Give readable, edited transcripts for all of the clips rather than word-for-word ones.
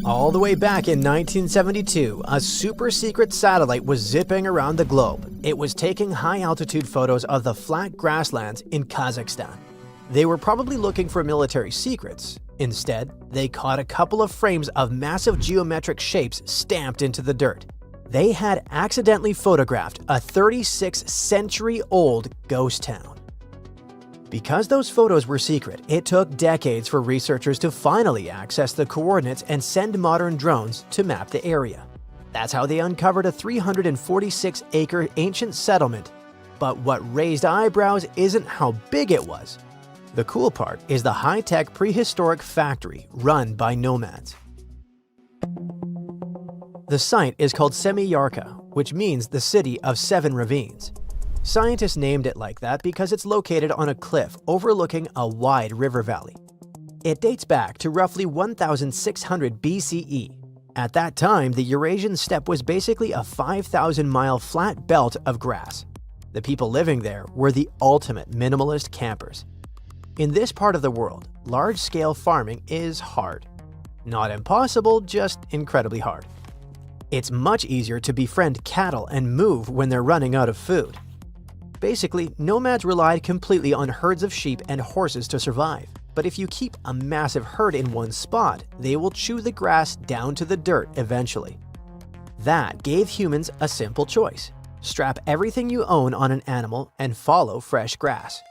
All the way back in 1972, a super-secret satellite was zipping around the globe. It was taking high-altitude photos of the flat grasslands in Kazakhstan. They were probably looking for military secrets. Instead, they caught a couple of frames of massive geometric shapes stamped into the dirt. They had accidentally photographed a 36-century-old ghost town. Because those photos were secret, it took decades for researchers to finally access the coordinates and send modern drones to map the area. That's how they uncovered a 346-acre ancient settlement. But what raised eyebrows isn't how big it was. The cool part is the high-tech prehistoric factory run by nomads. The site is called Semiyarka, which means the city of 7 ravines. Scientists named it like that because it's located on a cliff overlooking a wide river valley. It dates back to roughly 1600 BCE. At that time, the Eurasian steppe was basically a 5,000-mile flat belt of grass. The people living there were the ultimate minimalist campers. In this part of the world, large-scale farming is hard. Not impossible, just incredibly hard. It's much easier to befriend cattle and move when they're running out of food. Basically, nomads relied completely on herds of sheep and horses to survive. But if you keep a massive herd in one spot, they will chew the grass down to the dirt eventually. That gave humans a simple choice: strap everything you own on an animal and follow fresh grass.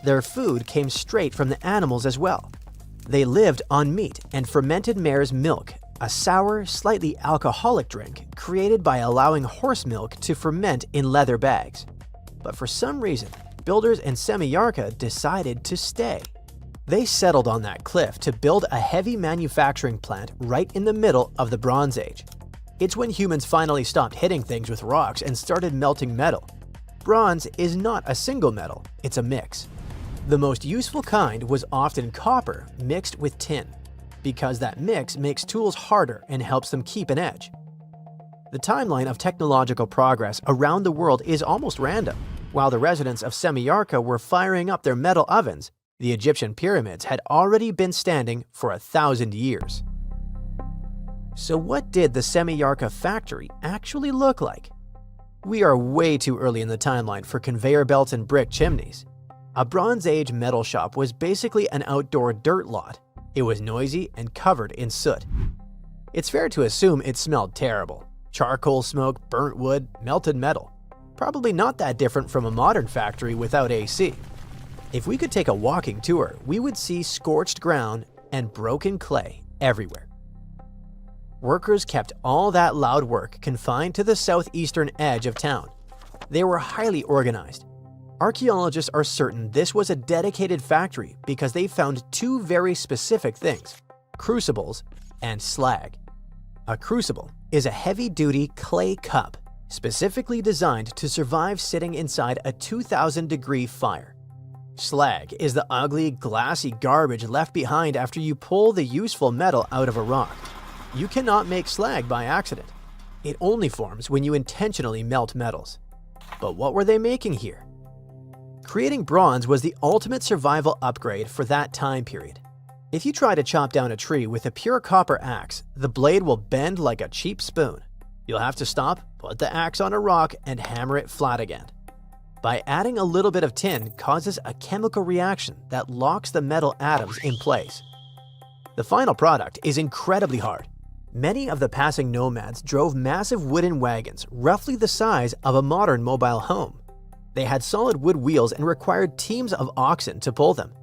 Their food came straight from the animals as well. They lived on meat and fermented mare's milk, a sour, slightly alcoholic drink created by allowing horse milk to ferment in leather bags. But for some reason, builders in Semiyarka decided to stay. They settled on that cliff to build a heavy manufacturing plant right in the middle of the Bronze Age. It's when humans finally stopped hitting things with rocks and started melting metal. Bronze is not a single metal, it's a mix. The most useful kind was often copper mixed with tin, because that mix makes tools harder and helps them keep an edge. The timeline of technological progress around the world is almost random. While the residents of Semiyarka were firing up their metal ovens, the Egyptian pyramids had already been standing for 1,000 years. So what did the Semiyarka factory actually look like? We are way too early in the timeline for conveyor belts and brick chimneys. A Bronze Age metal shop was basically an outdoor dirt lot. It was noisy and covered in soot. It's fair to assume it smelled terrible. Charcoal smoke, burnt wood, melted metal. Probably not that different from a modern factory without AC. If we could take a walking tour, we would see scorched ground and broken clay everywhere. Workers kept all that loud work confined to the southeastern edge of town. They were highly organized. Archaeologists are certain this was a dedicated factory because they found 2 very specific things: crucibles and slag. A crucible is a heavy-duty clay cup specifically designed to survive sitting inside a 2,000-degree fire. Slag is the ugly, glassy garbage left behind after you pull the useful metal out of a rock. You cannot make slag by accident. It only forms when you intentionally melt metals. But what were they making here? Creating bronze was the ultimate survival upgrade for that time period. If you try to chop down a tree with a pure copper axe, the blade will bend like a cheap spoon. You'll have to stop, put the axe on a rock, and hammer it flat again. By adding a little bit of tin causes a chemical reaction that locks the metal atoms in place. The final product is incredibly hard. Many of the passing nomads drove massive wooden wagons, roughly the size of a modern mobile home. They had solid wood wheels and required teams of oxen to pull them.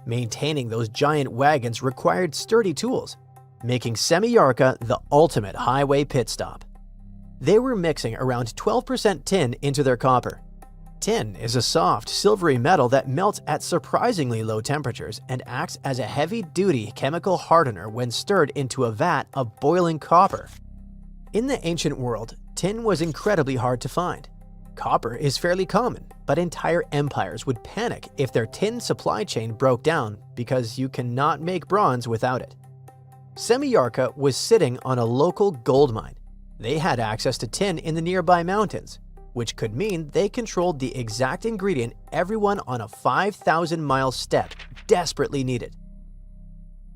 Maintaining those giant wagons required sturdy tools, making Semiyarka the ultimate highway pit stop. They were mixing around 12% tin into their copper. Tin is a soft, silvery metal that melts at surprisingly low temperatures and acts as a heavy-duty chemical hardener when stirred into a vat of boiling copper. In the ancient world, tin was incredibly hard to find. Copper is fairly common, but entire empires would panic if their tin supply chain broke down because you cannot make bronze without it. Semiyarka was sitting on a local gold mine. They had access to tin in the nearby mountains, which could mean they controlled the exact ingredient everyone on a 5,000-mile steppe desperately needed.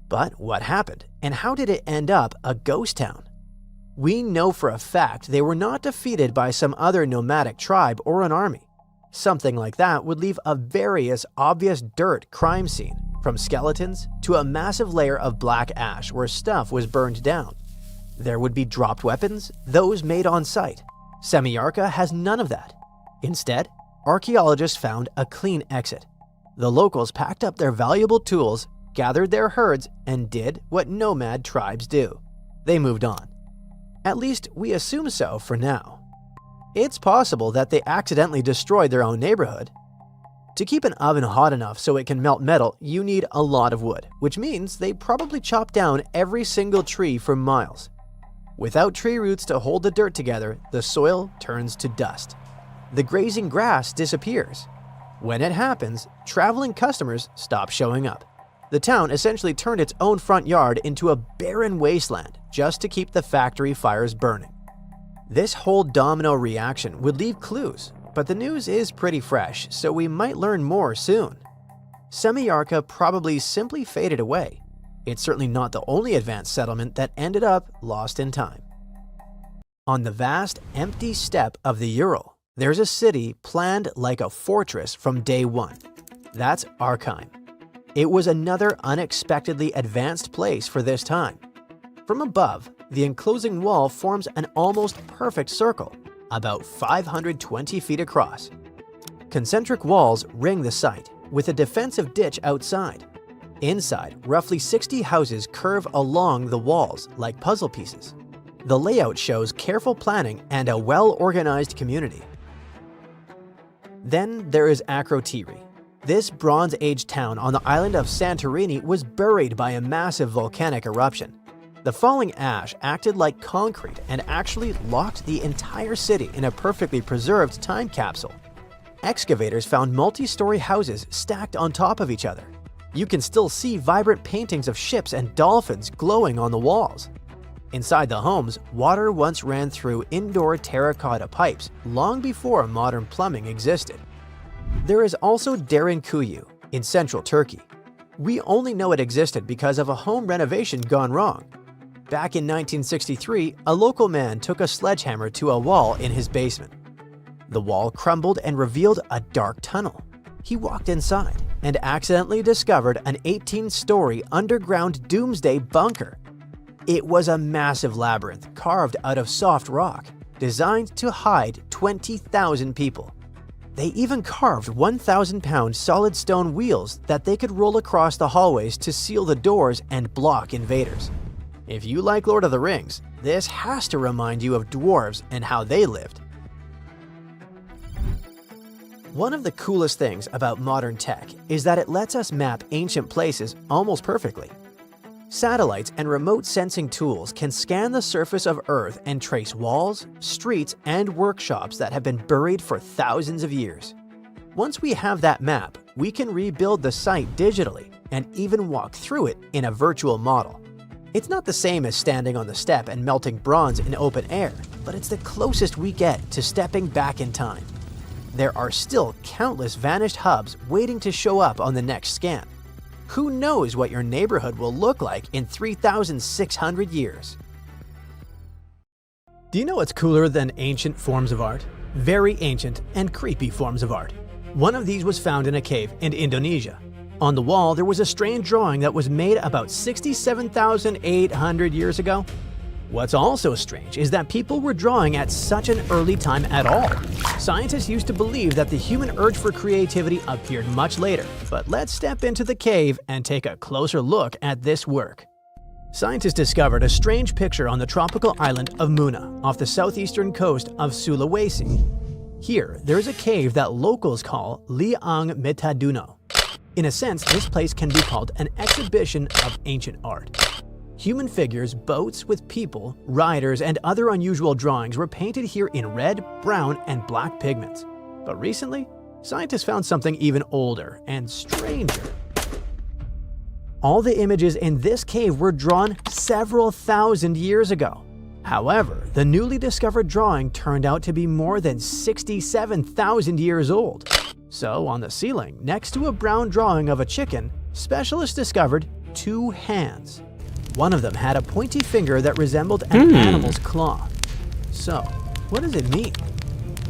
But what happened, and how did it end up a ghost town? We know for a fact they were not defeated by some other nomadic tribe or an army. Something like that would leave a obvious dirt crime scene, from skeletons to a massive layer of black ash where stuff was burned down. There would be dropped weapons, those made on site. Semillarka has none of that. Instead, archaeologists found a clean exit. The locals packed up their valuable tools, gathered their herds, and did what nomad tribes do. They moved on. At least we assume so for now. It's possible that they accidentally destroyed their own neighborhood. To keep an oven hot enough so it can melt metal, you need a lot of wood, which means they probably chopped down every single tree for miles. Without tree roots to hold the dirt together, the soil turns to dust. The grazing grass disappears. When it happens, traveling customers stop showing up. The town essentially turned its own front yard into a barren wasteland just to keep the factory fires burning. This whole domino reaction would leave clues, but the news is pretty fresh, so we might learn more soon. Semillarka probably simply faded away. It's certainly not the only advanced settlement that ended up lost in time. On the vast, empty steppe of the Ural, there's a city planned like a fortress from day one. That's Archaeology. It was another unexpectedly advanced place for this time. From above, the enclosing wall forms an almost perfect circle, about 520 feet across. Concentric walls ring the site, with a defensive ditch outside. Inside, roughly 60 houses curve along the walls like puzzle pieces. The layout shows careful planning and a well-organized community. Then there is Akrotiri. This Bronze Age town on the island of Santorini was buried by a massive volcanic eruption. The falling ash acted like concrete and actually locked the entire city in a perfectly preserved time capsule. Excavators found multi-story houses stacked on top of each other. You can still see vibrant paintings of ships and dolphins glowing on the walls. Inside the homes, water once ran through indoor terracotta pipes long before modern plumbing existed. There is also Derinkuyu in central Turkey. We only know it existed because of a home renovation gone wrong. Back in 1963, a local man took a sledgehammer to a wall in his basement. The wall crumbled and revealed a dark tunnel. He walked inside and accidentally discovered an 18-story underground doomsday bunker. It was a massive labyrinth carved out of soft rock, designed to hide 20,000 people. They even carved 1,000-pound solid stone wheels that they could roll across the hallways to seal the doors and block invaders. If you like Lord of the Rings, this has to remind you of dwarves and how they lived. One of the coolest things about modern tech is that it lets us map ancient places almost perfectly. Satellites and remote sensing tools can scan the surface of Earth and trace walls, streets, and workshops that have been buried for thousands of years. Once we have that map, we can rebuild the site digitally and even walk through it in a virtual model. It's not the same as standing on the steppe and melting bronze in open air, but it's the closest we get to stepping back in time. There are still countless vanished hubs waiting to show up on the next scan. Who knows what your neighborhood will look like in 3,600 years? Do you know what's cooler than ancient forms of art? Very ancient and creepy forms of art. One of these was found in a cave in Indonesia. On the wall, there was a strange drawing that was made about 67,800 years ago. What's also strange is that people were drawing at such an early time at all. Scientists used to believe that the human urge for creativity appeared much later, but let's step into the cave and take a closer look at this work. Scientists discovered a strange picture on the tropical island of Muna, off the southeastern coast of Sulawesi. Here, there's a cave that locals call Liang Metaduno. In a sense, this place can be called an exhibition of ancient art. Human figures, boats with people, riders, and other unusual drawings were painted here in red, brown, and black pigments. But recently, scientists found something even older and stranger. All the images in this cave were drawn several thousand years ago. However, the newly discovered drawing turned out to be more than 67,000 years old. So, on the ceiling, next to a brown drawing of a chicken, specialists discovered 2 hands. One of them had a pointy finger that resembled an animal's claw. So, what does it mean?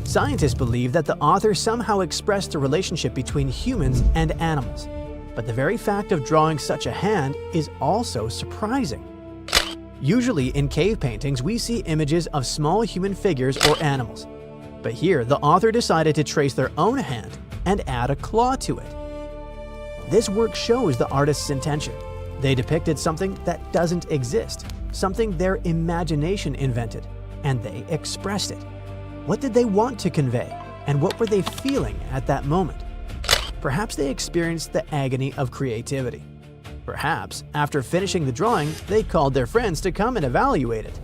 Scientists believe that the author somehow expressed the relationship between humans and animals. But the very fact of drawing such a hand is also surprising. Usually in cave paintings, we see images of small human figures or animals. But here, the author decided to trace their own hand and add a claw to it. This work shows the artist's intention. They depicted something that doesn't exist, something their imagination invented, and they expressed it. What did they want to convey, and what were they feeling at that moment? Perhaps they experienced the agony of creativity. Perhaps, after finishing the drawing, they called their friends to come and evaluate it.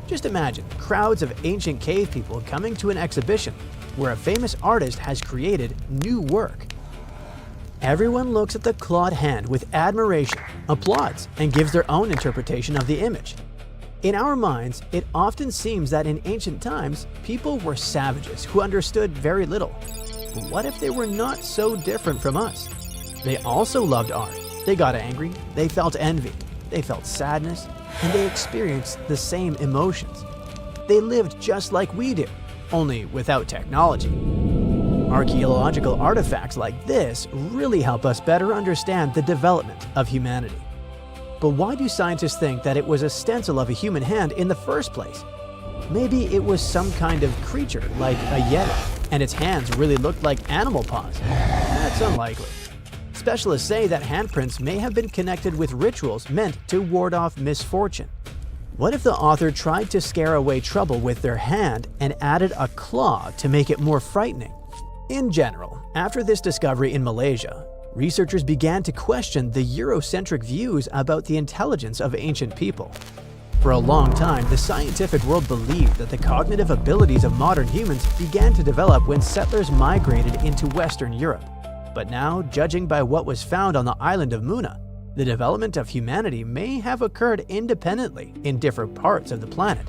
Just imagine crowds of ancient cave people coming to an exhibition where a famous artist has created new work. Everyone looks at the clawed hand with admiration, applauds, and gives their own interpretation of the image. In our minds, it often seems that in ancient times, people were savages who understood very little. But what if they were not so different from us? They also loved art. They got angry, they felt envy, they felt sadness, and they experienced the same emotions. They lived just like we do, only without technology. Archaeological artifacts like this really help us better understand the development of humanity. But why do scientists think that it was a stencil of a human hand in the first place? Maybe it was some kind of creature like a yeti, and its hands really looked like animal paws. That's unlikely. Specialists say that handprints may have been connected with rituals meant to ward off misfortune. What if the author tried to scare away trouble with their hand and added a claw to make it more frightening? In general, after this discovery in Malaysia, researchers began to question the Eurocentric views about the intelligence of ancient people. For a long time, the scientific world believed that the cognitive abilities of modern humans began to develop when settlers migrated into Western Europe. But now, judging by what was found on the island of Muna, the development of humanity may have occurred independently in different parts of the planet.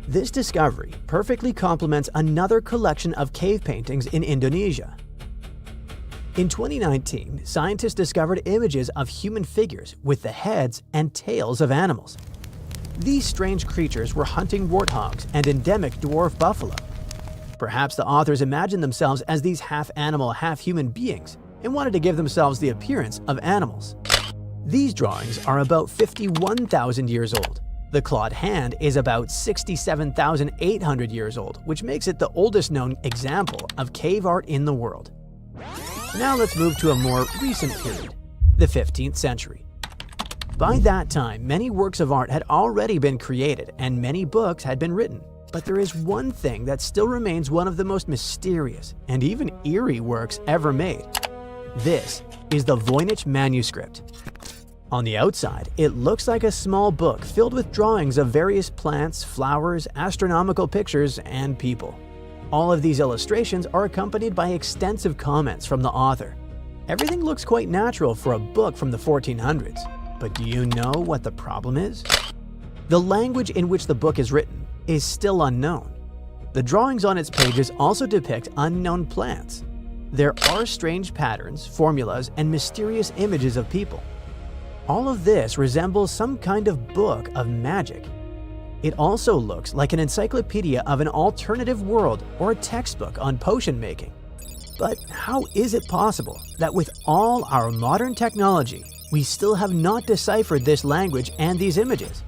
This discovery perfectly complements another collection of cave paintings in Indonesia. In 2019, scientists discovered images of human figures with the heads and tails of animals. These strange creatures were hunting warthogs and endemic dwarf buffalo. Perhaps the authors imagined themselves as these half-animal, half-human beings and wanted to give themselves the appearance of animals. These drawings are about 51,000 years old. The clawed hand is about 67,800 years old, which makes it the oldest known example of cave art in the world. Now let's move to a more recent period, the 15th century. By that time, many works of art had already been created and many books had been written. But there is one thing that still remains one of the most mysterious and even eerie works ever made. This is the Voynich manuscript. On the outside, it looks like a small book filled with drawings of various plants, flowers, astronomical pictures, and people. All of these illustrations are accompanied by extensive comments from the author. Everything looks quite natural for a book from the 1400s. But do you know what the problem is? The language in which the book is written is still unknown. The drawings on its pages also depict unknown plants. There are strange patterns, formulas, and mysterious images of people. All of this resembles some kind of book of magic. It also looks like an encyclopedia of an alternative world or a textbook on potion making. But how is it possible that with all our modern technology, we still have not deciphered this language and these images?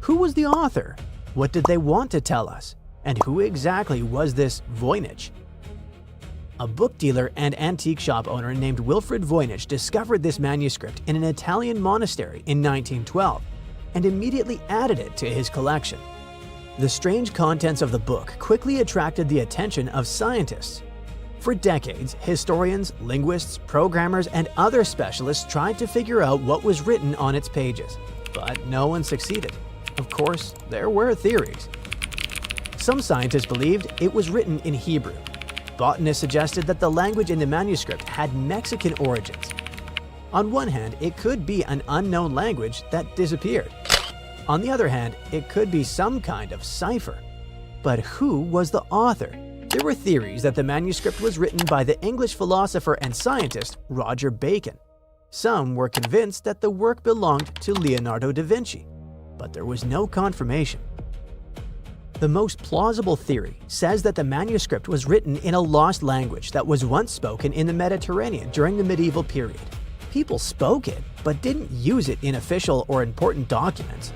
Who was the author? What did they want to tell us? And who exactly was this Voynich? A book dealer and antique shop owner named Wilfrid Voynich discovered this manuscript in an Italian monastery in 1912 and immediately added it to his collection. The strange contents of the book quickly attracted the attention of scientists. For decades, historians, linguists, programmers, and other specialists tried to figure out what was written on its pages, but no one succeeded. Of course, there were theories. Some scientists believed it was written in Hebrew. Botanists suggested that the language in the manuscript had Mexican origins. On one hand, it could be an unknown language that disappeared. On the other hand, it could be some kind of cipher. But who was the author? There were theories that the manuscript was written by the English philosopher and scientist Roger Bacon. Some were convinced that the work belonged to Leonardo da Vinci, but there was no confirmation. The most plausible theory says that the manuscript was written in a lost language that was once spoken in the Mediterranean during the medieval period. People spoke it, but didn't use it in official or important documents.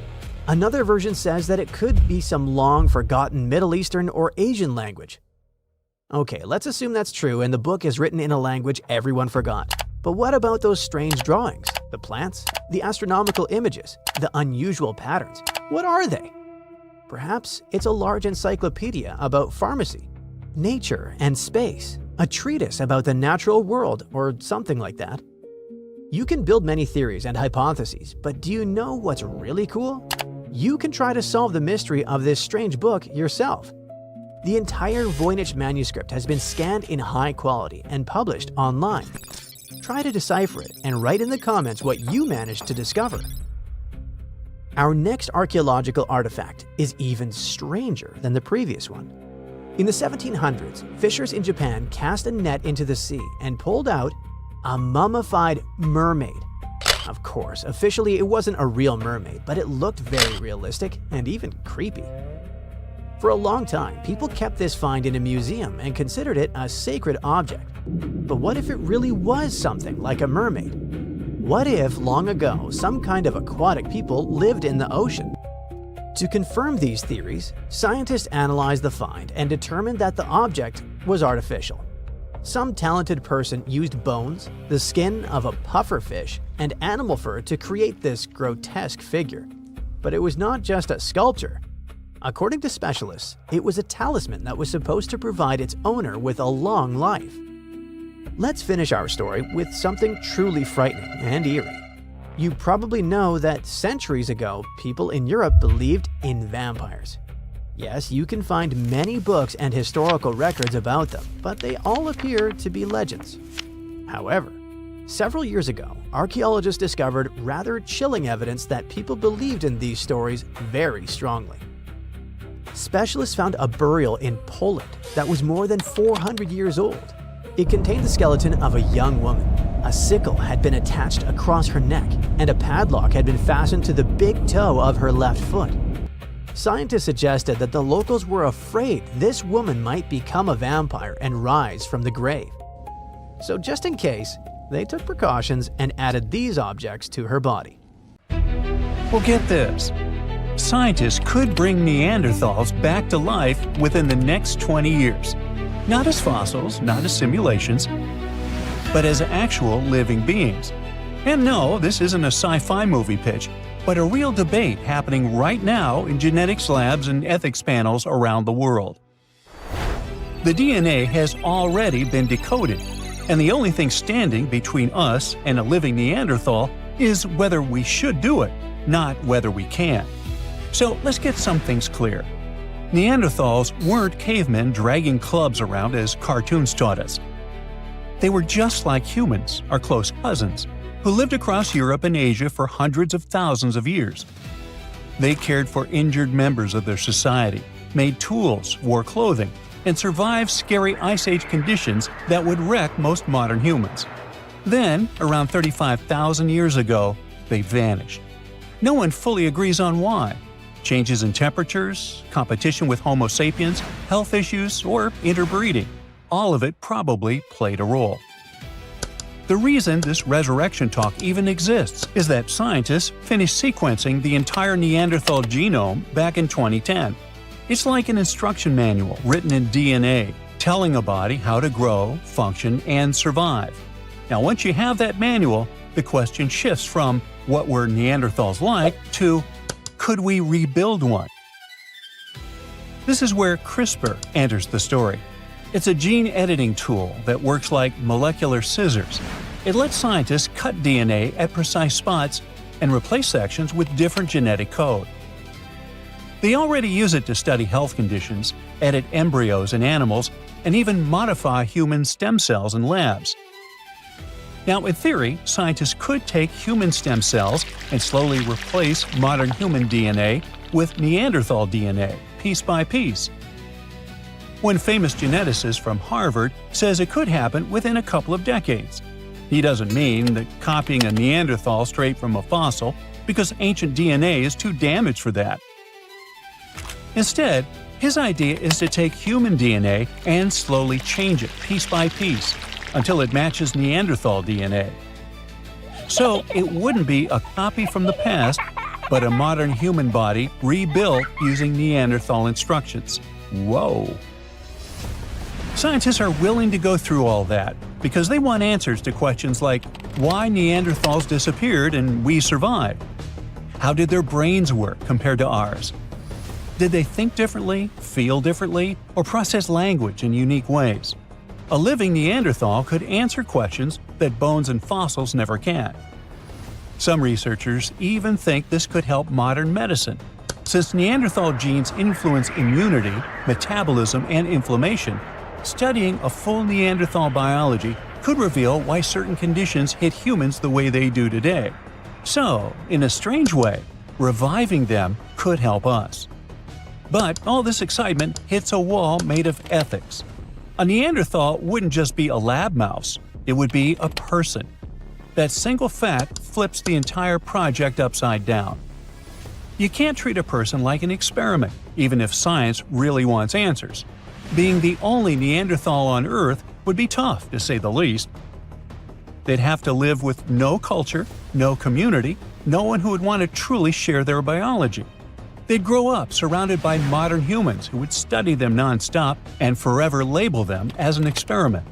Another version says that it could be some long-forgotten Middle Eastern or Asian language. Okay, let's assume that's true and the book is written in a language everyone forgot. But what about those strange drawings? The plants? The astronomical images? The unusual patterns? What are they? Perhaps it's a large encyclopedia about pharmacy, nature, and space, a treatise about the natural world, or something like that. You can build many theories and hypotheses, but do you know what's really cool? You can try to solve the mystery of this strange book yourself. The entire Voynich manuscript has been scanned in high quality and published online. Try to decipher it and write in the comments what you managed to discover. Our next archaeological artifact is even stranger than the previous one. In the 1700s, fishers in Japan cast a net into the sea and pulled out a mummified mermaid. Of course, officially it wasn't a real mermaid, but it looked very realistic and even creepy. For a long time, people kept this find in a museum and considered it a sacred object. But what if it really was something like a mermaid? What if, long ago, some kind of aquatic people lived in the ocean? To confirm these theories, scientists analyzed the find and determined that the object was artificial. Some talented person used bones, the skin of a pufferfish, and animal fur to create this grotesque figure. But it was not just a sculpture. According to specialists, it was a talisman that was supposed to provide its owner with a long life. Let's finish our story with something truly frightening and eerie. You probably know that centuries ago, people in Europe believed in vampires. Yes, you can find many books and historical records about them, but they all appear to be legends. However, several years ago, archaeologists discovered rather chilling evidence that people believed in these stories very strongly. Specialists found a burial in Poland that was more than 400 years old. It contained the skeleton of a young woman. A sickle had been attached across her neck, and a padlock had been fastened to the big toe of her left foot. Scientists suggested that the locals were afraid this woman might become a vampire and rise from the grave. So just in case, they took precautions and added these objects to her body. Well, get this. Scientists could bring Neanderthals back to life within the next 20 years. Not as fossils, not as simulations, but as actual living beings. And no, this isn't a sci-fi movie pitch, but a real debate happening right now in genetics labs and ethics panels around the world. The DNA has already been decoded, and the only thing standing between us and a living Neanderthal is whether we should do it, not whether we can. So let's get some things clear. Neanderthals weren't cavemen dragging clubs around as cartoons taught us. They were just like humans, our close cousins, who lived across Europe and Asia for hundreds of thousands of years. They cared for injured members of their society, made tools, wore clothing, and survived scary Ice Age conditions that would wreck most modern humans. Then, around 35,000 years ago, they vanished. No one fully agrees on why. Changes in temperatures, competition with Homo sapiens, health issues, or interbreeding. All of it probably played a role. The reason this resurrection talk even exists is that scientists finished sequencing the entire Neanderthal genome back in 2010. It's like an instruction manual written in DNA, telling a body how to grow, function, and survive. Now, once you have that manual, the question shifts from what were Neanderthals like to could we rebuild one? This is where CRISPR enters the story. It's a gene editing tool that works like molecular scissors. It lets scientists cut DNA at precise spots and replace sections with different genetic code. They already use it to study health conditions, edit embryos in animals, and even modify human stem cells in labs. Now, in theory, scientists could take human stem cells and slowly replace modern human DNA with Neanderthal DNA, piece by piece. One famous geneticist from Harvard says it could happen within a couple of decades. He doesn't mean that copying a Neanderthal straight from a fossil, because ancient DNA is too damaged for that. Instead, his idea is to take human DNA and slowly change it piece by piece until it matches Neanderthal DNA. So it wouldn't be a copy from the past, but a modern human body rebuilt using Neanderthal instructions. Whoa! Scientists are willing to go through all that because they want answers to questions like why Neanderthals disappeared and we survived. How did their brains work compared to ours? Did they think differently, feel differently, or process language in unique ways? A living Neanderthal could answer questions that bones and fossils never can. Some researchers even think this could help modern medicine. Since Neanderthal genes influence immunity, metabolism, and inflammation, studying a full Neanderthal biology could reveal why certain conditions hit humans the way they do today. So, in a strange way, reviving them could help us. But all this excitement hits a wall made of ethics. A Neanderthal wouldn't just be a lab mouse, it would be a person. That single fact flips the entire project upside down. You can't treat a person like an experiment, even if science really wants answers. Being the only Neanderthal on Earth would be tough, to say the least. They'd have to live with no culture, no community, no one who would want to truly share their biology. They'd grow up surrounded by modern humans who would study them nonstop and forever label them as an experiment.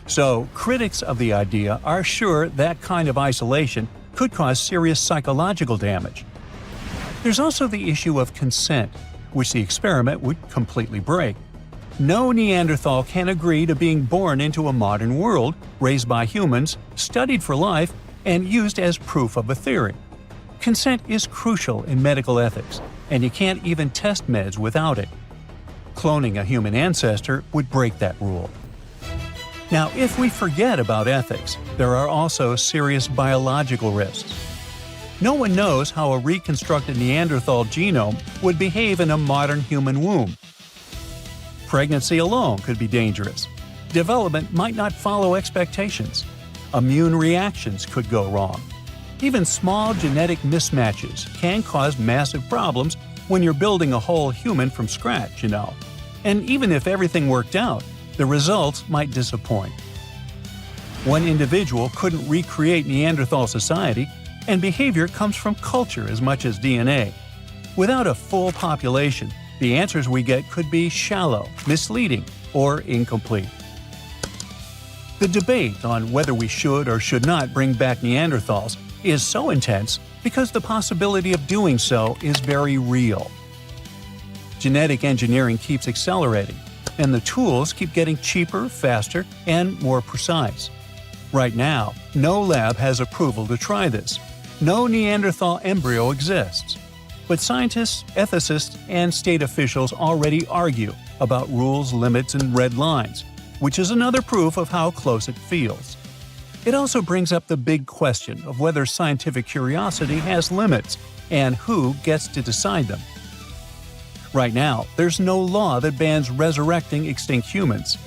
So, critics of the idea are sure that kind of isolation could cause serious psychological damage. There's also the issue of consent, which the experiment would completely break. No Neanderthal can agree to being born into a modern world, raised by humans, studied for life, and used as proof of a theory. Consent is crucial in medical ethics, and you can't even test meds without it. Cloning a human ancestor would break that rule. Now, if we forget about ethics, there are also serious biological risks. No one knows how a reconstructed Neanderthal genome would behave in a modern human womb. Pregnancy alone could be dangerous. Development might not follow expectations. Immune reactions could go wrong. Even small genetic mismatches can cause massive problems when you're building a whole human from scratch, And even if everything worked out, the results might disappoint. One individual couldn't recreate Neanderthal society, and behavior comes from culture as much as DNA. Without a full population, the answers we get could be shallow, misleading, or incomplete. The debate on whether we should or should not bring back Neanderthals is so intense because the possibility of doing so is very real. Genetic engineering keeps accelerating, and the tools keep getting cheaper, faster, and more precise. Right now, no lab has approval to try this. No Neanderthal embryo exists. But scientists, ethicists, and state officials already argue about rules, limits, and red lines, which is another proof of how close it feels. It also brings up the big question of whether scientific curiosity has limits and who gets to decide them. Right now, there's no law that bans resurrecting extinct humans.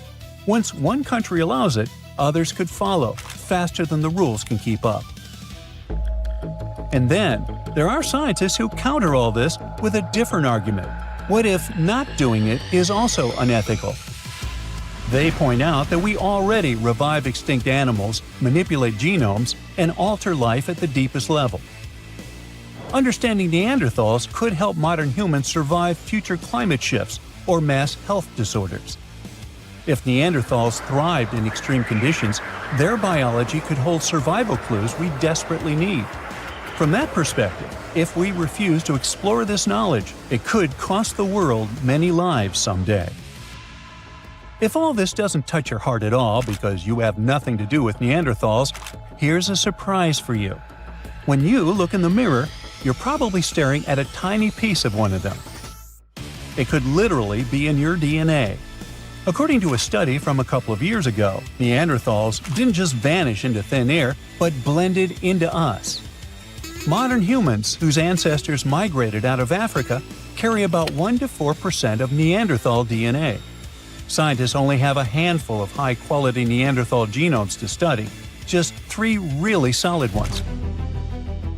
Once one country allows it, others could follow, faster than the rules can keep up. And then, there are scientists who counter all this with a different argument. What if not doing it is also unethical? They point out that we already revive extinct animals, manipulate genomes, and alter life at the deepest level. Understanding Neanderthals could help modern humans survive future climate shifts or mass health disorders. If Neanderthals thrived in extreme conditions, their biology could hold survival clues we desperately need. From that perspective, if we refuse to explore this knowledge, it could cost the world many lives someday. If all this doesn't touch your heart at all because you have nothing to do with Neanderthals, here's a surprise for you. When you look in the mirror, you're probably staring at a tiny piece of one of them. It could literally be in your DNA. According to a study from a couple of years ago, Neanderthals didn't just vanish into thin air, but blended into us. Modern humans, whose ancestors migrated out of Africa, carry about 1 to 4% of Neanderthal DNA. Scientists only have a handful of high-quality Neanderthal genomes to study, just 3 really solid ones.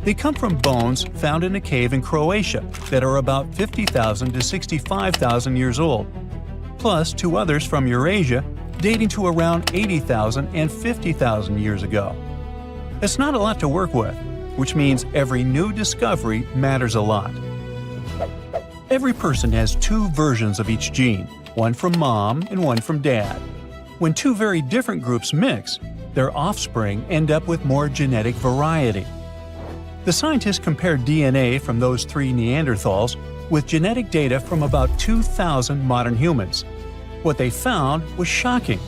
They come from bones found in a cave in Croatia that are about 50,000 to 65,000 years old, plus 2 others from Eurasia dating to around 80,000 and 50,000 years ago. It's not a lot to work with, which means every new discovery matters a lot. Every person has 2 versions of each gene, one from mom and one from dad. When 2 very different groups mix, their offspring end up with more genetic variety. The scientists compared DNA from those 3 Neanderthals with genetic data from about 2,000 modern humans. What they found was shocking.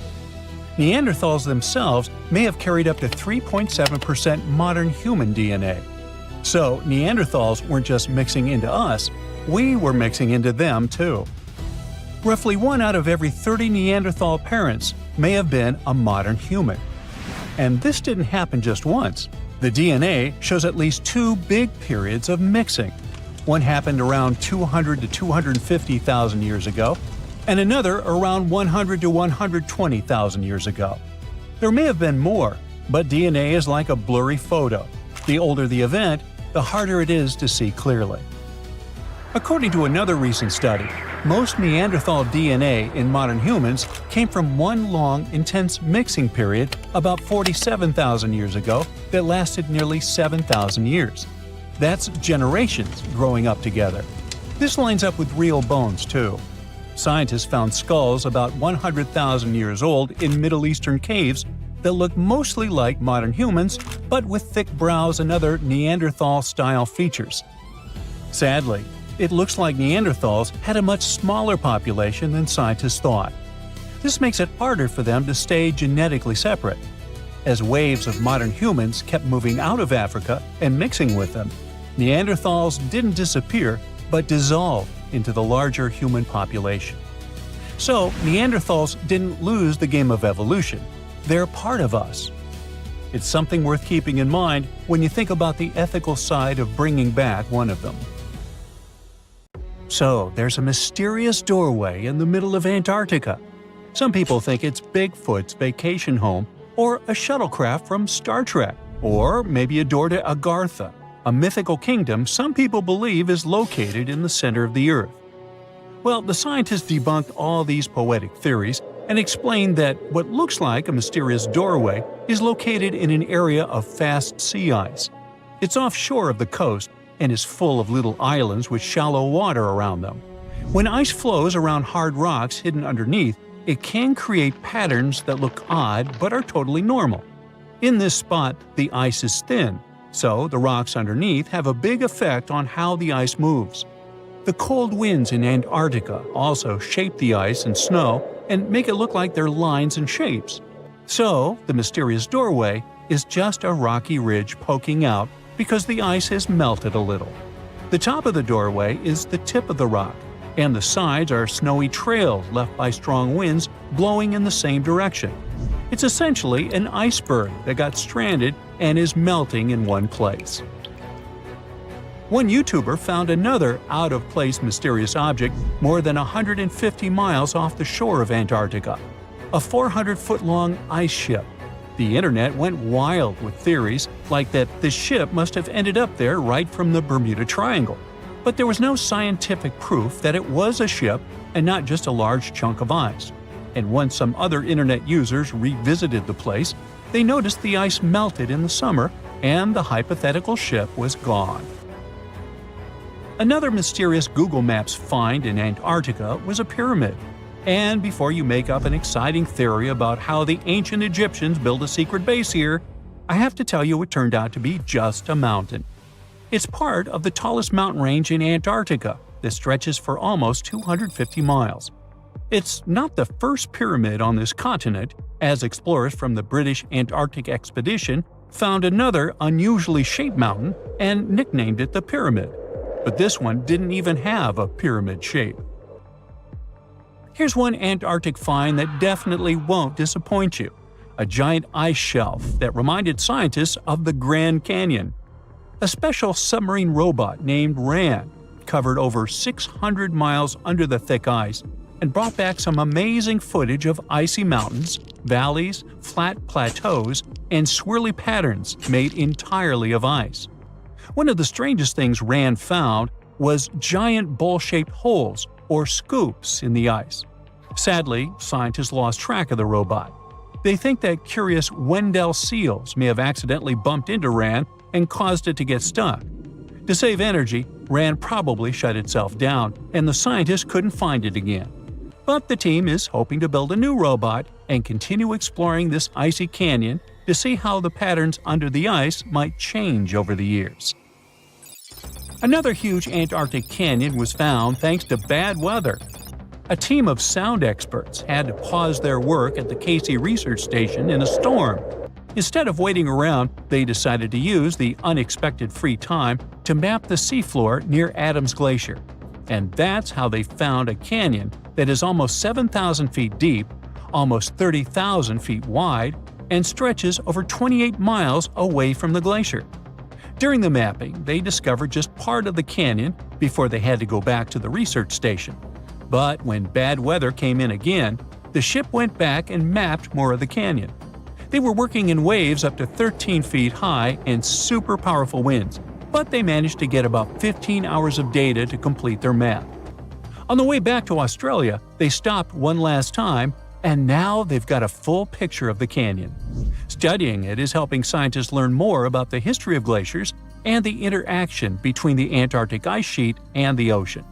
Neanderthals themselves may have carried up to 3.7% modern human DNA. So Neanderthals weren't just mixing into us, we were mixing into them too. Roughly 1 out of every 30 Neanderthal parents may have been a modern human. And this didn't happen just once. The DNA shows at least 2 big periods of mixing. One happened around 200 to 250,000 years ago, and another around 100 to 120,000 years ago. There may have been more, but DNA is like a blurry photo. The older the event, the harder it is to see clearly. According to another recent study, most Neanderthal DNA in modern humans came from one long, intense mixing period about 47,000 years ago that lasted nearly 7,000 years. That's generations growing up together. This lines up with real bones, too. Scientists found skulls about 100,000 years old in Middle Eastern caves that look mostly like modern humans, but with thick brows and other Neanderthal-style features. Sadly, it looks like Neanderthals had a much smaller population than scientists thought. This makes it harder for them to stay genetically separate. As waves of modern humans kept moving out of Africa and mixing with them, Neanderthals didn't disappear, but dissolved into the larger human population. So, Neanderthals didn't lose the game of evolution. They're part of us. It's something worth keeping in mind when you think about the ethical side of bringing back one of them. So, there's a mysterious doorway in the middle of Antarctica. Some people think it's Bigfoot's vacation home, or a shuttlecraft from Star Trek, or maybe a door to Agartha, a mythical kingdom some people believe is located in the center of the Earth. Well, the scientists debunked all these poetic theories and explained that what looks like a mysterious doorway is located in an area of fast sea ice. It's offshore of the coast and is full of little islands with shallow water around them. When ice flows around hard rocks hidden underneath, it can create patterns that look odd but are totally normal. In this spot, the ice is thin, so the rocks underneath have a big effect on how the ice moves. The cold winds in Antarctica also shape the ice and snow and make it look like they're lines and shapes. So, the mysterious doorway is just a rocky ridge poking out because the ice has melted a little. The top of the doorway is the tip of the rock, and the sides are snowy trails left by strong winds blowing in the same direction. It's essentially an iceberg that got stranded and is melting in one place. One YouTuber found another out-of-place mysterious object more than 150 miles off the shore of Antarctica, a 400-foot-long ice ship. The internet went wild with theories like that the ship must have ended up there right from the Bermuda Triangle. But there was no scientific proof that it was a ship and not just a large chunk of ice. And once some other internet users revisited the place, they noticed the ice melted in the summer and the hypothetical ship was gone. Another mysterious Google Maps find in Antarctica was a pyramid. And before you make up an exciting theory about how the ancient Egyptians built a secret base here, I have to tell you it turned out to be just a mountain. It's part of the tallest mountain range in Antarctica that stretches for almost 250 miles. It's not the first pyramid on this continent, as explorers from the British Antarctic Expedition found another unusually shaped mountain and nicknamed it the Pyramid. But this one didn't even have a pyramid shape. Here's one Antarctic find that definitely won't disappoint you: a giant ice shelf that reminded scientists of the Grand Canyon. A special submarine robot named RAN covered over 600 miles under the thick ice and brought back some amazing footage of icy mountains, valleys, flat plateaus, and swirly patterns made entirely of ice. One of the strangest things Rand found was giant bowl-shaped holes, or scoops, in the ice. Sadly, scientists lost track of the robot. They think that curious Wendell seals may have accidentally bumped into Rand and caused it to get stuck. To save energy, Rand probably shut itself down, and the scientists couldn't find it again. But the team is hoping to build a new robot and continue exploring this icy canyon to see how the patterns under the ice might change over the years. Another huge Antarctic canyon was found thanks to bad weather. A team of sound experts had to pause their work at the Casey Research Station in a storm. Instead of waiting around, they decided to use the unexpected free time to map the seafloor near Adams Glacier. And that's how they found a canyon that is almost 7,000 feet deep, almost 30,000 feet wide, and stretches over 28 miles away from the glacier. During the mapping, they discovered just part of the canyon before they had to go back to the research station. But when bad weather came in again, the ship went back and mapped more of the canyon. They were working in waves up to 13 feet high and super powerful winds, but they managed to get about 15 hours of data to complete their map. On the way back to Australia, they stopped one last time, and now they've got a full picture of the canyon. Studying it is helping scientists learn more about the history of glaciers and the interaction between the Antarctic ice sheet and the ocean.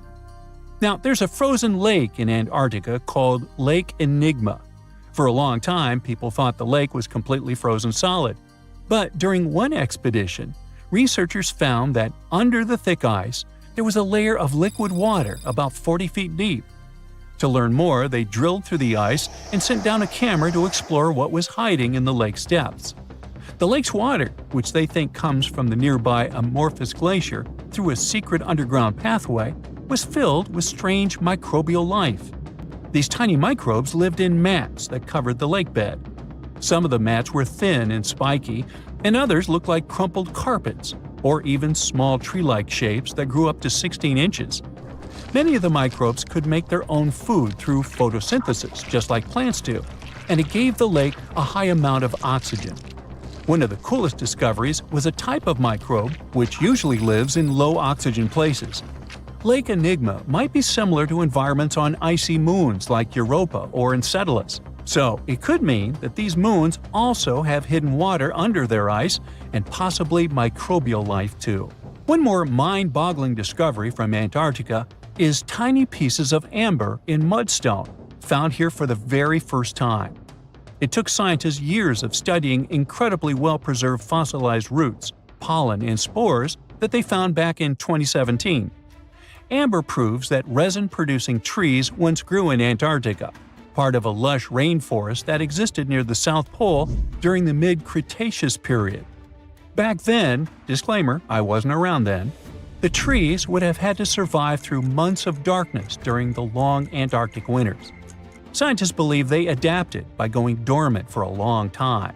Now, there's a frozen lake in Antarctica called Lake Enigma. For a long time, people thought the lake was completely frozen solid. But during one expedition, researchers found that under the thick ice, there was a layer of liquid water about 40 feet deep. To learn more, they drilled through the ice and sent down a camera to explore what was hiding in the lake's depths. The lake's water, which they think comes from the nearby Amorphous Glacier through a secret underground pathway, was filled with strange microbial life. These tiny microbes lived in mats that covered the lake bed. Some of the mats were thin and spiky, and others looked like crumpled carpets, or even small tree-like shapes that grew up to 16 inches. Many of the microbes could make their own food through photosynthesis, just like plants do, and it gave the lake a high amount of oxygen. One of the coolest discoveries was a type of microbe which usually lives in low-oxygen places. Lake Enigma might be similar to environments on icy moons like Europa or Enceladus, so it could mean that these moons also have hidden water under their ice and possibly microbial life too. One more mind-boggling discovery from Antarctica is tiny pieces of amber in mudstone, found here for the very first time. It took scientists years of studying incredibly well-preserved fossilized roots, pollen, and spores that they found back in 2017. Amber proves that resin-producing trees once grew in Antarctica, part of a lush rainforest that existed near the South Pole during the mid-Cretaceous period. Back then, disclaimer, I wasn't around then, the trees would have had to survive through months of darkness during the long Antarctic winters. Scientists believe they adapted by going dormant for a long time.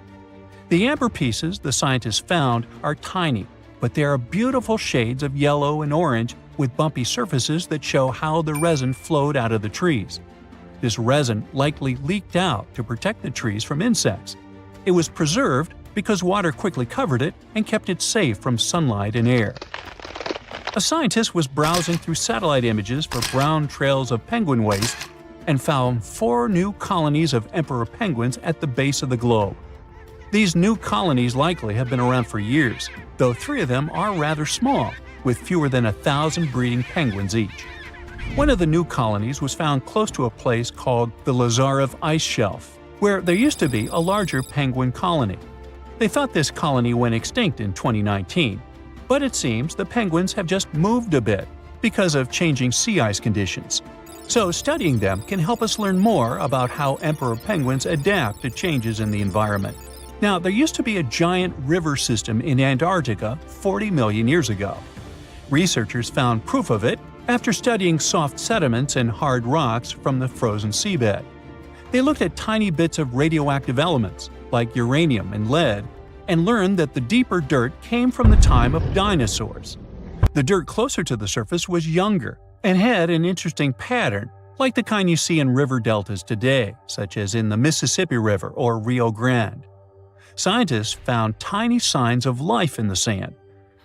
The amber pieces the scientists found are tiny, but they are beautiful shades of yellow and orange with bumpy surfaces that show how the resin flowed out of the trees. This resin likely leaked out to protect the trees from insects. It was preserved because water quickly covered it and kept it safe from sunlight and air. A scientist was browsing through satellite images for brown trails of penguin waste and found 4 new colonies of emperor penguins at the base of the globe. These new colonies likely have been around for years, though 3 of them are rather small, with fewer than 1,000 breeding penguins each. One of the new colonies was found close to a place called the Lazarev Ice Shelf, where there used to be a larger penguin colony. They thought this colony went extinct in 2019, but it seems the penguins have just moved a bit because of changing sea ice conditions. So studying them can help us learn more about how emperor penguins adapt to changes in the environment. Now, there used to be a giant river system in Antarctica 40 million years ago. Researchers found proof of it after studying soft sediments and hard rocks from the frozen seabed. They looked at tiny bits of radioactive elements, like uranium and lead, and learned that the deeper dirt came from the time of dinosaurs. The dirt closer to the surface was younger and had an interesting pattern, like the kind you see in river deltas today, such as in the Mississippi River or Rio Grande. Scientists found tiny signs of life in the sand.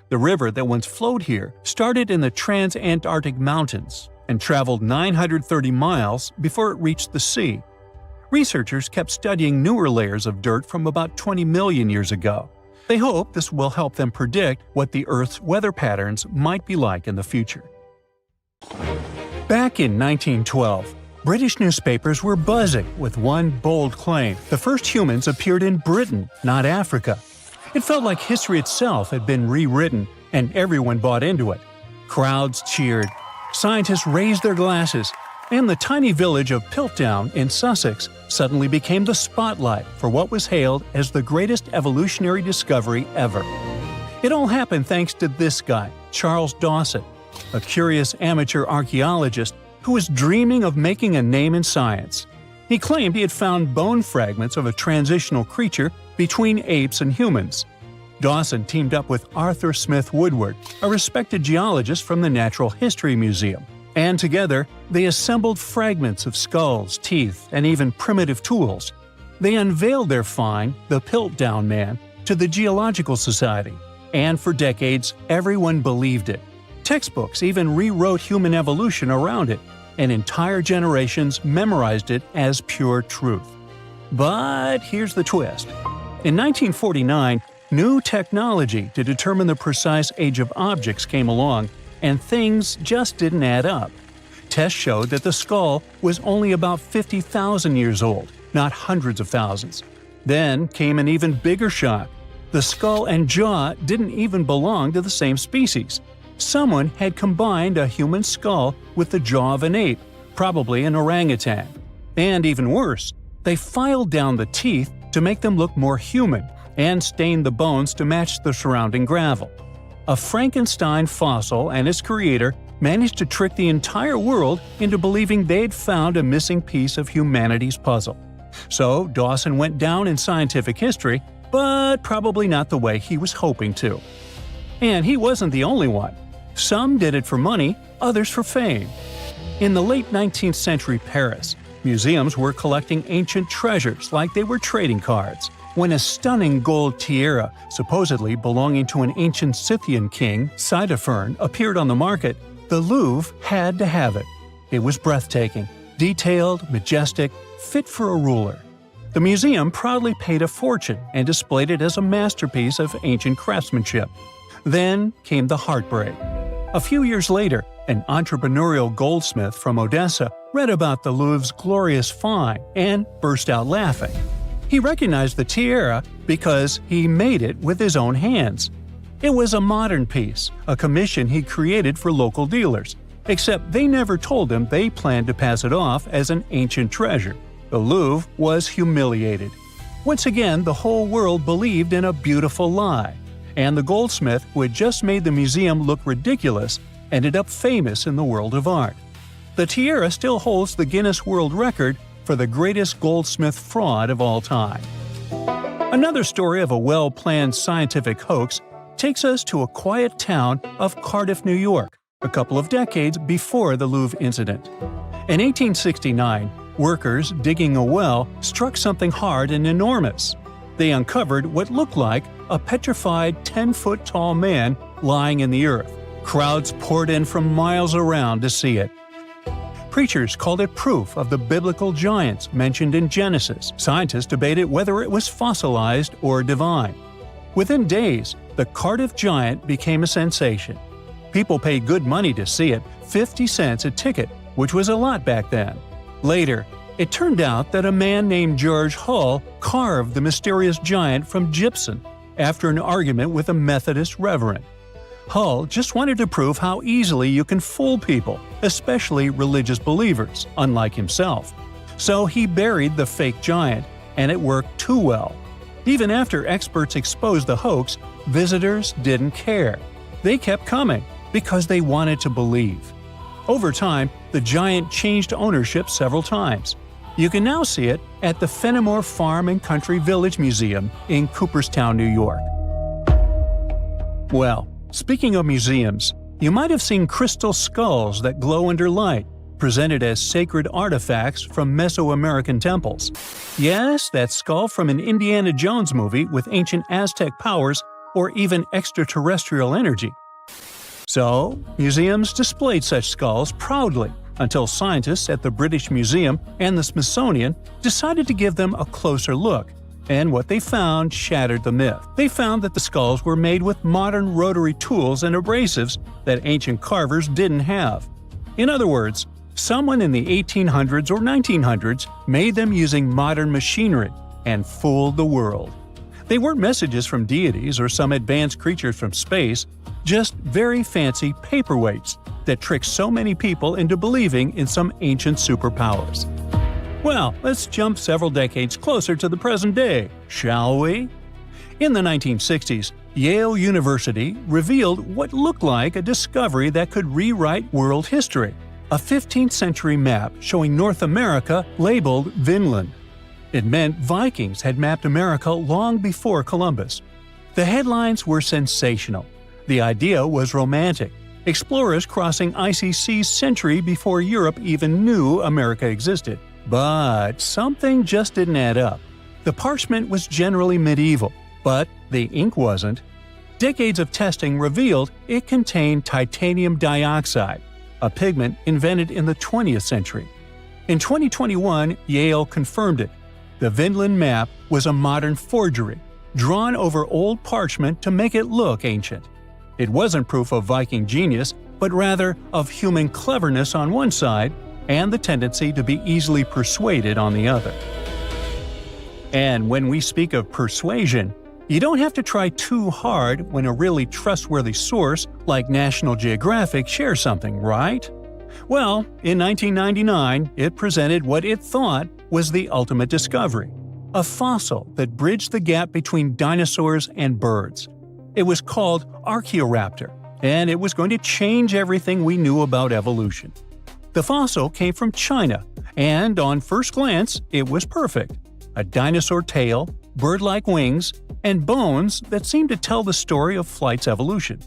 The river that once flowed here started in the Trans-Antarctic Mountains and traveled 930 miles before it reached the sea. Researchers kept studying newer layers of dirt from about 20 million years ago. They hope this will help them predict what the Earth's weather patterns might be like in the future. Back in 1912, British newspapers were buzzing with one bold claim: the first humans appeared in Britain, not Africa. It felt like history itself had been rewritten, and everyone bought into it. Crowds cheered, scientists raised their glasses, and the tiny village of Piltdown in Sussex suddenly became the spotlight for what was hailed as the greatest evolutionary discovery ever. It all happened thanks to this guy, Charles Dawson, a curious amateur archaeologist who was dreaming of making a name in science. He claimed he had found bone fragments of a transitional creature between apes and humans. Dawson teamed up with Arthur Smith Woodward, a respected geologist from the Natural History Museum, and together they assembled fragments of skulls, teeth, and even primitive tools. They unveiled their find, the Piltdown Man, to the Geological Society, and for decades everyone believed it. Textbooks even rewrote human evolution around it, and entire generations memorized it as pure truth. But here's the twist. In 1949, new technology to determine the precise age of objects came along, and things just didn't add up. Tests showed that the skull was only about 50,000 years old, not hundreds of thousands. Then came an even bigger shock. The skull and jaw didn't even belong to the same species. Someone had combined a human skull with the jaw of an ape, probably an orangutan. And even worse, they filed down the teeth to make them look more human and stained the bones to match the surrounding gravel. A Frankenstein fossil and its creator managed to trick the entire world into believing they'd found a missing piece of humanity's puzzle. So Dawson went down in scientific history, but probably not the way he was hoping to. And he wasn't the only one. Some did it for money, others for fame. In the late 19th century Paris, museums were collecting ancient treasures like they were trading cards. When a stunning gold tiara, supposedly belonging to an ancient Scythian king, Ctesiphon, appeared on the market, the Louvre had to have it. It was breathtaking, detailed, majestic, fit for a ruler. The museum proudly paid a fortune and displayed it as a masterpiece of ancient craftsmanship. Then came the heartbreak. A few years later, an entrepreneurial goldsmith from Odessa read about the Louvre's glorious find and burst out laughing. He recognized the tiara because he made it with his own hands. It was a modern piece, a commission he created for local dealers, except they never told him they planned to pass it off as an ancient treasure. The Louvre was humiliated. Once again, the whole world believed in a beautiful lie, and the goldsmith who had just made the museum look ridiculous ended up famous in the world of art. The tiara still holds the Guinness World Record for the greatest goldsmith fraud of all time. Another story of a well-planned scientific hoax takes us to a quiet town of Cardiff, New York, a couple of decades before the Louvre incident. In 1869, workers digging a well struck something hard and enormous. They uncovered what looked like a petrified 10-foot-tall man lying in the earth. Crowds poured in from miles around to see it. Preachers called it proof of the biblical giants mentioned in Genesis. Scientists debated whether it was fossilized or divine. Within days, the Cardiff giant became a sensation. People paid good money to see it, 50 cents a ticket, which was a lot back then. Later, it turned out that a man named George Hull carved the mysterious giant from gypsum after an argument with a Methodist reverend. Hull just wanted to prove how easily you can fool people, especially religious believers, unlike himself. So he buried the fake giant, and it worked too well. Even after experts exposed the hoax, visitors didn't care. They kept coming because they wanted to believe. Over time, the giant changed ownership several times. You can now see it at the Fenimore Farm and Country Village Museum in Cooperstown, New York. Well, speaking of museums, you might have seen crystal skulls that glow under light. presented as sacred artifacts from Mesoamerican temples. Yes, that skull from an Indiana Jones movie with ancient Aztec powers or even extraterrestrial energy. So, museums displayed such skulls proudly until scientists at the British Museum and the Smithsonian decided to give them a closer look. And what they found shattered the myth. They found that the skulls were made with modern rotary tools and abrasives that ancient carvers didn't have. In other words, someone in the 1800s or 1900s made them using modern machinery and fooled the world. They weren't messages from deities or some advanced creatures from space, just very fancy paperweights that tricked so many people into believing in some ancient superpowers. Well, let's jump several decades closer to the present day, shall we? In the 1960s, Yale University revealed what looked like a discovery that could rewrite world history: a 15th century map showing North America labeled Vinland. It meant Vikings had mapped America long before Columbus. The headlines were sensational. The idea was romantic: explorers crossing icy seas century before Europe even knew America existed. But something just didn't add up. The parchment was generally medieval, but the ink wasn't. Decades of testing revealed it contained titanium dioxide, a pigment invented in the 20th century. In 2021, Yale confirmed it. The Vinland map was a modern forgery, drawn over old parchment to make it look ancient. It wasn't proof of Viking genius, but rather of human cleverness on one side and the tendency to be easily persuaded on the other. And when we speak of persuasion, you don't have to try too hard when a really trustworthy source like National Geographic shares something, right? Well, in 1999, it presented what it thought was the ultimate discovery: a fossil that bridged the gap between dinosaurs and birds. It was called Archaeoraptor, and it was going to change everything we knew about evolution. The fossil came from China, and on first glance, it was perfect: a dinosaur tail, bird-like wings, and bones that seemed to tell the story of flight's evolution.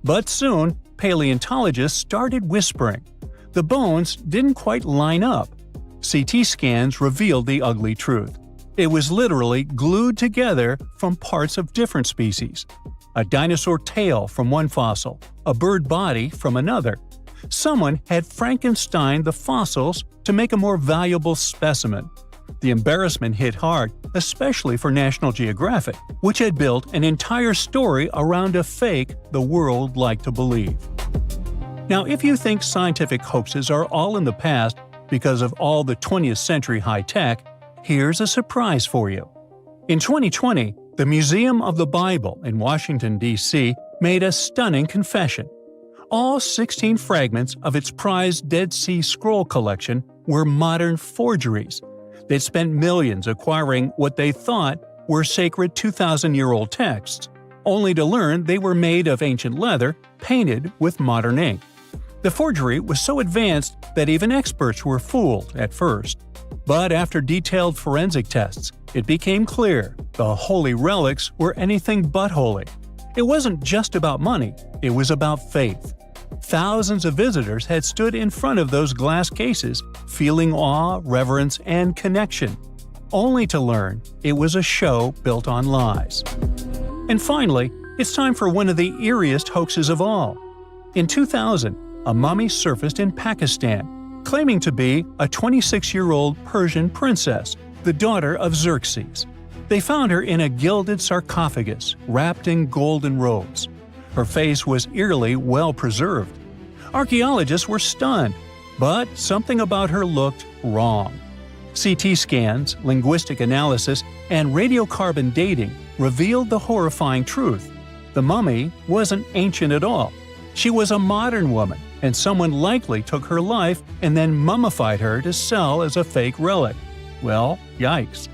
But soon, paleontologists started whispering. The bones didn't quite line up. CT scans revealed the ugly truth. It was literally glued together from parts of different species. A dinosaur tail from one fossil, a bird body from another. Someone had Frankensteined the fossils to make a more valuable specimen. The embarrassment hit hard, especially for National Geographic, which had built an entire story around a fake the world liked to believe. Now, if you think scientific hoaxes are all in the past because of all the 20th century high-tech, here's a surprise for you. In 2020, the Museum of the Bible in Washington, D.C. made a stunning confession. All 16 fragments of its prized Dead Sea Scroll collection were modern forgeries. They'd spent millions acquiring what they thought were sacred 2,000-year-old texts, only to learn they were made of ancient leather painted with modern ink. The forgery was so advanced that even experts were fooled at first. But after detailed forensic tests, it became clear the holy relics were anything but holy. It wasn't just about money, it was about faith. Thousands of visitors had stood in front of those glass cases, feeling awe, reverence, and connection, only to learn it was a show built on lies. And finally, it's time for one of the eeriest hoaxes of all. In 2000, a mummy surfaced in Pakistan, claiming to be a 26-year-old Persian princess, the daughter of Xerxes. They found her in a gilded sarcophagus, wrapped in golden robes. Her face was eerily well preserved. Archaeologists were stunned, but something about her looked wrong. CT scans, linguistic analysis, and radiocarbon dating revealed the horrifying truth. The mummy wasn't ancient at all. She was a modern woman, and someone likely took her life and then mummified her to sell as a fake relic. Well, yikes.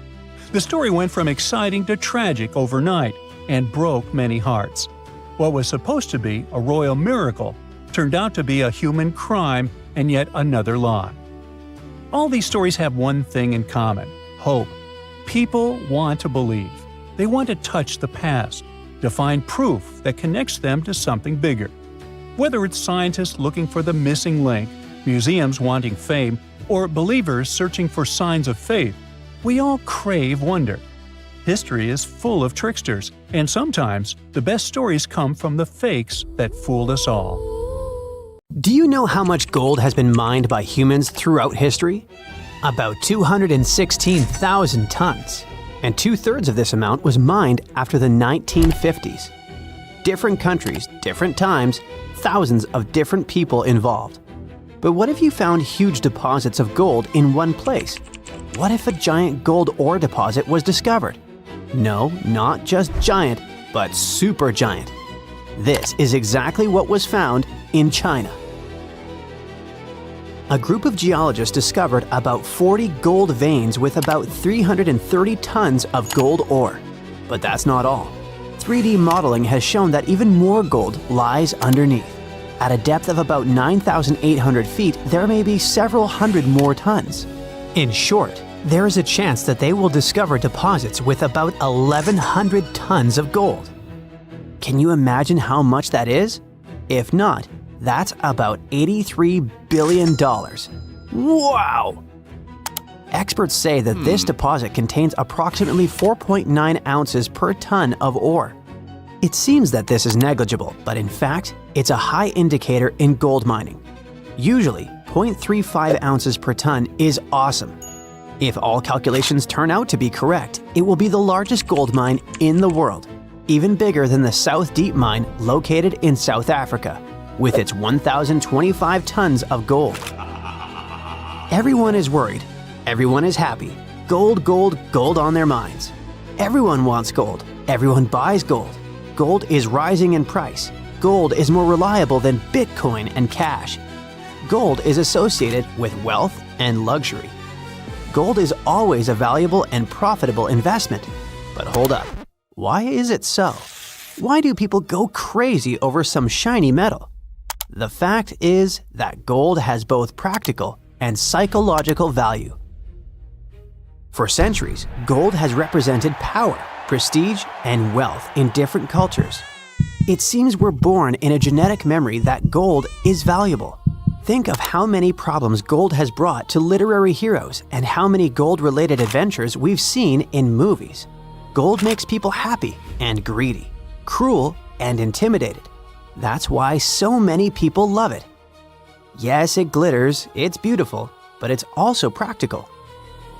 The story went from exciting to tragic overnight and broke many hearts. What was supposed to be a royal miracle turned out to be a human crime and yet another lie. All these stories have one thing in common: hope. People want to believe. They want to touch the past, to find proof that connects them to something bigger. Whether it's scientists looking for the missing link, museums wanting fame, or believers searching for signs of faith, we all crave wonder. History is full of tricksters, and sometimes the best stories come from the fakes that fooled us all. Do you know how much gold has been mined by humans throughout history? About 216,000 tons, and 2/3 of this amount was mined after the 1950s. Different countries, different times, thousands of different people involved. But what if you found huge deposits of gold in one place? What if a giant gold ore deposit was discovered? No, not just giant, but super giant. This is exactly what was found in China. A group of geologists discovered about 40 gold veins with about 330 tons of gold ore. But that's not all. 3D modeling has shown that even more gold lies underneath. At a depth of about 9,800 feet, there may be several hundred more tons. In short, there is a chance that they will discover deposits with about 1,100 tons of gold. Can you imagine how much that is? If not, that's about $83 billion. Wow! Experts say that this deposit contains approximately 4.9 ounces per ton of ore. It seems that this is negligible, but in fact, it's a high indicator in gold mining. Usually, 0.35 ounces per ton is awesome. If all calculations turn out to be correct, it will be the largest gold mine in the world, even bigger than the South Deep mine located in South Africa, with its 1,025 tons of gold. Everyone is worried. Everyone is happy. Gold, gold, gold on their minds. Everyone wants gold. Everyone buys gold. Gold is rising in price. Gold is more reliable than Bitcoin and cash. Gold is associated with wealth and luxury. Gold is always a valuable and profitable investment. But hold up. Why is it so? Why do people go crazy over some shiny metal? The fact is that gold has both practical and psychological value. For centuries, gold has represented power, prestige, and wealth in different cultures. It seems we're born in a genetic memory that gold is valuable. Think of how many problems gold has brought to literary heroes and how many gold-related adventures we've seen in movies. Gold makes people happy and greedy, cruel and intimidated. That's why so many people love it. Yes, it glitters, it's beautiful, but it's also practical.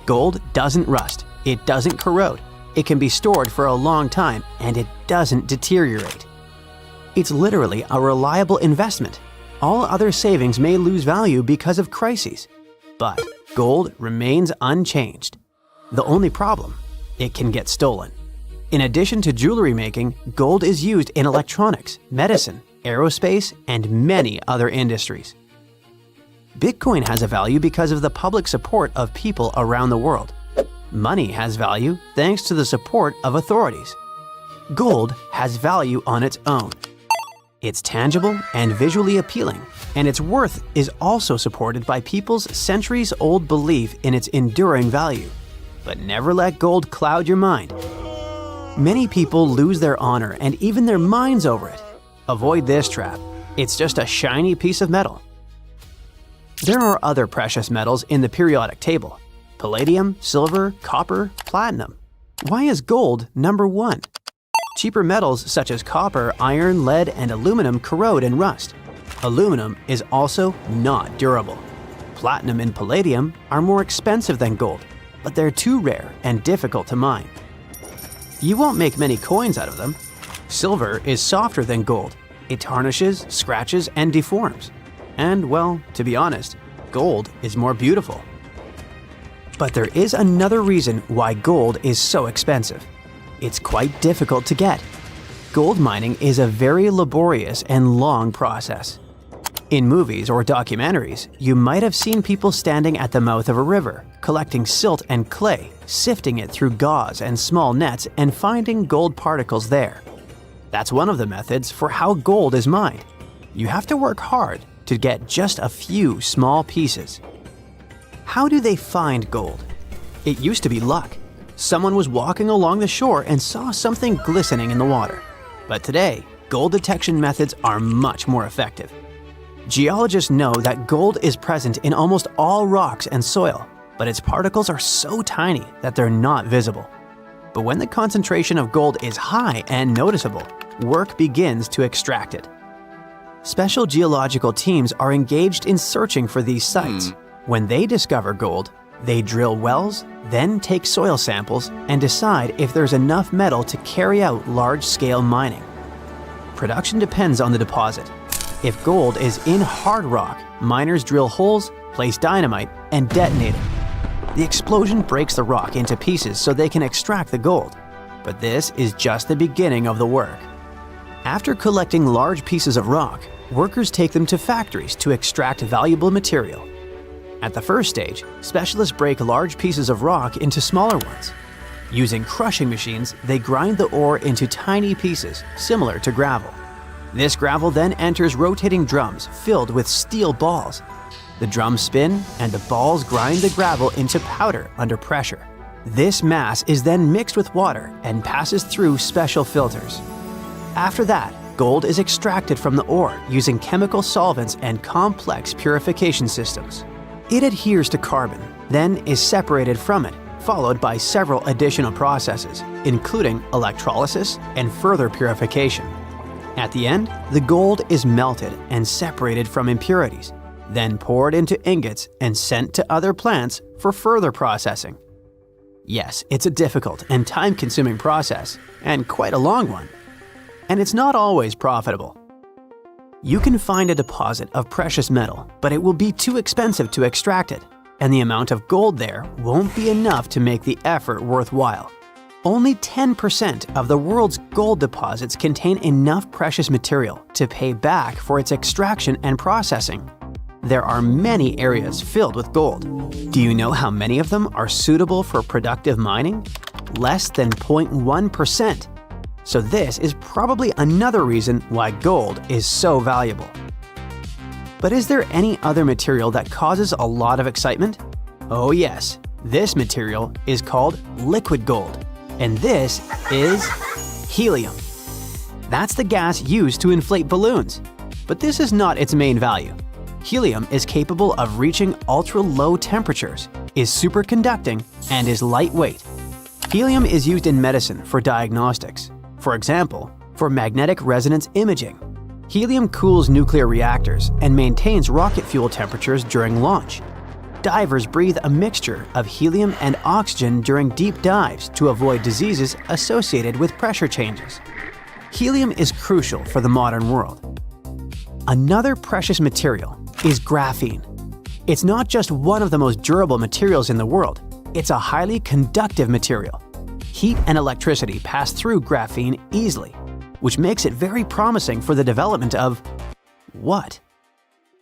Gold doesn't rust, it doesn't corrode, it can be stored for a long time, and it doesn't deteriorate. It's literally a reliable investment. All other savings may lose value because of crises, but gold remains unchanged. The only problem, it can get stolen. In addition to jewelry making, gold is used in electronics, medicine, aerospace, and many other industries. Bitcoin has a value because of the public support of people around the world. Money has value thanks to the support of authorities. Gold has value on its own. It's tangible and visually appealing, and its worth is also supported by people's centuries-old belief in its enduring value. But never let gold cloud your mind. Many people lose their honor and even their minds over it. Avoid this trap. It's just a shiny piece of metal. There are other precious metals in the periodic table: palladium, silver, copper, platinum. Why is gold number one? Cheaper metals such as copper, iron, lead, and aluminum corrode and rust. Aluminum is also not durable. Platinum and palladium are more expensive than gold, but they're too rare and difficult to mine. You won't make many coins out of them. Silver is softer than gold. It tarnishes, scratches, and deforms. And, well, to be honest, gold is more beautiful. But there is another reason why gold is so expensive. It's quite difficult to get. Gold mining is a very laborious and long process. In movies or documentaries, you might have seen people standing at the mouth of a river, collecting silt and clay, sifting it through gauze and small nets, and finding gold particles there. That's one of the methods for how gold is mined. You have to work hard to get just a few small pieces. How do they find gold? It used to be luck. Someone was walking along the shore and saw something glistening in the water. But today, gold detection methods are much more effective. Geologists know that gold is present in almost all rocks and soil, but its particles are so tiny that they're not visible. But when the concentration of gold is high and noticeable, work begins to extract it. Special geological teams are engaged in searching for these sites. When they discover gold, they drill wells, then take soil samples and decide if there's enough metal to carry out large-scale mining. Production depends on the deposit. If gold is in hard rock, miners drill holes, place dynamite, and detonate it. The explosion breaks the rock into pieces so they can extract the gold. But this is just the beginning of the work. After collecting large pieces of rock, workers take them to factories to extract valuable material. At the first stage, specialists break large pieces of rock into smaller ones. Using crushing machines, they grind the ore into tiny pieces, similar to gravel. This gravel then enters rotating drums filled with steel balls. The drums spin, and the balls grind the gravel into powder under pressure. This mass is then mixed with water and passes through special filters. After that, gold is extracted from the ore using chemical solvents and complex purification systems. It adheres to carbon, then is separated from it, followed by several additional processes, including electrolysis and further purification. At the end, the gold is melted and separated from impurities, then poured into ingots and sent to other plants for further processing. Yes, it's a difficult and time-consuming process, and quite a long one. And it's not always profitable. You can find a deposit of precious metal, but it will be too expensive to extract it, and the amount of gold there won't be enough to make the effort worthwhile. Only 10% of the world's gold deposits contain enough precious material to pay back for its extraction and processing. There are many areas filled with gold. Do you know how many of them are suitable for productive mining? Less than 0.1%. So this is probably another reason why gold is so valuable. But is there any other material that causes a lot of excitement? Oh yes, this material is called liquid gold. And this is helium. That's the gas used to inflate balloons. But this is not its main value. Helium is capable of reaching ultra-low temperatures, is superconducting, and is lightweight. Helium is used in medicine for diagnostics. For example, for magnetic resonance imaging. Helium cools nuclear reactors and maintains rocket fuel temperatures during launch. Divers breathe a mixture of helium and oxygen during deep dives to avoid diseases associated with pressure changes. Helium is crucial for the modern world. Another precious material is graphene. It's not just one of the most durable materials in the world, it's a highly conductive material. Heat and electricity pass through graphene easily, which makes it very promising for the development of what?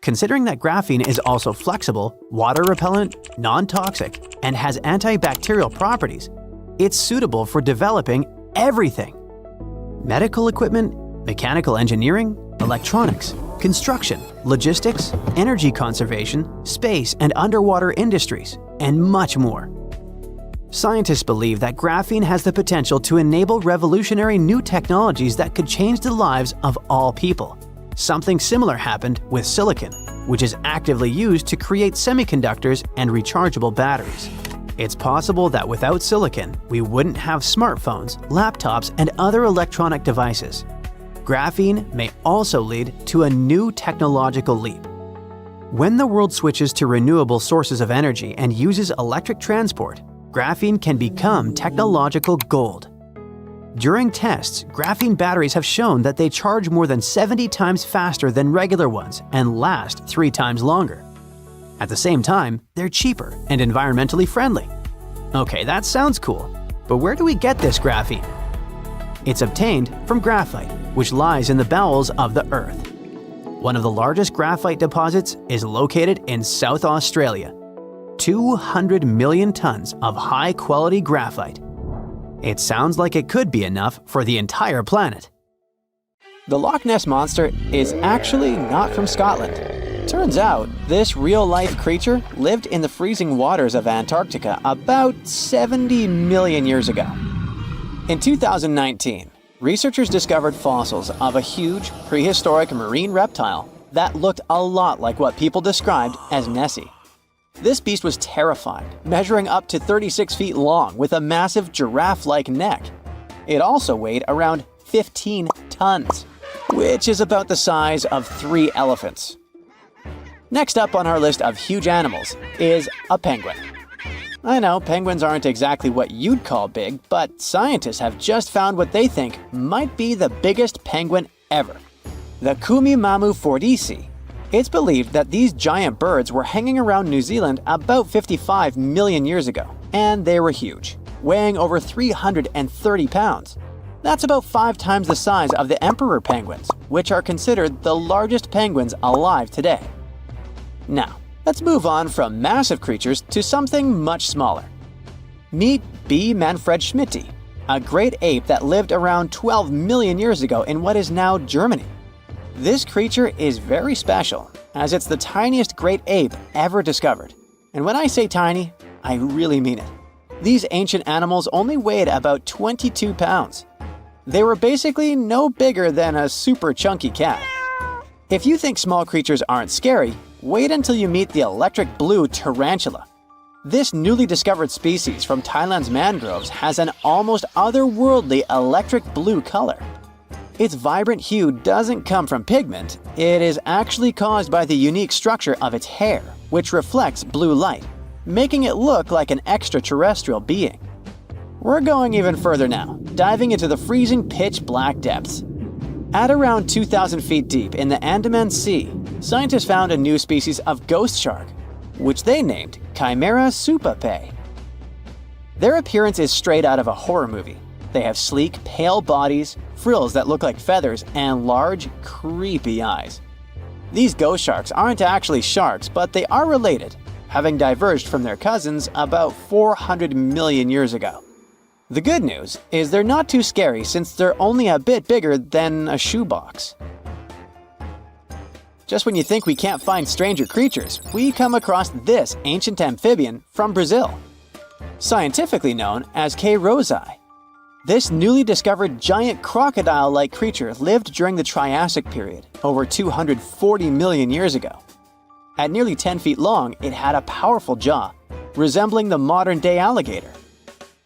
Considering that graphene is also flexible, water-repellent, non-toxic, and has antibacterial properties, it's suitable for developing everything. Medical equipment, mechanical engineering, electronics, construction, logistics, energy conservation, space and underwater industries, and much more. Scientists believe that graphene has the potential to enable revolutionary new technologies that could change the lives of all people. Something similar happened with silicon, which is actively used to create semiconductors and rechargeable batteries. It's possible that without silicon, we wouldn't have smartphones, laptops, and other electronic devices. Graphene may also lead to a new technological leap. When the world switches to renewable sources of energy and uses electric transport, graphene can become technological gold. During tests, graphene batteries have shown that they charge more than 70 times faster than regular ones and last 3 times longer. At the same time, they're cheaper and environmentally friendly. Okay, that sounds cool, but where do we get this graphene? It's obtained from graphite, which lies in the bowels of the Earth. One of the largest graphite deposits is located in South Australia. 200 million tons of high-quality graphite. It sounds like it could be enough for the entire planet. The Loch Ness Monster is actually not from Scotland. Turns out, this real-life creature lived in the freezing waters of Antarctica about 70 million years ago. In 2019, researchers discovered fossils of a huge, prehistoric marine reptile that looked a lot like what people described as Nessie. This beast was terrifying, measuring up to 36 feet long with a massive giraffe-like neck. It also weighed around 15 tons, which is about the size of 3 elephants. Next up on our list of huge animals is a penguin. I know penguins aren't exactly what you'd call big, but scientists have just found what they think might be the biggest penguin ever, the Kumimamu fordici. It's believed that these giant birds were hanging around New Zealand about 55 million years ago, and they were huge, weighing over 330 pounds. That's about 5 times the size of the emperor penguins, which are considered the largest penguins alive today. Now, let's move on from massive creatures to something much smaller. Meet B. manfredschmidti, a great ape that lived around 12 million years ago in what is now Germany. This creature is very special, as it's the tiniest great ape ever discovered. And when I say tiny, I really mean it. These ancient animals only weighed about 22 pounds. They were basically no bigger than a super chunky cat. If you think small creatures aren't scary, wait until you meet the electric blue tarantula. This newly discovered species from Thailand's mangroves has an almost otherworldly electric blue color. Its vibrant hue doesn't come from pigment, it is actually caused by the unique structure of its hair, which reflects blue light, making it look like an extraterrestrial being. We're going even further now, diving into the freezing pitch-black depths. At around 2,000 feet deep in the Andaman Sea, scientists found a new species of ghost shark, which they named Chimera supape. Their appearance is straight out of a horror movie. They have sleek, pale bodies, frills that look like feathers, and large, creepy eyes. These ghost sharks aren't actually sharks, but they are related, having diverged from their cousins about 400 million years ago. The good news is they're not too scary since they're only a bit bigger than a shoebox. Just when you think we can't find stranger creatures, we come across this ancient amphibian from Brazil, scientifically known as K. rosei. This newly discovered giant crocodile-like creature lived during the Triassic period, over 240 million years ago. At nearly 10 feet long, it had a powerful jaw, resembling the modern-day alligator.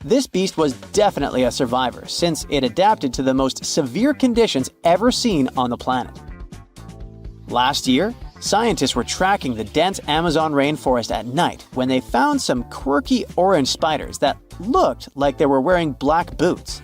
This beast was definitely a survivor since it adapted to the most severe conditions ever seen on the planet. Last year, scientists were tracking the dense Amazon rainforest at night when they found some quirky orange spiders that looked like they were wearing black boots.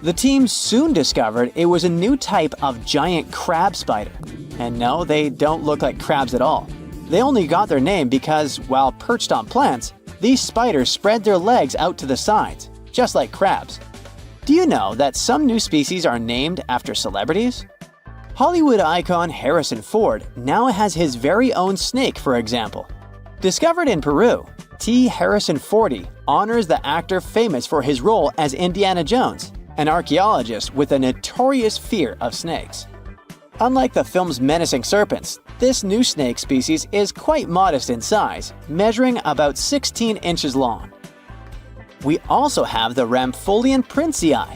The team soon discovered it was a new type of giant crab spider. And no, they don't look like crabs at all. They only got their name because, while perched on plants, these spiders spread their legs out to the sides, just like crabs. Do you know that some new species are named after celebrities? Hollywood icon Harrison Ford now has his very own snake, for example. Discovered in Peru, T. Harrison Fordy honors the actor famous for his role as Indiana Jones, an archaeologist with a notorious fear of snakes. Unlike the film's menacing serpents, this new snake species is quite modest in size, measuring about 16 inches long. We also have the Rampholion princei,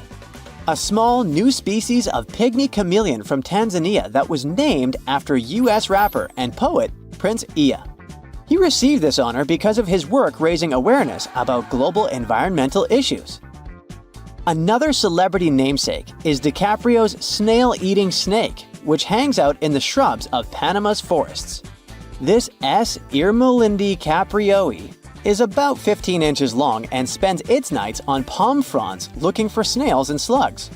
a small new species of pygmy chameleon from Tanzania that was named after US rapper and poet Prince Iya. He received this honor because of his work raising awareness about global environmental issues. Another celebrity namesake is DiCaprio's snail-eating snake, which hangs out in the shrubs of Panama's forests. This S. Irmelindi caprioi is about 15 inches long and spends its nights on palm fronds looking for snails and slugs.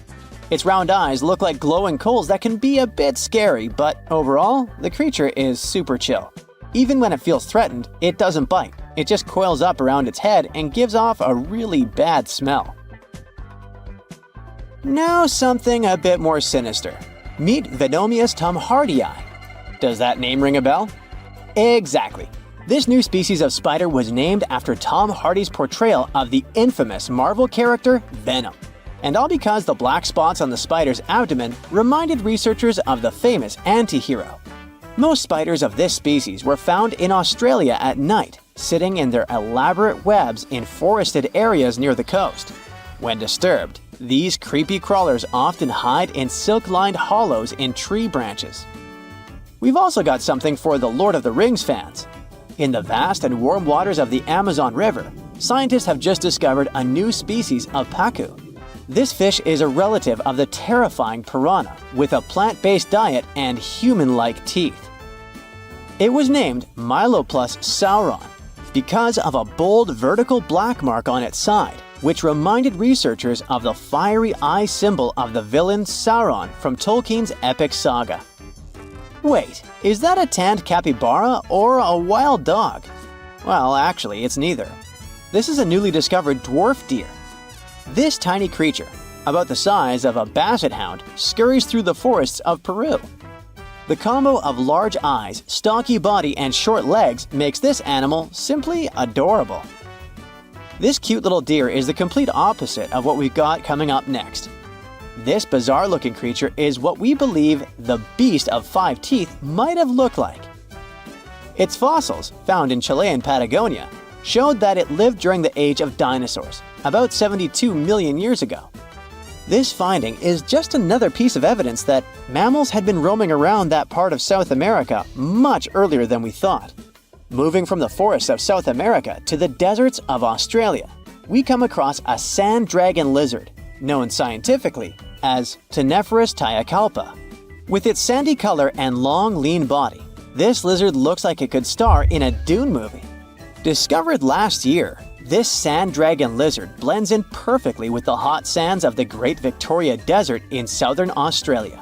Its round eyes look like glowing coals that can be a bit scary, but overall, the creature is super chill. Even when it feels threatened, it doesn't bite. It just coils up around its head and gives off a really bad smell. Now something a bit more sinister. Meet Venomius tomhardii. Does that name ring a bell? Exactly. This new species of spider was named after Tom Hardy's portrayal of the infamous Marvel character Venom. And all because the black spots on the spider's abdomen reminded researchers of the famous anti-hero. Most spiders of this species were found in Australia at night, sitting in their elaborate webs in forested areas near the coast. When disturbed, these creepy crawlers often hide in silk-lined hollows in tree branches. We've also got something for the Lord of the Rings fans. In the vast and warm waters of the Amazon River, scientists have just discovered a new species of pacu. This fish is a relative of the terrifying piranha with a plant-based diet and human-like teeth. It was named Myloplus sauron because of a bold vertical black mark on its side, which reminded researchers of the fiery eye symbol of the villain Sauron from Tolkien's epic saga. Wait, is that a tanned capybara or a wild dog? Well, actually, it's neither. This is a newly discovered dwarf deer. This tiny creature, about the size of a basset hound, scurries through the forests of Peru. The combo of large eyes, stocky body, and short legs makes this animal simply adorable. This cute little deer is the complete opposite of what we've got coming up next. This bizarre-looking creature is what we believe the beast of 5 teeth might have looked like. Its fossils, found in Chilean Patagonia, showed that it lived during the age of dinosaurs, about 72 million years ago. This finding is just another piece of evidence that mammals had been roaming around that part of South America much earlier than we thought. Moving from the forests of South America to the deserts of Australia, we come across a sand dragon lizard, known scientifically as Ctenophorus tayacalpa. With its sandy color and long, lean body, this lizard looks like it could star in a Dune movie. Discovered last year, this sand dragon lizard blends in perfectly with the hot sands of the Great Victoria Desert in southern Australia.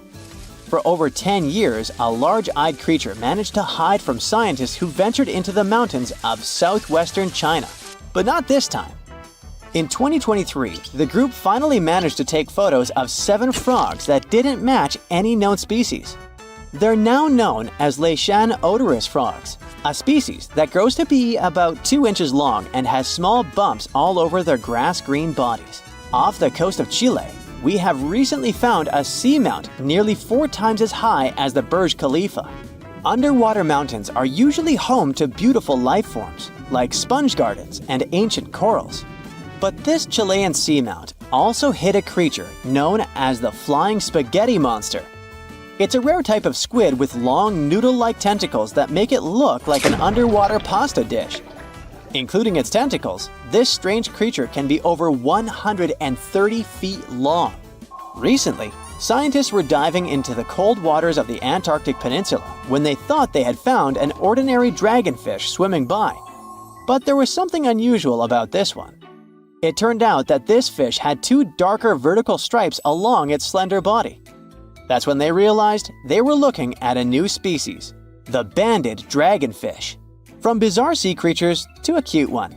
For over 10 years, a large-eyed creature managed to hide from scientists who ventured into the mountains of southwestern China. But not this time. In 2023, the group finally managed to take photos of 7 frogs that didn't match any known species. They're now known as Leishan odorous frogs, a species that grows to be about 2 inches long and has small bumps all over their grass-green bodies. Off the coast of Chile, we have recently found a seamount nearly 4 times as high as the Burj Khalifa. Underwater mountains are usually home to beautiful life forms, like sponge gardens and ancient corals. But this Chilean seamount also hid a creature known as the flying spaghetti monster. It's a rare type of squid with long, noodle-like tentacles that make it look like an underwater pasta dish. Including its tentacles, this strange creature can be over 130 feet long. Recently, scientists were diving into the cold waters of the Antarctic Peninsula when they thought they had found an ordinary dragonfish swimming by. But there was something unusual about this one. It turned out that this fish had 2 darker vertical stripes along its slender body. That's when they realized they were looking at a new species, the banded dragonfish. From bizarre sea creatures to a cute one.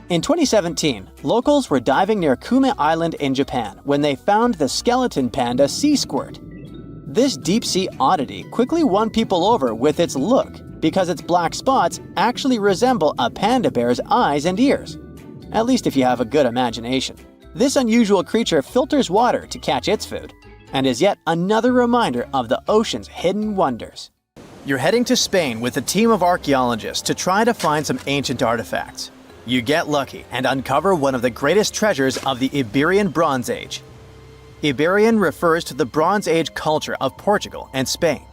In 2017, locals were diving near Kume Island in Japan when they found the skeleton panda sea squirt. This deep-sea oddity quickly won people over with its look because its black spots actually resemble a panda bear's eyes and ears. At least if you have a good imagination. This unusual creature filters water to catch its food, and is yet another reminder of the ocean's hidden wonders. You're heading to Spain with a team of archaeologists to try to find some ancient artifacts. You get lucky and uncover one of the greatest treasures of the Iberian Bronze Age. Iberian refers to the Bronze Age culture of Portugal and Spain.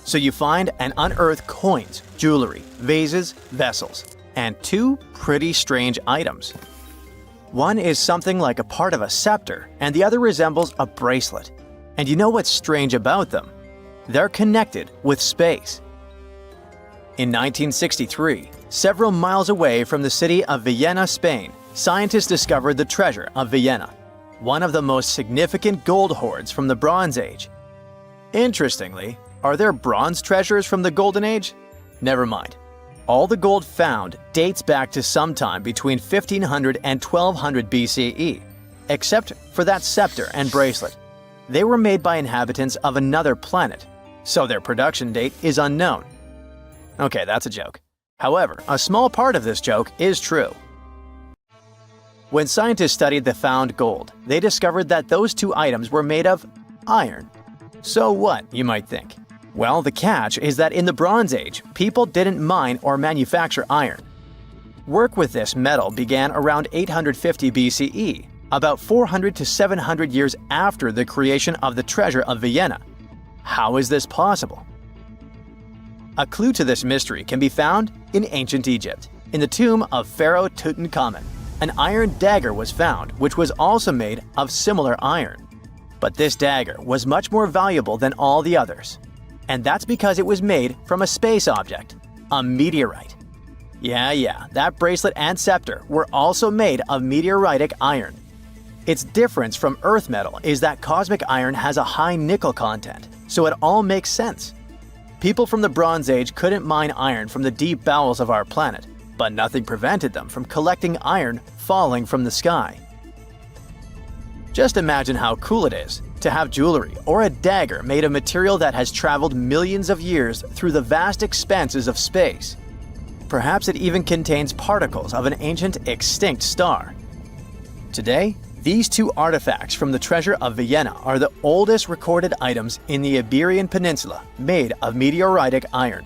So you find and unearth coins, jewelry, vases, vessels, and 2 pretty strange items. One is something like a part of a scepter, and the other resembles a bracelet. And you know what's strange about them? They're connected with space. In 1963, several miles away from the city of Vienna, Spain, scientists discovered the treasure of Vienna, one of the most significant gold hoards from the Bronze Age. Interestingly, are there bronze treasures from the Golden Age? Never mind. All the gold found dates back to sometime between 1500 and 1200 BCE, except for that scepter and bracelet. They were made by inhabitants of another planet, so their production date is unknown. Okay, that's a joke. However, a small part of this joke is true. When scientists studied the found gold, they discovered that those 2 items were made of iron. So what, you might think? Well, the catch is that in the Bronze Age, people didn't mine or manufacture iron. Work with this metal began around 850 BCE, about 400 to 700 years after the creation of the treasure of Vienna. How is this possible? A clue to this mystery can be found in ancient Egypt. In the tomb of Pharaoh Tutankhamun, an iron dagger was found, which was also made of similar iron. But this dagger was much more valuable than all the others. And that's because it was made from a space object, a meteorite. Yeah, that bracelet and scepter were also made of meteoritic iron. Its difference from Earth metal is that cosmic iron has a high nickel content, so it all makes sense. People from the Bronze Age couldn't mine iron from the deep bowels of our planet, but nothing prevented them from collecting iron falling from the sky. Just imagine how cool it is to have jewelry or a dagger made of material that has traveled millions of years through the vast expanses of space. Perhaps it even contains particles of an ancient extinct star. Today, these two artifacts from the treasure of Vienna are the oldest recorded items in the Iberian Peninsula made of meteoritic iron.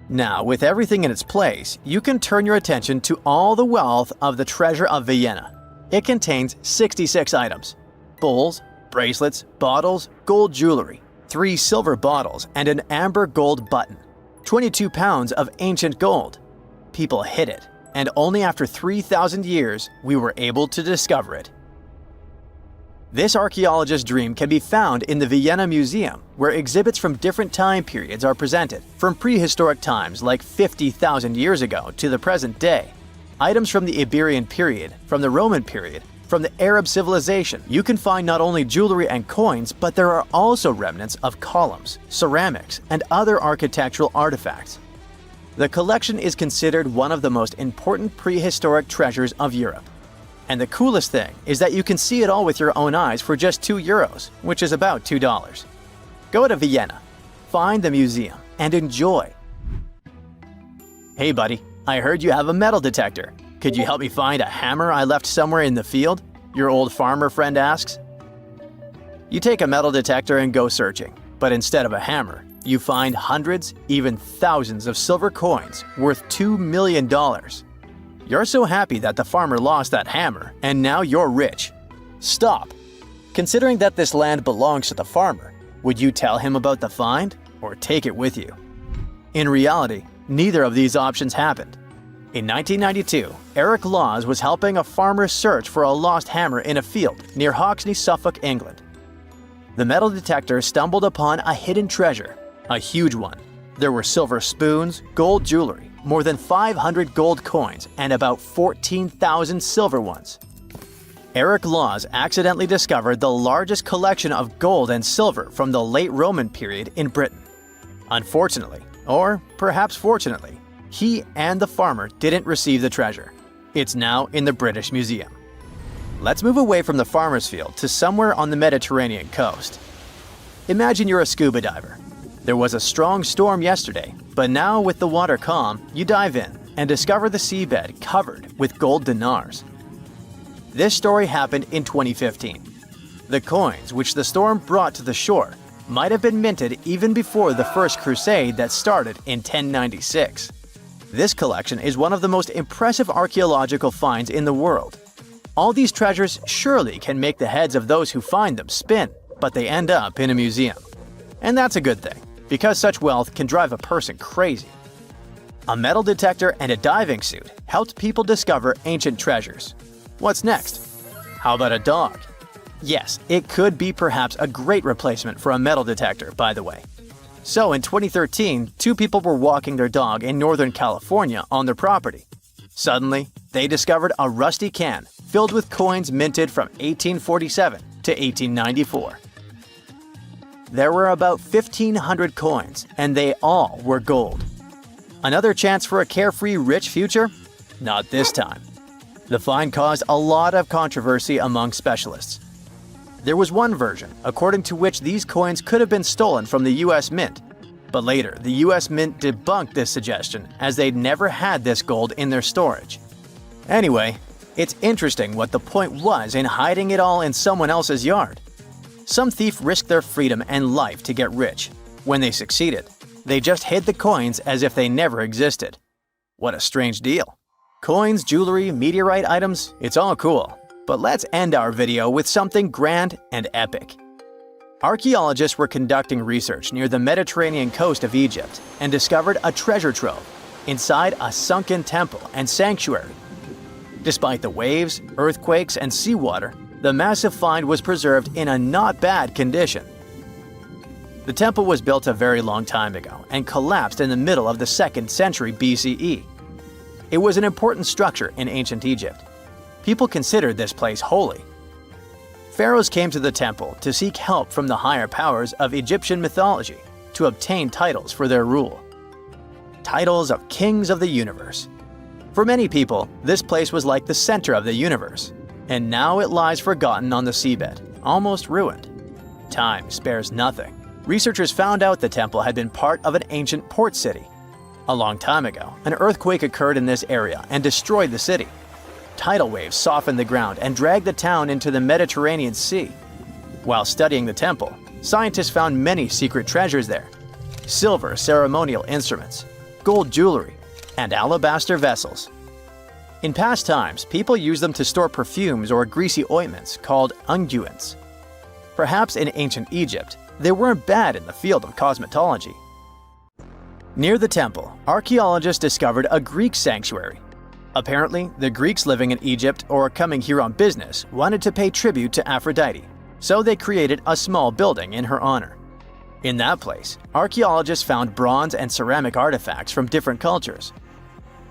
Now, with everything in its place, you can turn your attention to all the wealth of the treasure of Vienna. It contains 66 items: bowls, bracelets, bottles, gold jewelry, 3 silver bottles, and an amber gold button. 22 pounds of ancient gold. People hid it, and only after 3,000 years we were able to discover it. This archaeologist's dream can be found in the Vienna Museum, where exhibits from different time periods are presented, from prehistoric times like 50,000 years ago to the present day. Items from the Iberian period, from the Roman period, from the Arab civilization. You can find not only jewelry and coins, but there are also remnants of columns, ceramics, and other architectural artifacts. The collection is considered one of the most important prehistoric treasures of Europe. And the coolest thing is that you can see it all with your own eyes for just €2, which is about $2. Go to Vienna, find the museum, and enjoy. Hey buddy, I heard you have a metal detector. Could you help me find a hammer I left somewhere in the field? Your old farmer friend asks. You take a metal detector and go searching, but instead of a hammer, you find hundreds, even thousands of silver coins worth $2 million. You're so happy that the farmer lost that hammer, and now you're rich. Stop! Considering that this land belongs to the farmer, would you tell him about the find or take it with you? In reality, neither of these options happened. In 1992, Eric Laws was helping a farmer search for a lost hammer in a field near Hoxney, Suffolk, England. The metal detector stumbled upon a hidden treasure, a huge one. There were silver spoons, gold jewelry, more than 500 gold coins, and about 14,000 silver ones. Eric Laws accidentally discovered the largest collection of gold and silver from the late Roman period in Britain. Unfortunately, or perhaps fortunately, he and the farmer didn't receive the treasure. It's now in the British Museum. Let's move away from the farmer's field to somewhere on the Mediterranean coast. Imagine you're a scuba diver. There was a strong storm yesterday, but now with the water calm, you dive in and discover the seabed covered with gold dinars. This story happened in 2015. The coins which the storm brought to the shore might have been minted even before the First Crusade that started in 1096. This collection is one of the most impressive archaeological finds in the world. All these treasures surely can make the heads of those who find them spin, but they end up in a museum. And that's a good thing, because such wealth can drive a person crazy. A metal detector and a diving suit helped people discover ancient treasures. What's next? How about a dog? Yes, it could be perhaps a great replacement for a metal detector, by the way. So in 2013, 2 people were walking their dog in Northern California on their property. Suddenly, they discovered a rusty can filled with coins minted from 1847 to 1894. There were about 1,500 coins, and they all were gold. Another chance for a carefree, rich future? Not this time. The find caused a lot of controversy among specialists. There was one version, according to which these coins could have been stolen from the US Mint. But later, the US Mint debunked this suggestion, as they'd never had this gold in their storage. Anyway, it's interesting what the point was in hiding it all in someone else's yard. Some thief risked their freedom and life to get rich. When they succeeded, they just hid the coins as if they never existed. What a strange deal. Coins, jewelry, meteorite items, it's all cool. But let's end our video with something grand and epic. Archaeologists were conducting research near the Mediterranean coast of Egypt and discovered a treasure trove inside a sunken temple and sanctuary. Despite the waves, earthquakes, and seawater, the massive find was preserved in a not bad condition. The temple was built a very long time ago and collapsed in the middle of the 2nd century BCE. It was an important structure in ancient Egypt. People considered this place holy. Pharaohs came to the temple to seek help from the higher powers of Egyptian mythology to obtain titles for their rule. Titles of kings of the universe. For many people, this place was like the center of the universe, and now it lies forgotten on the seabed, almost ruined. Time spares nothing. Researchers found out the temple had been part of an ancient port city. A long time ago, an earthquake occurred in this area and destroyed the city. Tidal waves softened the ground and dragged the town into the Mediterranean Sea. While studying the temple, scientists found many secret treasures there: silver ceremonial instruments, gold jewelry, and alabaster vessels. In past times, people used them to store perfumes or greasy ointments called unguents. Perhaps in ancient Egypt, they weren't bad in the field of cosmetology. Near the temple, archaeologists discovered a Greek sanctuary. Apparently, the Greeks living in Egypt or coming here on business wanted to pay tribute to Aphrodite, so they created a small building in her honor. In that place, archaeologists found bronze and ceramic artifacts from different cultures.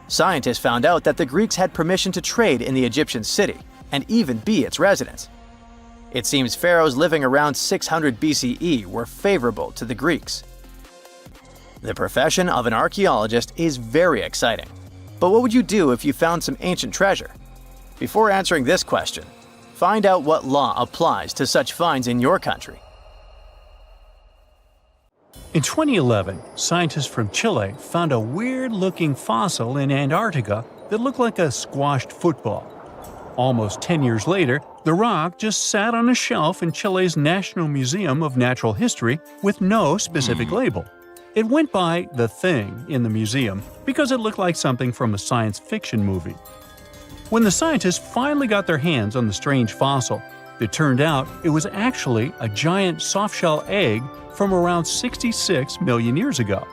Scientists found out that the Greeks had permission to trade in the Egyptian city and even be its residents. It seems pharaohs living around 600 BCE were favorable to the Greeks. The profession of an archaeologist is very exciting. But what would you do if you found some ancient treasure? Before answering this question, find out what law applies to such finds in your country. In 2011, scientists from Chile found a weird-looking fossil in Antarctica that looked like a squashed football. Almost 10 years later, the rock just sat on a shelf in Chile's National Museum of Natural History with no specific label. It went by The Thing in the museum because it looked like something from a science fiction movie. When the scientists finally got their hands on the strange fossil, it turned out it was actually a giant softshell egg from around 66 million years ago.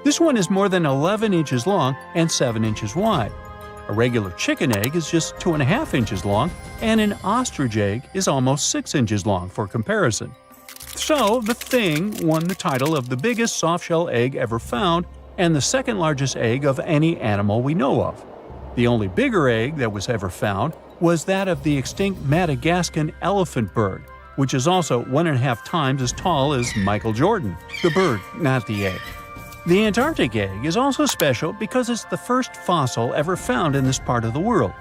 This one is more than 11 inches long and 7 inches wide. A regular chicken egg is just 2.5 inches long, and an ostrich egg is almost 6 inches long for comparison. So, The Thing won the title of the biggest softshell egg ever found and the second largest egg of any animal we know of. The only bigger egg that was ever found was that of the extinct Madagascan elephant bird, which is also 1.5 times as tall as Michael Jordan. The bird, not the egg. The Antarctic egg is also special because it's the first fossil ever found in this part of the world.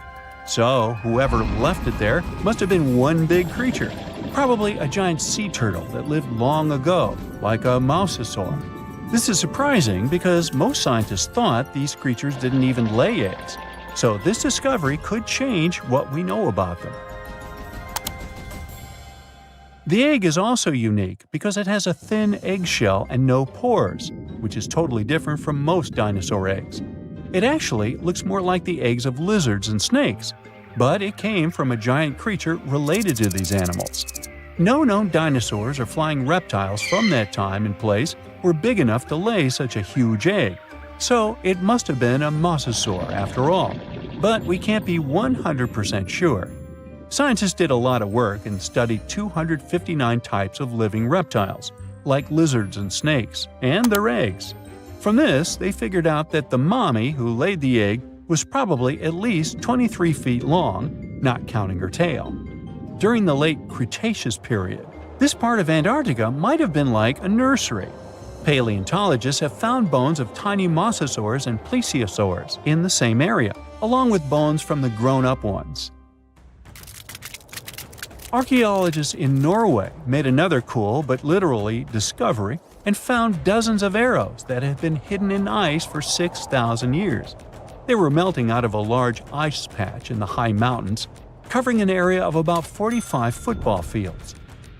So, whoever left it there must have been one big creature. Probably a giant sea turtle that lived long ago, like a mosasaur. This is surprising because most scientists thought these creatures didn't even lay eggs, so this discovery could change what we know about them. The egg is also unique because it has a thin eggshell and no pores, which is totally different from most dinosaur eggs. It actually looks more like the eggs of lizards and snakes, but it came from a giant creature related to these animals. No known dinosaurs or flying reptiles from that time and place were big enough to lay such a huge egg, so it must have been a mosasaur after all. But we can't be 100% sure. Scientists did a lot of work and studied 259 types of living reptiles, like lizards and snakes, and their eggs. From this, they figured out that the mommy who laid the egg was probably at least 23 feet long, not counting her tail. During the late Cretaceous period, this part of Antarctica might have been like a nursery. Paleontologists have found bones of tiny mosasaurs and plesiosaurs in the same area, along with bones from the grown-up ones. Archaeologists in Norway made another cool but literally discovery and found dozens of arrows that had been hidden in ice for 6,000 years. They were melting out of a large ice patch in the high mountains, covering an area of about 45 football fields.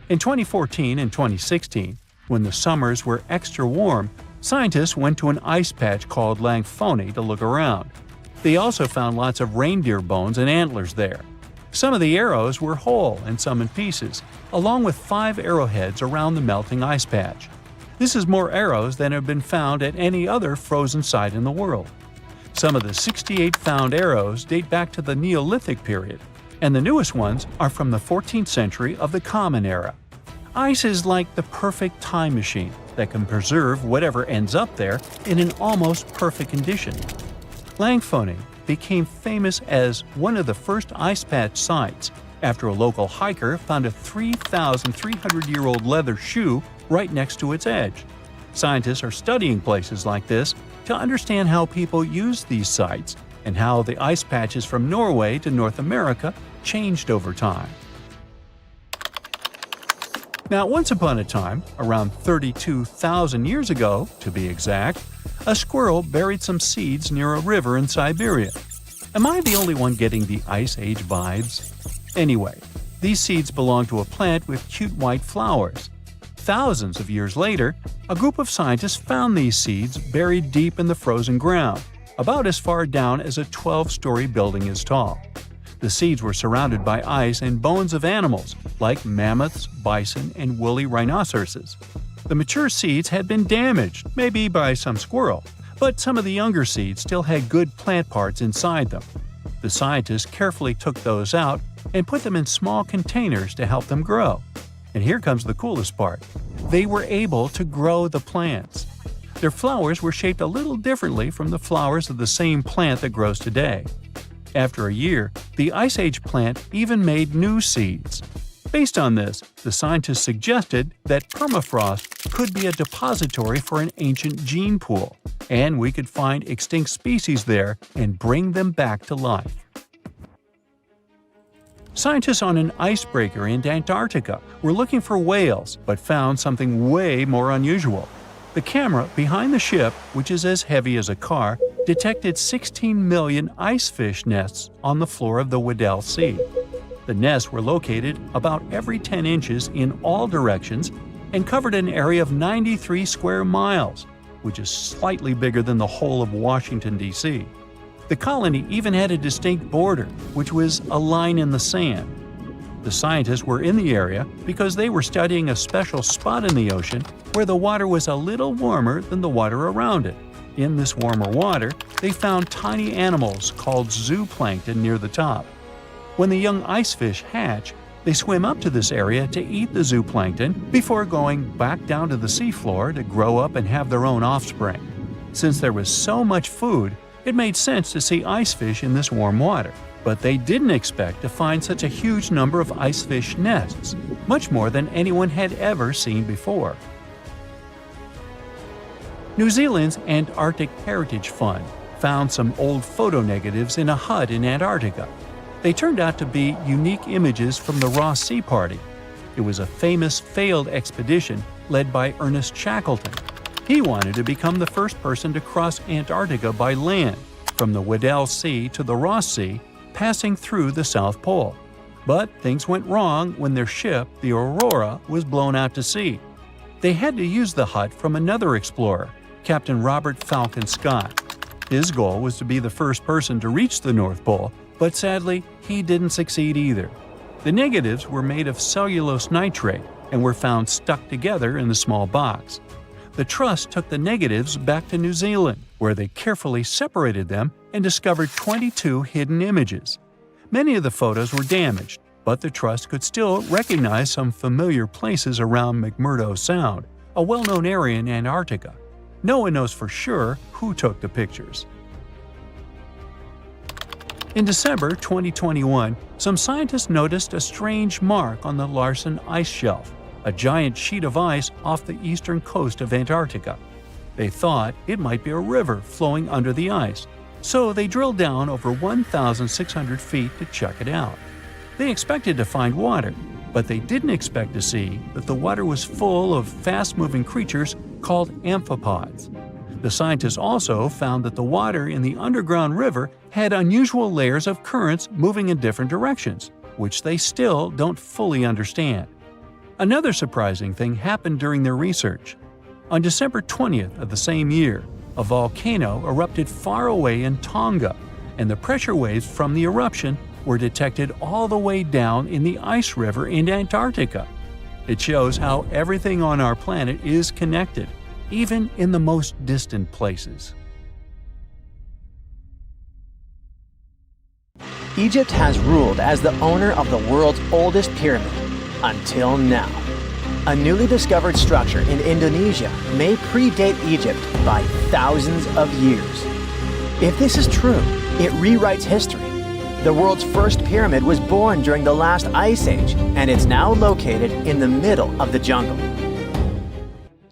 In 2014 and 2016, when the summers were extra warm, scientists went to an ice patch called Langfoni to look around. They also found lots of reindeer bones and antlers there. Some of the arrows were whole and some in pieces, along with 5 arrowheads around the melting ice patch. This is more arrows than have been found at any other frozen site in the world. Some of the 68 found arrows date back to the Neolithic period, and the newest ones are from the 14th century of the Common Era. Ice is like the perfect time machine that can preserve whatever ends up there in an almost perfect condition. Langfontein became famous as one of the first ice patch sites after a local hiker found a 3,300-year-old leather shoe right next to its edge. Scientists are studying places like this to understand how people use these sites and how the ice patches from Norway to North America changed over time. Now, once upon a time, around 32,000 years ago, to be exact, a squirrel buried some seeds near a river in Siberia. Am I the only one getting the Ice Age vibes? Anyway, these seeds belong to a plant with cute white flowers. Thousands of years later, a group of scientists found these seeds buried deep in the frozen ground, about as far down as a 12-story building is tall. The seeds were surrounded by ice and bones of animals like mammoths, bison, and woolly rhinoceroses. The mature seeds had been damaged, maybe by some squirrel, but some of the younger seeds still had good plant parts inside them. The scientists carefully took those out and put them in small containers to help them grow. And here comes the coolest part. They were able to grow the plants. Their flowers were shaped a little differently from the flowers of the same plant that grows today. After a year, the Ice Age plant even made new seeds. Based on this, the scientists suggested that permafrost could be a depository for an ancient gene pool, and we could find extinct species there and bring them back to life. Scientists on an icebreaker in Antarctica were looking for whales but found something way more unusual. The camera behind the ship, which is as heavy as a car, detected 16 million icefish nests on the floor of the Weddell Sea. The nests were located about every 10 inches in all directions and covered an area of 93 square miles, which is slightly bigger than the whole of Washington, D.C. The colony even had a distinct border, which was a line in the sand. The scientists were in the area because they were studying a special spot in the ocean where the water was a little warmer than the water around it. In this warmer water, they found tiny animals called zooplankton near the top. When the young icefish hatch, they swim up to this area to eat the zooplankton before going back down to the seafloor to grow up and have their own offspring. Since there was so much food, it made sense to see icefish in this warm water. But they didn't expect to find such a huge number of icefish nests, much more than anyone had ever seen before. New Zealand's Antarctic Heritage Fund found some old photo negatives in a hut in Antarctica. They turned out to be unique images from the Ross Sea Party. It was a famous failed expedition led by Ernest Shackleton. He wanted to become the first person to cross Antarctica by land, from the Weddell Sea to the Ross Sea, passing through the South Pole. But things went wrong when their ship, the Aurora, was blown out to sea. They had to use the hut from another explorer, Captain Robert Falcon Scott. His goal was to be the first person to reach the North Pole, but sadly, he didn't succeed either. The negatives were made of cellulose nitrate and were found stuck together in the small box. The Trust took the negatives back to New Zealand, where they carefully separated them and discovered 22 hidden images. Many of the photos were damaged, but the Trust could still recognize some familiar places around McMurdo Sound, a well-known area in Antarctica. No one knows for sure who took the pictures. In December 2021, some scientists noticed a strange mark on the Larsen Ice Shelf, a giant sheet of ice off the eastern coast of Antarctica. They thought it might be a river flowing under the ice, so they drilled down over 1,600 feet to check it out. They expected to find water, but they didn't expect to see that the water was full of fast-moving creatures called amphipods. The scientists also found that the water in the underground river had unusual layers of currents moving in different directions, which they still don't fully understand. Another surprising thing happened during their research. On December 20th of the same year, a volcano erupted far away in Tonga, and the pressure waves from the eruption were detected all the way down in the ice river in Antarctica. It shows how everything on our planet is connected, even in the most distant places. Egypt has ruled as the owner of the world's oldest pyramid, until now. A newly discovered structure in Indonesia may predate Egypt by thousands of years. If this is true, it rewrites history. The world's first pyramid was born during the last ice age, and it's now located in the middle of the jungle.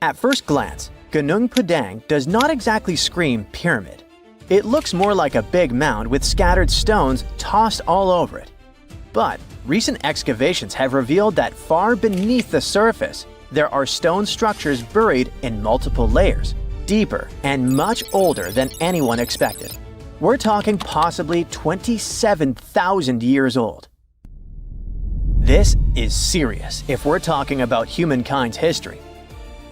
At first glance, Gunung Padang does not exactly scream pyramid. It looks more like a big mound with scattered stones tossed all over it. But recent excavations have revealed that far beneath the surface, there are stone structures buried in multiple layers, deeper and much older than anyone expected. We're talking possibly 27,000 years old. This is serious if we're talking about humankind's history.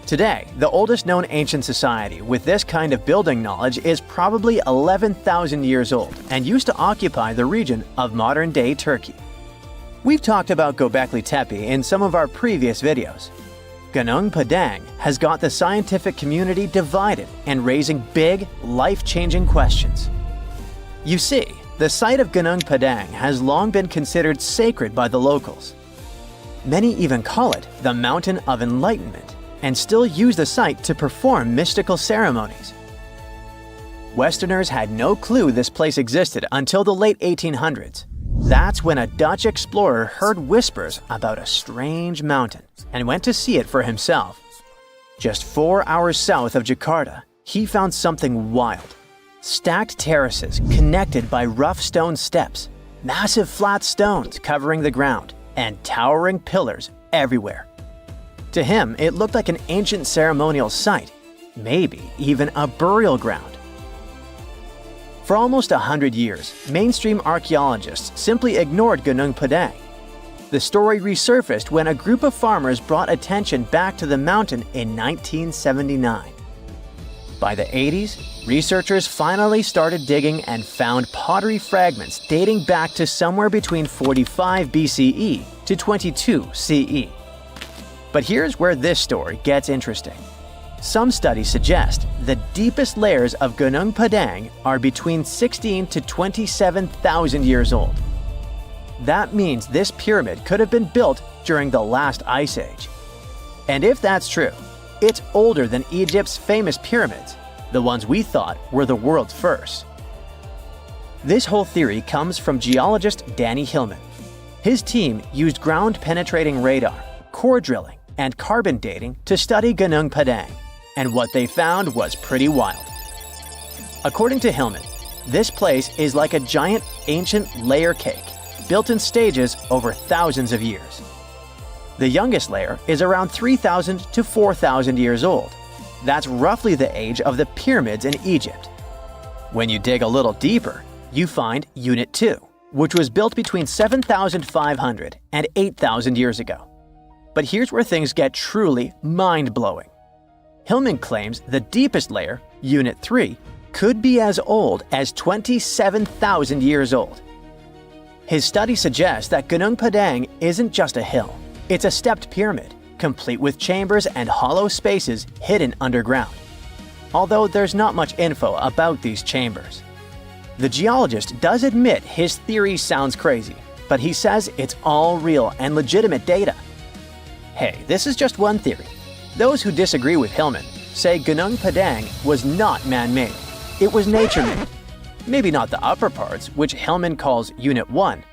Today, the oldest known ancient society with this kind of building knowledge is probably 11,000 years old and used to occupy the region of modern-day Turkey. We've talked about Göbekli Tepe in some of our previous videos. Gunung Padang has got the scientific community divided and raising big, life-changing questions. You see, the site of Gunung Padang has long been considered sacred by the locals. Many even call it the Mountain of Enlightenment and still use the site to perform mystical ceremonies. Westerners had no clue this place existed until the late 1800s. That's when a Dutch explorer heard whispers about a strange mountain and went to see it for himself. Just 4 hours south of Jakarta, he found something wild. Stacked terraces connected by rough stone steps, massive flat stones covering the ground, and towering pillars everywhere. To him, it looked like an ancient ceremonial site, maybe even a burial ground. For almost 100 years, mainstream archaeologists simply ignored Gunung Padang. The story resurfaced when a group of farmers brought attention back to the mountain in 1979. By the 80s, researchers finally started digging and found pottery fragments dating back to somewhere between 45 BCE to 22 CE. But here's where this story gets interesting. Some studies suggest the deepest layers of Gunung Padang are between 16 to 27,000 years old. That means this pyramid could have been built during the last ice age. And if that's true, it's older than Egypt's famous pyramids, the ones we thought were the world's first. This whole theory comes from geologist Danny Hillman. His team used ground-penetrating radar, core drilling, and carbon dating to study Gunung Padang, and what they found was pretty wild. According to Hillman, this place is like a giant ancient layer cake, built in stages over thousands of years. The youngest layer is around 3,000 to 4,000 years old. That's roughly the age of the pyramids in Egypt. When you dig a little deeper, you find Unit 2, which was built between 7,500 and 8,000 years ago. But here's where things get truly mind-blowing. Hillman claims the deepest layer, Unit 3, could be as old as 27,000 years old. His study suggests that Gunung Padang isn't just a hill. It's a stepped pyramid, complete with chambers and hollow spaces hidden underground. Although there's not much info about these chambers. The geologist does admit his theory sounds crazy, but he says it's all real and legitimate data. Hey, this is just one theory. Those who disagree with Hillman say Gunung Padang was not man-made. It was nature-made. Maybe not the upper parts, which Hillman calls Unit 1.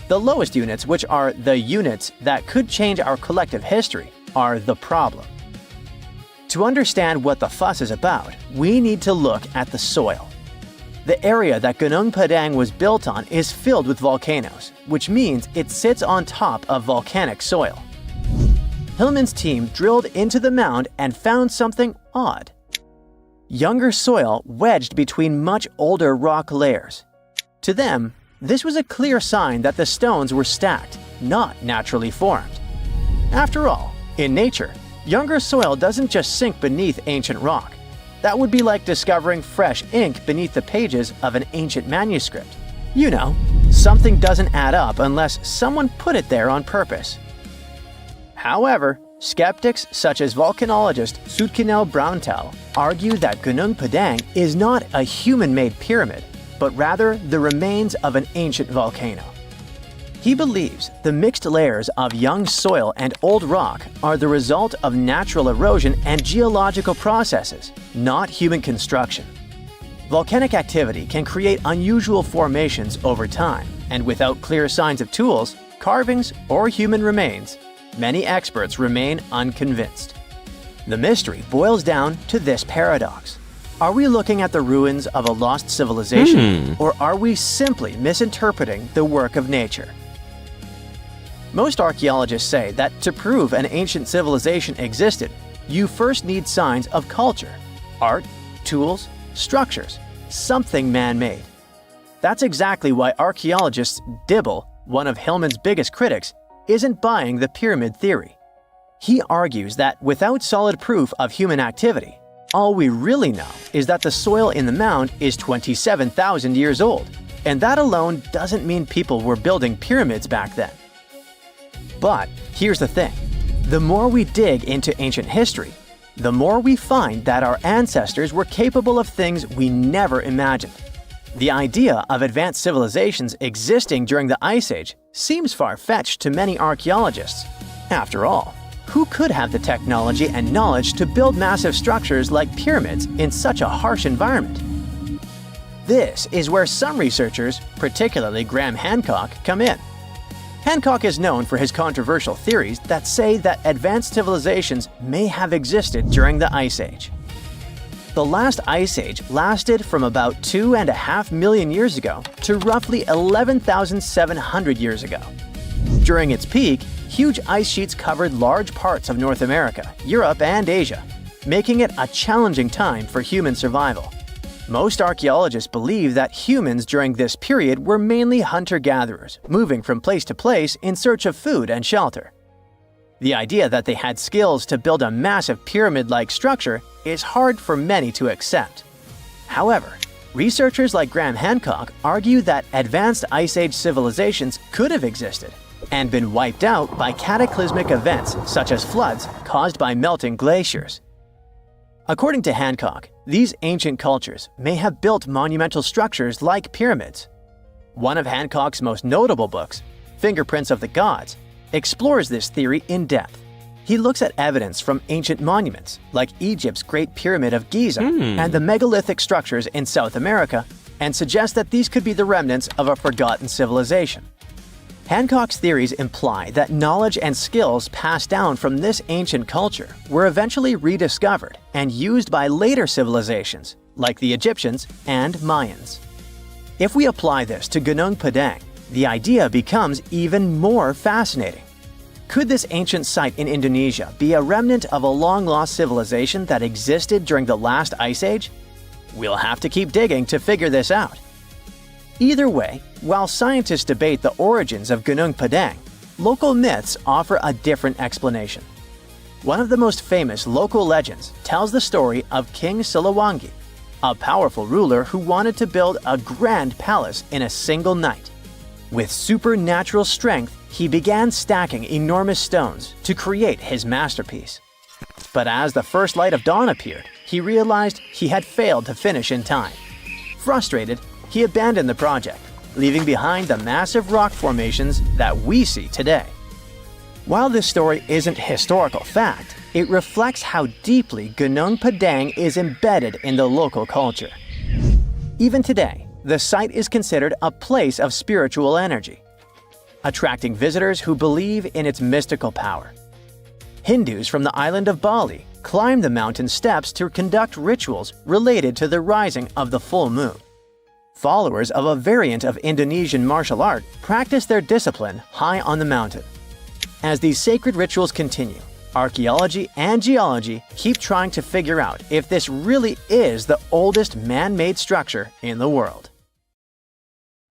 The lowest units, which are the units that could change our collective history, are the problem. To understand what the fuss is about, we need to look at the soil. The area that Gunung Padang was built on is filled with volcanoes, which means it sits on top of volcanic soil. Hillman's team drilled into the mound and found something odd. Younger soil wedged between much older rock layers. To them, this was a clear sign that the stones were stacked, not naturally formed. After all, in nature, younger soil doesn't just sink beneath ancient rock. That would be like discovering fresh ink beneath the pages of an ancient manuscript. You know, something doesn't add up unless someone put it there on purpose. However, skeptics such as volcanologist Zoetkenel Braunthal argue that Gunung Padang is not a human-made pyramid, but rather the remains of an ancient volcano. He believes the mixed layers of young soil and old rock are the result of natural erosion and geological processes, not human construction. Volcanic activity can create unusual formations over time, and without clear signs of tools, carvings, or human remains, many experts remain unconvinced. The mystery boils down to this paradox. Are we looking at the ruins of a lost civilization, or are we simply misinterpreting the work of nature? Most archaeologists say that to prove an ancient civilization existed, you first need signs of culture, art, tools, structures, something man-made. That's exactly why archaeologist Dibble, one of Hillman's biggest critics, isn't buying the pyramid theory. He argues that without solid proof of human activity, all we really know is that the soil in the mound is 27,000 years old, and that alone doesn't mean people were building pyramids back then. But here's the thing. The more we dig into ancient history, the more we find that our ancestors were capable of things we never imagined. The idea of advanced civilizations existing during the Ice Age seems far-fetched to many archaeologists. After all, who could have the technology and knowledge to build massive structures like pyramids in such a harsh environment? This is where some researchers, particularly Graham Hancock, come in. Hancock is known for his controversial theories that say that advanced civilizations may have existed during the Ice Age. The last Ice Age lasted from about 2.5 million years ago to roughly 11,700 years ago. During its peak, huge ice sheets covered large parts of North America, Europe, and Asia, making it a challenging time for human survival. Most archaeologists believe that humans during this period were mainly hunter-gatherers, moving from place to place in search of food and shelter. The idea that they had skills to build a massive pyramid-like structure is hard for many to accept. However, researchers like Graham Hancock argue that advanced Ice Age civilizations could have existed and been wiped out by cataclysmic events such as floods caused by melting glaciers. According to Hancock, these ancient cultures may have built monumental structures like pyramids. One of Hancock's most notable books, Fingerprints of the Gods, explores this theory in depth. He looks at evidence from ancient monuments, like Egypt's Great Pyramid of Giza and the megalithic structures in South America, and suggests that these could be the remnants of a forgotten civilization. Hancock's theories imply that knowledge and skills passed down from this ancient culture were eventually rediscovered and used by later civilizations, like the Egyptians and Mayans. If we apply this to Gunung Padang, the idea becomes even more fascinating. Could this ancient site in Indonesia be a remnant of a long-lost civilization that existed during the last Ice Age? We'll have to keep digging to figure this out. Either way, while scientists debate the origins of Gunung Padang, local myths offer a different explanation. One of the most famous local legends tells the story of King Siliwangi, a powerful ruler who wanted to build a grand palace in a single night. With supernatural strength, he began stacking enormous stones to create his masterpiece. But as the first light of dawn appeared, he realized he had failed to finish in time. Frustrated, he abandoned the project, leaving behind the massive rock formations that we see today. While this story isn't historical fact, it reflects how deeply Gunung Padang is embedded in the local culture. Even today, the site is considered a place of spiritual energy, attracting visitors who believe in its mystical power. Hindus from the island of Bali climb the mountain steps to conduct rituals related to the rising of the full moon. Followers of a variant of Indonesian martial art practice their discipline high on the mountain. As these sacred rituals continue, archaeology and geology keep trying to figure out if this really is the oldest man-made structure in the world.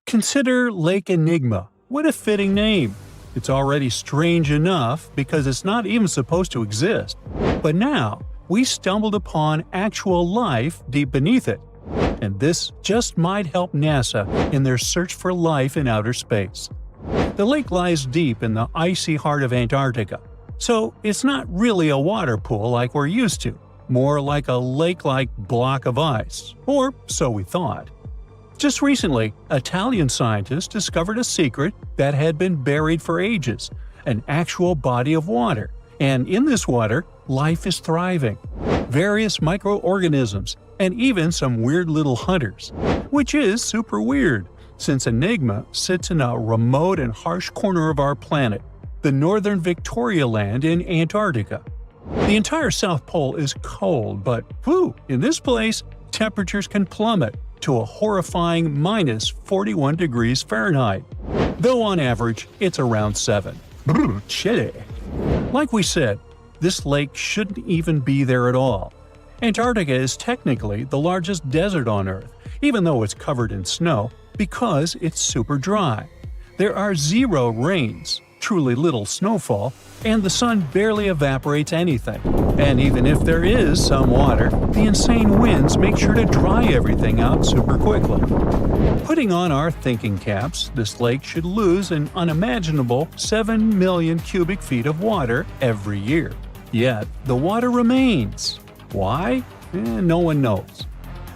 Consider Lake Enigma. What a fitting name. It's already strange enough because it's not even supposed to exist. But now, we stumbled upon actual life deep beneath it. and this just might help NASA in their search for life in outer space. The lake lies deep in the icy heart of Antarctica, so it's not really a water pool like we're used to, more like a lake-like block of ice, or so we thought. Just recently, Italian scientists discovered a secret that had been buried for ages, an actual body of water, and in this water, life is thriving. Various microorganisms, and even some weird little hunters. Which is super weird, since Enigma sits in a remote and harsh corner of our planet, the northern Victoria Land in Antarctica. The entire South Pole is cold, but in this place, temperatures can plummet to a horrifying minus 41 degrees Fahrenheit, though on average it's around 7. Chilly. Like we said, this lake shouldn't even be there at all. Antarctica is technically the largest desert on Earth, even though it's covered in snow, because it's super dry. There are 0 rains, truly little snowfall, and the sun barely evaporates anything. And even if there is some water, the insane winds make sure to dry everything out super quickly. Putting on our thinking caps, this lake should lose an unimaginable 7 million cubic feet of water every year. Yet, the water remains. Why? No one knows.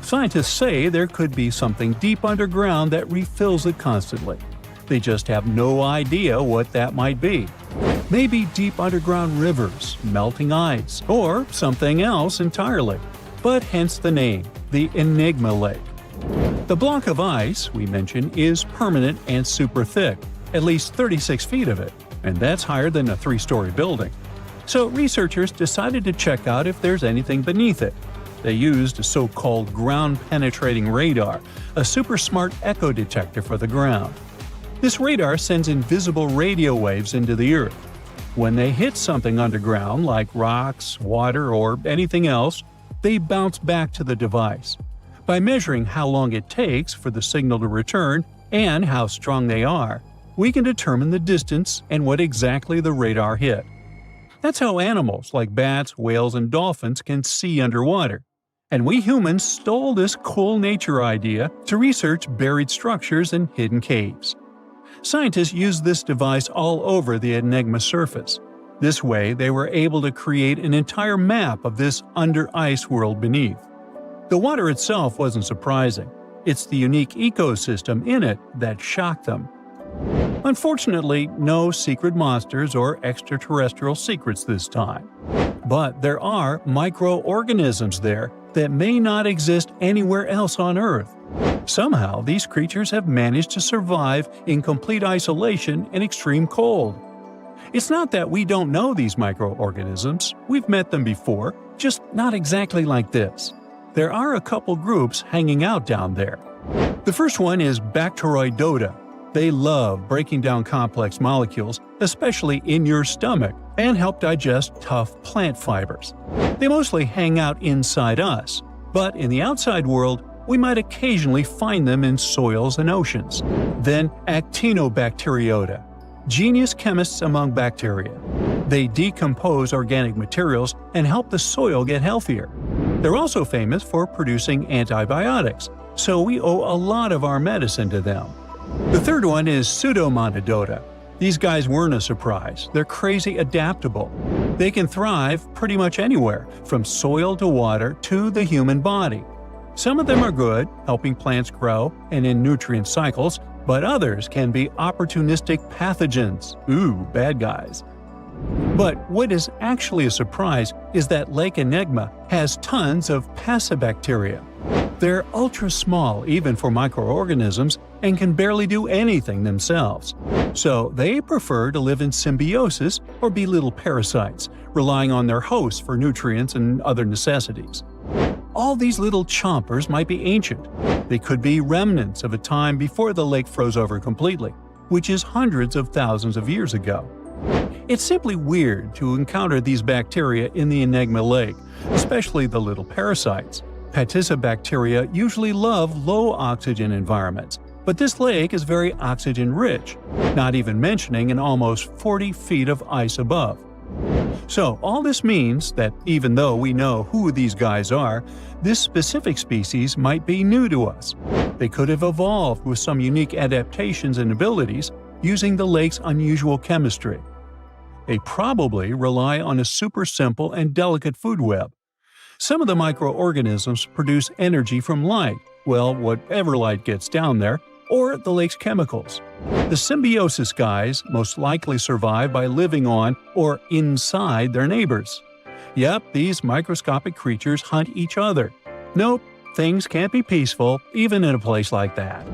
Scientists say there could be something deep underground that refills it constantly. They just have no idea what that might be. Maybe deep underground rivers, melting ice, or something else entirely. But hence the name, the Enigma Lake. The block of ice we mentioned is permanent and super thick, at least 36 feet of it, and that's higher than a 3-story building. So researchers decided to check out if there's anything beneath it. They used a so-called ground-penetrating radar, a super smart echo detector for the ground. This radar sends invisible radio waves into the Earth. When they hit something underground, like rocks, water, or anything else, they bounce back to the device. By measuring how long it takes for the signal to return and how strong they are, we can determine the distance and what exactly the radar hit. That's how animals like bats, whales, and dolphins can see underwater. And we humans stole this cool nature idea to research buried structures and hidden caves. Scientists used this device all over the Enigma surface. This way, they were able to create an entire map of this under-ice world beneath. The water itself wasn't surprising. It's the unique ecosystem in it that shocked them. Unfortunately, no secret monsters or extraterrestrial secrets this time. But there are microorganisms there that may not exist anywhere else on Earth. Somehow, these creatures have managed to survive in complete isolation and extreme cold. It's not that we don't know these microorganisms, we've met them before, just not exactly like this. There are a couple groups hanging out down there. The first one is Bacteroidota. They love breaking down complex molecules, especially in your stomach, and help digest tough plant fibers. They mostly hang out inside us, but in the outside world, we might occasionally find them in soils and oceans. Then Actinobacteriota, genius chemists among bacteria. They decompose organic materials and help the soil get healthier. They're also famous for producing antibiotics, so we owe a lot of our medicine to them. The third one is Pseudomonadota. These guys weren't a surprise. They're crazy adaptable. They can thrive pretty much anywhere, from soil to water to the human body. Some of them are good, helping plants grow and in nutrient cycles, but others can be opportunistic pathogens. Bad guys. But what is actually a surprise is that Lake Enigma has tons of Passibacteria. They're ultra-small even for microorganisms and can barely do anything themselves. So they prefer to live in symbiosis or be little parasites, relying on their hosts for nutrients and other necessities. All these little chompers might be ancient. They could be remnants of a time before the lake froze over completely, which is hundreds of thousands of years ago. It's simply weird to encounter these bacteria in the Enigma Lake, especially the little parasites. Passibacteria usually love low-oxygen environments, but this lake is very oxygen-rich, not even mentioning an almost 40 feet of ice above. So all this means that even though we know who these guys are, this specific species might be new to us. They could have evolved with some unique adaptations and abilities using the lake's unusual chemistry. They probably rely on a super simple and delicate food web. Some of the microorganisms produce energy from light, well, whatever light gets down there, or the lake's chemicals. The symbiosis guys most likely survive by living on or inside their neighbors. Yep, these microscopic creatures hunt each other. Nope, things can't be peaceful even in a place like that.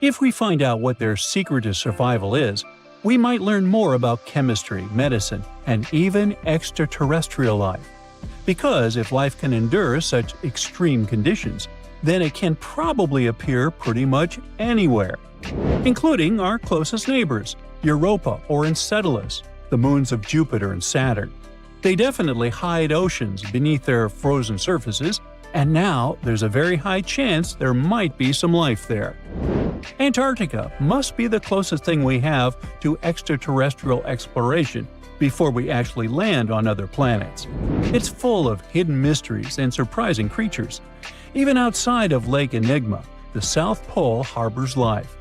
If we find out what their secret to survival is, we might learn more about chemistry, medicine, and even extraterrestrial life. Because if life can endure such extreme conditions, then it can probably appear pretty much anywhere, including our closest neighbors, Europa or Enceladus, the moons of Jupiter and Saturn. They definitely hide oceans beneath their frozen surfaces, and now there's a very high chance there might be some life there. Antarctica must be the closest thing we have to extraterrestrial exploration before we actually land on other planets. It's full of hidden mysteries and surprising creatures. Even outside of Lake Enigma, the South Pole harbors life.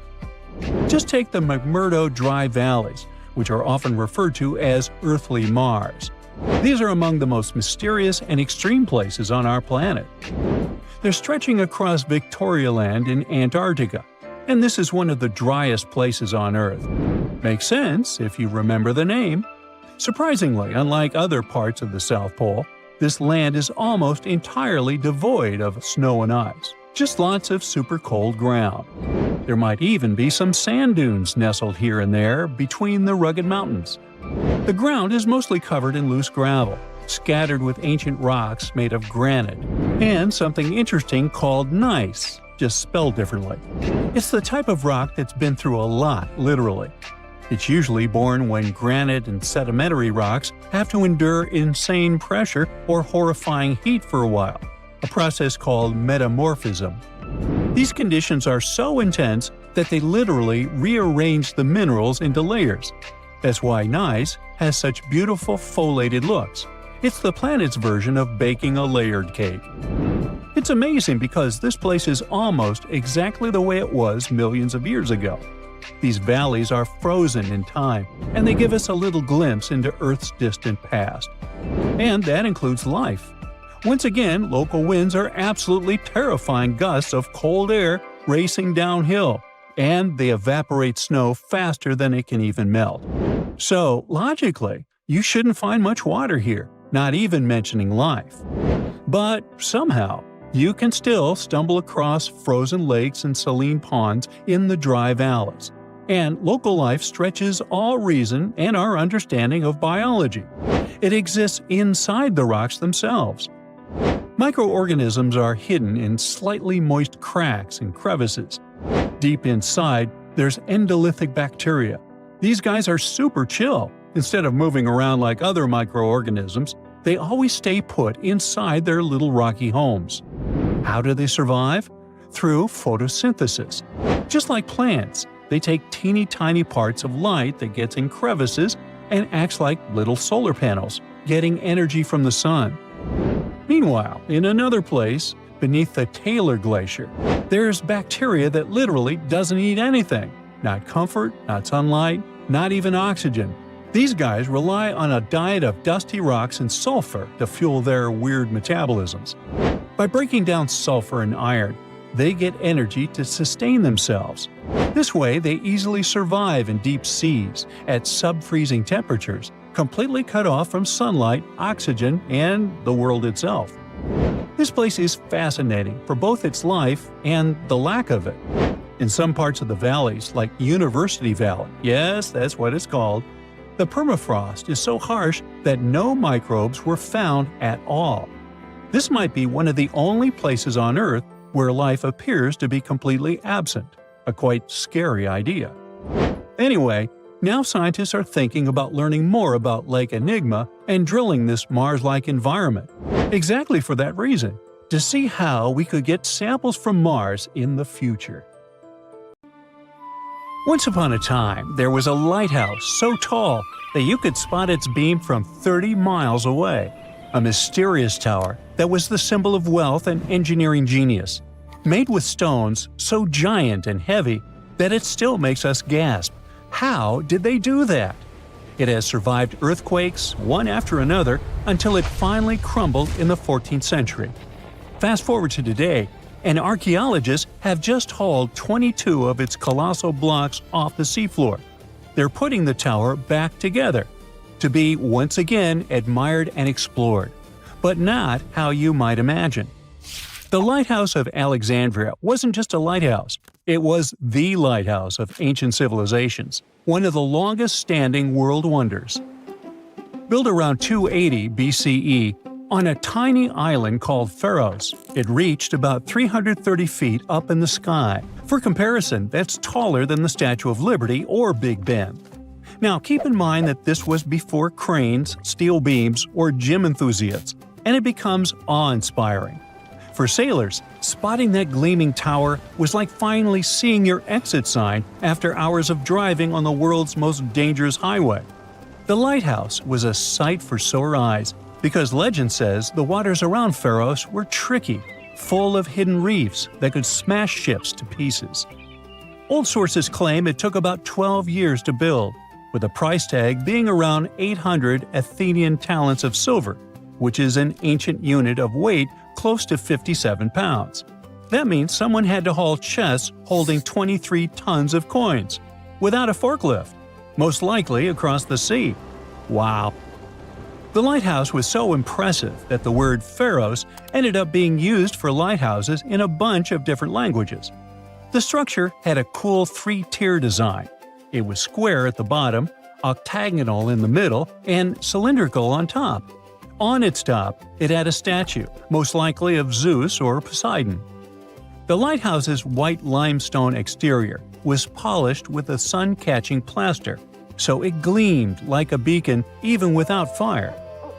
Just take the McMurdo Dry Valleys, which are often referred to as Earthly Mars. These are among the most mysterious and extreme places on our planet. They're stretching across Victoria Land in Antarctica, and this is one of the driest places on Earth. Makes sense if you remember the name. Surprisingly, unlike other parts of the South Pole, this land is almost entirely devoid of snow and ice, just lots of super cold ground. There might even be some sand dunes nestled here and there between the rugged mountains. The ground is mostly covered in loose gravel, scattered with ancient rocks made of granite, and something interesting called gneiss, just spelled differently. It's the type of rock that's been through a lot, literally. It's usually born when granite and sedimentary rocks have to endure insane pressure or horrifying heat for a while, a process called metamorphism. These conditions are so intense that they literally rearrange the minerals into layers. That's why gneiss has such beautiful foliated looks. It's the planet's version of baking a layered cake. It's amazing because this place is almost exactly the way it was millions of years ago. These valleys are frozen in time, and they give us a little glimpse into Earth's distant past. And that includes life. Once again, local winds are absolutely terrifying gusts of cold air racing downhill, and they evaporate snow faster than it can even melt. So, logically, you shouldn't find much water here, not even mentioning life. But somehow, you can still stumble across frozen lakes and saline ponds in the dry valleys. And local life stretches all reason and our understanding of biology. It exists inside the rocks themselves. Microorganisms are hidden in slightly moist cracks and crevices. Deep inside, there's endolithic bacteria. These guys are super chill. Instead of moving around like other microorganisms, they always stay put inside their little rocky homes. How do they survive? Through photosynthesis. Just like plants, they take teeny tiny parts of light that gets in crevices and acts like little solar panels, getting energy from the sun. Meanwhile, in another place, beneath the Taylor Glacier, there's bacteria that literally doesn't eat anything. Not comfort, not sunlight, not even oxygen. These guys rely on a diet of dusty rocks and sulfur to fuel their weird metabolisms. By breaking down sulfur and iron, they get energy to sustain themselves. This way, they easily survive in deep seas at sub-freezing temperatures, completely cut off from sunlight, oxygen, and the world itself. This place is fascinating for both its life and the lack of it. In some parts of the valleys, like University Valley, yes, that's what it's called, the permafrost is so harsh that no microbes were found at all. This might be one of the only places on Earth where life appears to be completely absent, a quite scary idea. Anyway, now scientists are thinking about learning more about Lake Enigma and drilling this Mars-like environment. Exactly for that reason, to see how we could get samples from Mars in the future. Once upon a time, there was a lighthouse so tall that you could spot its beam from 30 miles away. A mysterious tower that was the symbol of wealth and engineering genius, made with stones so giant and heavy that it still makes us gasp. How did they do that? It has survived earthquakes, one after another, until it finally crumbled in the 14th century. Fast forward to today, and archaeologists have just hauled 22 of its colossal blocks off the seafloor. They're putting the tower back together to be once again admired and explored, but not how you might imagine. The Lighthouse of Alexandria wasn't just a lighthouse, it was the lighthouse of ancient civilizations, one of the longest-standing world wonders. Built around 280 BCE, on a tiny island called Pharos, it reached about 330 feet up in the sky. For comparison, that's taller than the Statue of Liberty or Big Ben. Now, keep in mind that this was before cranes, steel beams, or gym enthusiasts, and it becomes awe-inspiring. For sailors, spotting that gleaming tower was like finally seeing your exit sign after hours of driving on the world's most dangerous highway. The lighthouse was a sight for sore eyes, because legend says the waters around Pharos were tricky, full of hidden reefs that could smash ships to pieces. Old sources claim it took about 12 years to build, with the price tag being around 800 Athenian talents of silver, which is an ancient unit of weight close to 57 pounds. That means someone had to haul chests holding 23 tons of coins, without a forklift, most likely across the sea. Wow! The lighthouse was so impressive that the word Pharos ended up being used for lighthouses in a bunch of different languages. The structure had a cool three-tier design. It was square at the bottom, octagonal in the middle, and cylindrical on top. On its top, it had a statue, most likely of Zeus or Poseidon. The lighthouse's white limestone exterior was polished with a sun-catching plaster, so it gleamed like a beacon even without fire.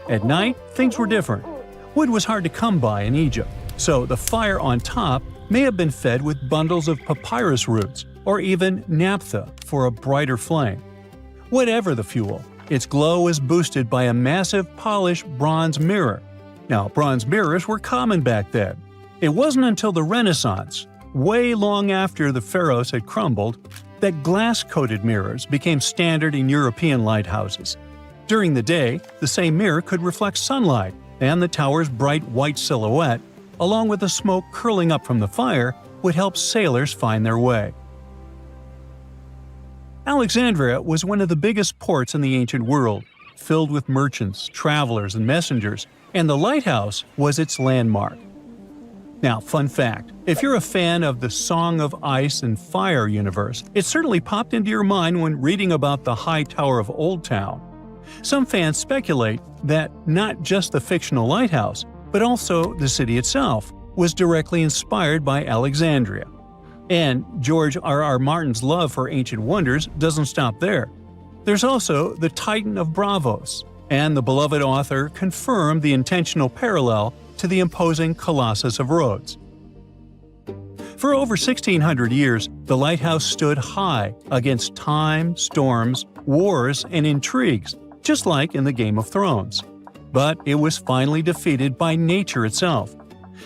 At night, things were different. Wood was hard to come by in Egypt, so the fire on top may have been fed with bundles of papyrus roots or even naphtha for a brighter flame. Whatever the fuel, its glow was boosted by a massive polished bronze mirror. Now, bronze mirrors were common back then. It wasn't until the Renaissance, way long after the Pharos had crumbled, that glass-coated mirrors became standard in European lighthouses. During the day, the same mirror could reflect sunlight, and the tower's bright white silhouette, along with the smoke curling up from the fire, would help sailors find their way. Alexandria was one of the biggest ports in the ancient world, filled with merchants, travelers, and messengers, and the lighthouse was its landmark. Now, fun fact, if you're a fan of the Song of Ice and Fire universe, it certainly popped into your mind when reading about the High Tower of Old Town. Some fans speculate that not just the fictional lighthouse, but also the city itself, was directly inspired by Alexandria. And George R.R. Martin's love for ancient wonders doesn't stop there. There's also the Titan of Bravos, and the beloved author confirmed the intentional parallel to the imposing Colossus of Rhodes. For over 1,600 years, the lighthouse stood high against time, storms, wars, and intrigues, just like in the Game of Thrones. But it was finally defeated by nature itself.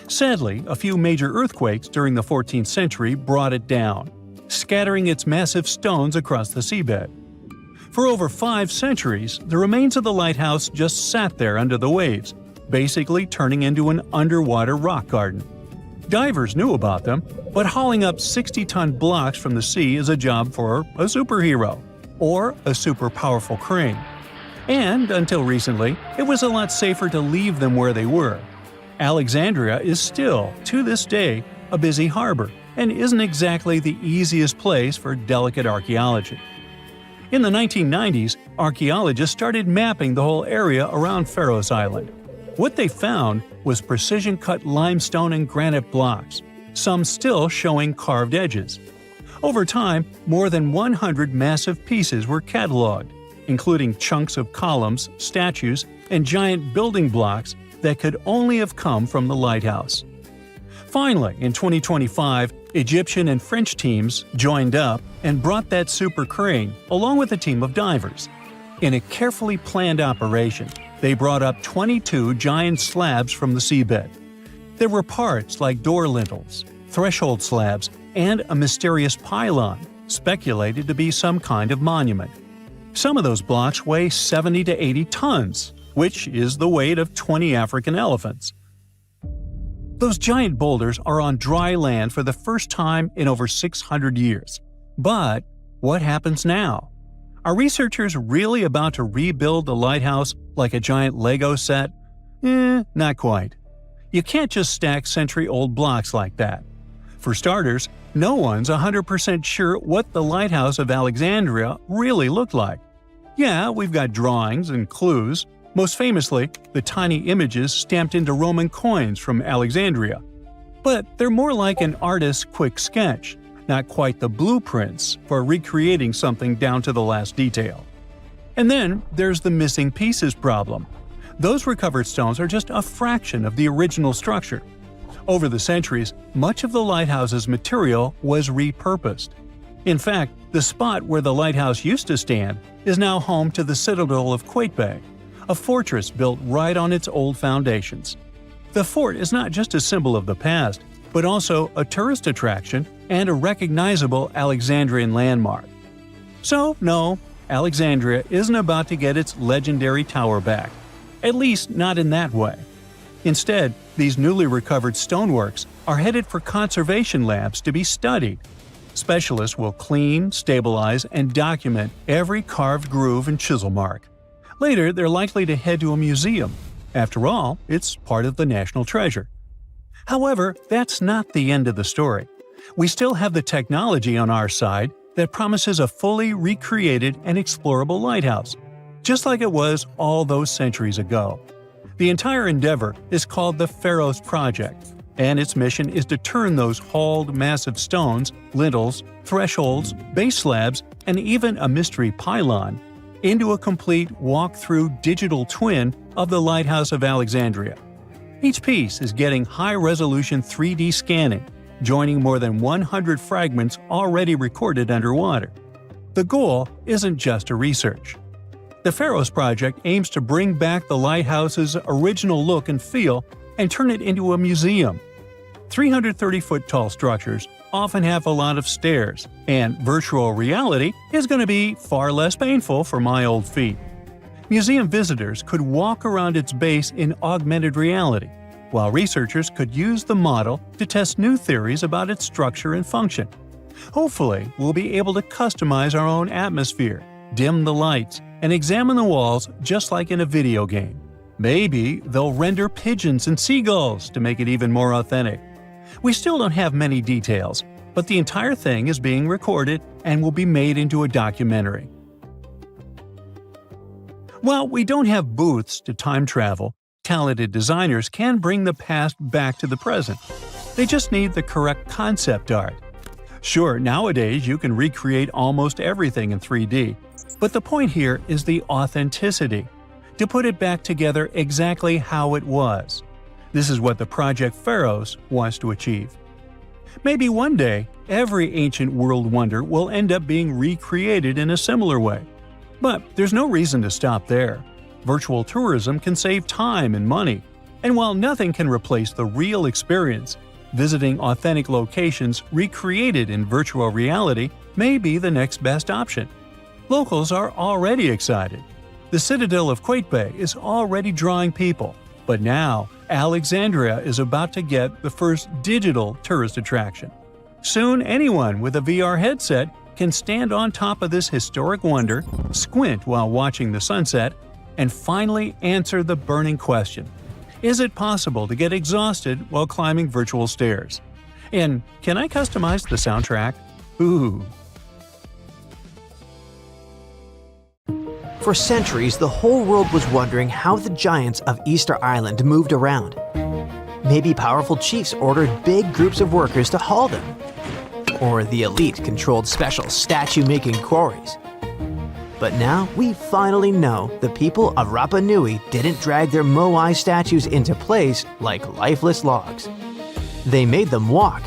Sadly, a few major earthquakes during the 14th century brought it down, scattering its massive stones across the seabed. For over 5 centuries, the remains of the lighthouse just sat there under the waves, basically turning into an underwater rock garden. Divers knew about them, but hauling up 60-ton blocks from the sea is a job for a superhero, or a super powerful crane. And, until recently, it was a lot safer to leave them where they were. Alexandria is still, to this day, a busy harbor, and isn't exactly the easiest place for delicate archaeology. In the 1990s, archaeologists started mapping the whole area around Pharos Island. What they found was precision-cut limestone and granite blocks, some still showing carved edges. Over time, more than 100 massive pieces were cataloged, including chunks of columns, statues, and giant building blocks that could only have come from the lighthouse. Finally, in 2025, Egyptian and French teams joined up and brought that super crane along with a team of divers. In a carefully planned operation, they brought up 22 giant slabs from the seabed. There were parts like door lintels, threshold slabs, and a mysterious pylon, speculated to be some kind of monument. Some of those blocks weigh 70 to 80 tons, which is the weight of 20 African elephants. Those giant boulders are on dry land for the first time in over 600 years. But what happens now? Are researchers really about to rebuild the lighthouse like a giant Lego set? Not quite. You can't just stack century-old blocks like that. For starters, no one's 100% sure what the Lighthouse of Alexandria really looked like. Yeah, we've got drawings and clues, most famously, the tiny images stamped into Roman coins from Alexandria. But they're more like an artist's quick sketch, not quite the blueprints for recreating something down to the last detail. And then there's the missing pieces problem. Those recovered stones are just a fraction of the original structure. Over the centuries, much of the lighthouse's material was repurposed. In fact, the spot where the lighthouse used to stand is now home to the citadel of Qaitbay, a fortress built right on its old foundations. The fort is not just a symbol of the past, but also a tourist attraction and a recognizable Alexandrian landmark. So, no, Alexandria isn't about to get its legendary tower back. At least not in that way. Instead, these newly recovered stoneworks are headed for conservation labs to be studied. Specialists will clean, stabilize, and document every carved groove and chisel mark. Later, they're likely to head to a museum. After all, it's part of the national treasure. However, that's not the end of the story. We still have the technology on our side that promises a fully recreated and explorable lighthouse, just like it was all those centuries ago. The entire endeavor is called the Pharos Project, and its mission is to turn those hauled massive stones, lintels, thresholds, base slabs, and even a mystery pylon into a complete walk-through digital twin of the Lighthouse of Alexandria. Each piece is getting high-resolution 3D scanning, joining more than 100 fragments already recorded underwater. The goal isn't just a research. The Pharos Project aims to bring back the lighthouse's original look and feel and turn it into a museum. 330-foot-tall structures often have a lot of stairs, and virtual reality is going to be far less painful for my old feet. Museum visitors could walk around its base in augmented reality, while researchers could use the model to test new theories about its structure and function. Hopefully, we'll be able to customize our own atmosphere, dim the lights, and examine the walls just like in a video game. Maybe they'll render pigeons and seagulls to make it even more authentic. We still don't have many details, but the entire thing is being recorded and will be made into a documentary. While we don't have booths to time travel, talented designers can bring the past back to the present. They just need the correct concept art. Sure, nowadays you can recreate almost everything in 3D, but the point here is the authenticity, to put it back together exactly how it was. This is what the Project Pharos wants to achieve. Maybe one day, every ancient world wonder will end up being recreated in a similar way. But there's no reason to stop there. Virtual tourism can save time and money, and while nothing can replace the real experience, visiting authentic locations recreated in virtual reality may be the next best option. Locals are already excited. The citadel of Qaitbay is already drawing people, but now Alexandria is about to get the first digital tourist attraction. Soon anyone with a VR headset can stand on top of this historic wonder, squint while watching the sunset, and finally answer the burning question: is it possible to get exhausted while climbing virtual stairs? And can I customize the soundtrack? Ooh. For centuries, the whole world was wondering how the giants of Easter Island moved around. Maybe powerful chiefs ordered big groups of workers to haul them. Or the elite controlled special statue-making quarries. But now we finally know the people of Rapa Nui didn't drag their Moai statues into place like lifeless logs. They made them walk.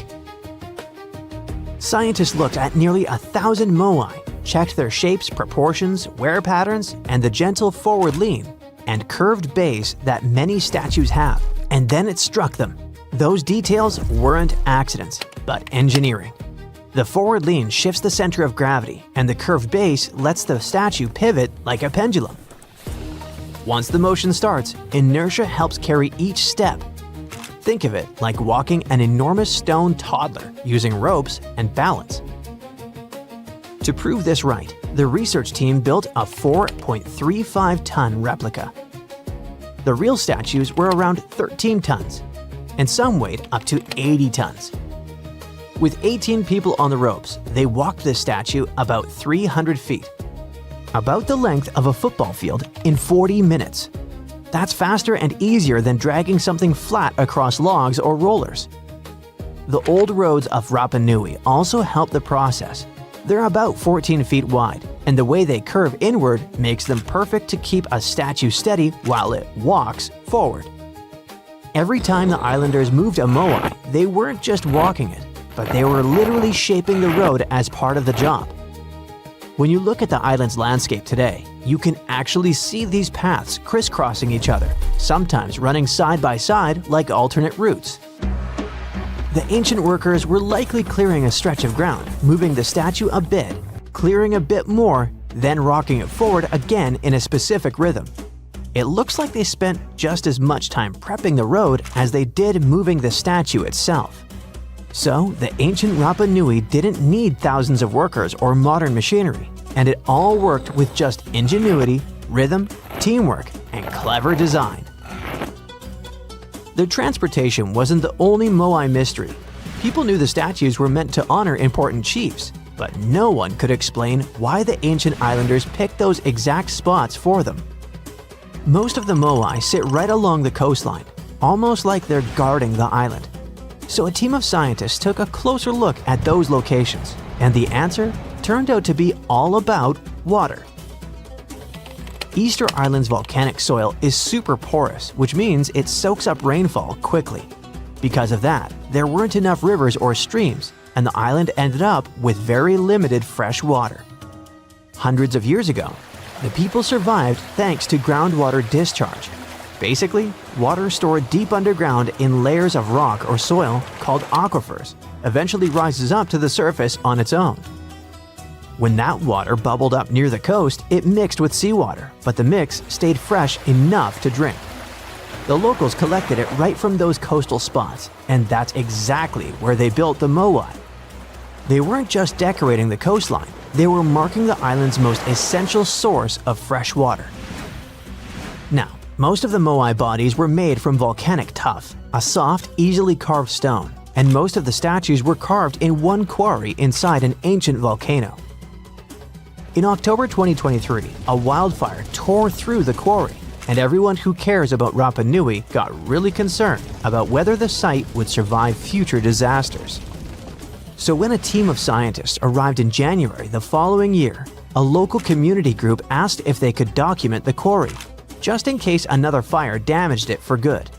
Scientists looked at nearly 1,000 moai, checked their shapes, proportions, wear patterns, and the gentle forward lean and curved base that many statues have. And then it struck them. Those details weren't accidents, but engineering. The forward lean shifts the center of gravity, and the curved base lets the statue pivot like a pendulum. Once the motion starts, inertia helps carry each step. Think of it like walking an enormous stone toddler using ropes and balance. To prove this right, the research team built a 4.35-ton replica. The real statues were around 13 tons, and some weighed up to 80 tons. With 18 people on the ropes, they walked the statue about 300 feet, about the length of a football field, in 40 minutes. That's faster and easier than dragging something flat across logs or rollers. The old roads of Rapa Nui also help the process. They're about 14 feet wide, and the way they curve inward makes them perfect to keep a statue steady while it walks forward. Every time the islanders moved a moai, they weren't just walking it, but they were literally shaping the road as part of the job. When you look at the island's landscape today, you can actually see these paths crisscrossing each other, sometimes running side by side like alternate routes. The ancient workers were likely clearing a stretch of ground, moving the statue a bit, clearing a bit more, then rocking it forward again in a specific rhythm. It looks like they spent just as much time prepping the road as they did moving the statue itself. So, the ancient Rapa Nui didn't need thousands of workers or modern machinery, and it all worked with just ingenuity, rhythm, teamwork, and clever design. Their transportation wasn't the only moai mystery. People knew the statues were meant to honor important chiefs, but no one could explain why the ancient islanders picked those exact spots for them. Most of the moai sit right along the coastline, almost like they're guarding the island. So a team of scientists took a closer look at those locations, and the answer turned out to be all about water. Easter Island's volcanic soil is super porous, which means it soaks up rainfall quickly. Because of that, there weren't enough rivers or streams, and the island ended up with very limited fresh water. Hundreds of years ago, the people survived thanks to groundwater discharge. Basically, water stored deep underground in layers of rock or soil called aquifers eventually rises up to the surface on its own. When that water bubbled up near the coast, it mixed with seawater, but the mix stayed fresh enough to drink. The locals collected it right from those coastal spots, and that's exactly where they built the moai. They weren't just decorating the coastline, they were marking the island's most essential source of fresh water. Now, most of the moai bodies were made from volcanic tuff, a soft, easily carved stone, and most of the statues were carved in one quarry inside an ancient volcano. In October 2023, a wildfire tore through the quarry, and everyone who cares about Rapa Nui got really concerned about whether the site would survive future disasters. So when a team of scientists arrived in January the following year, a local community group asked if they could document the quarry, just in case another fire damaged it for good.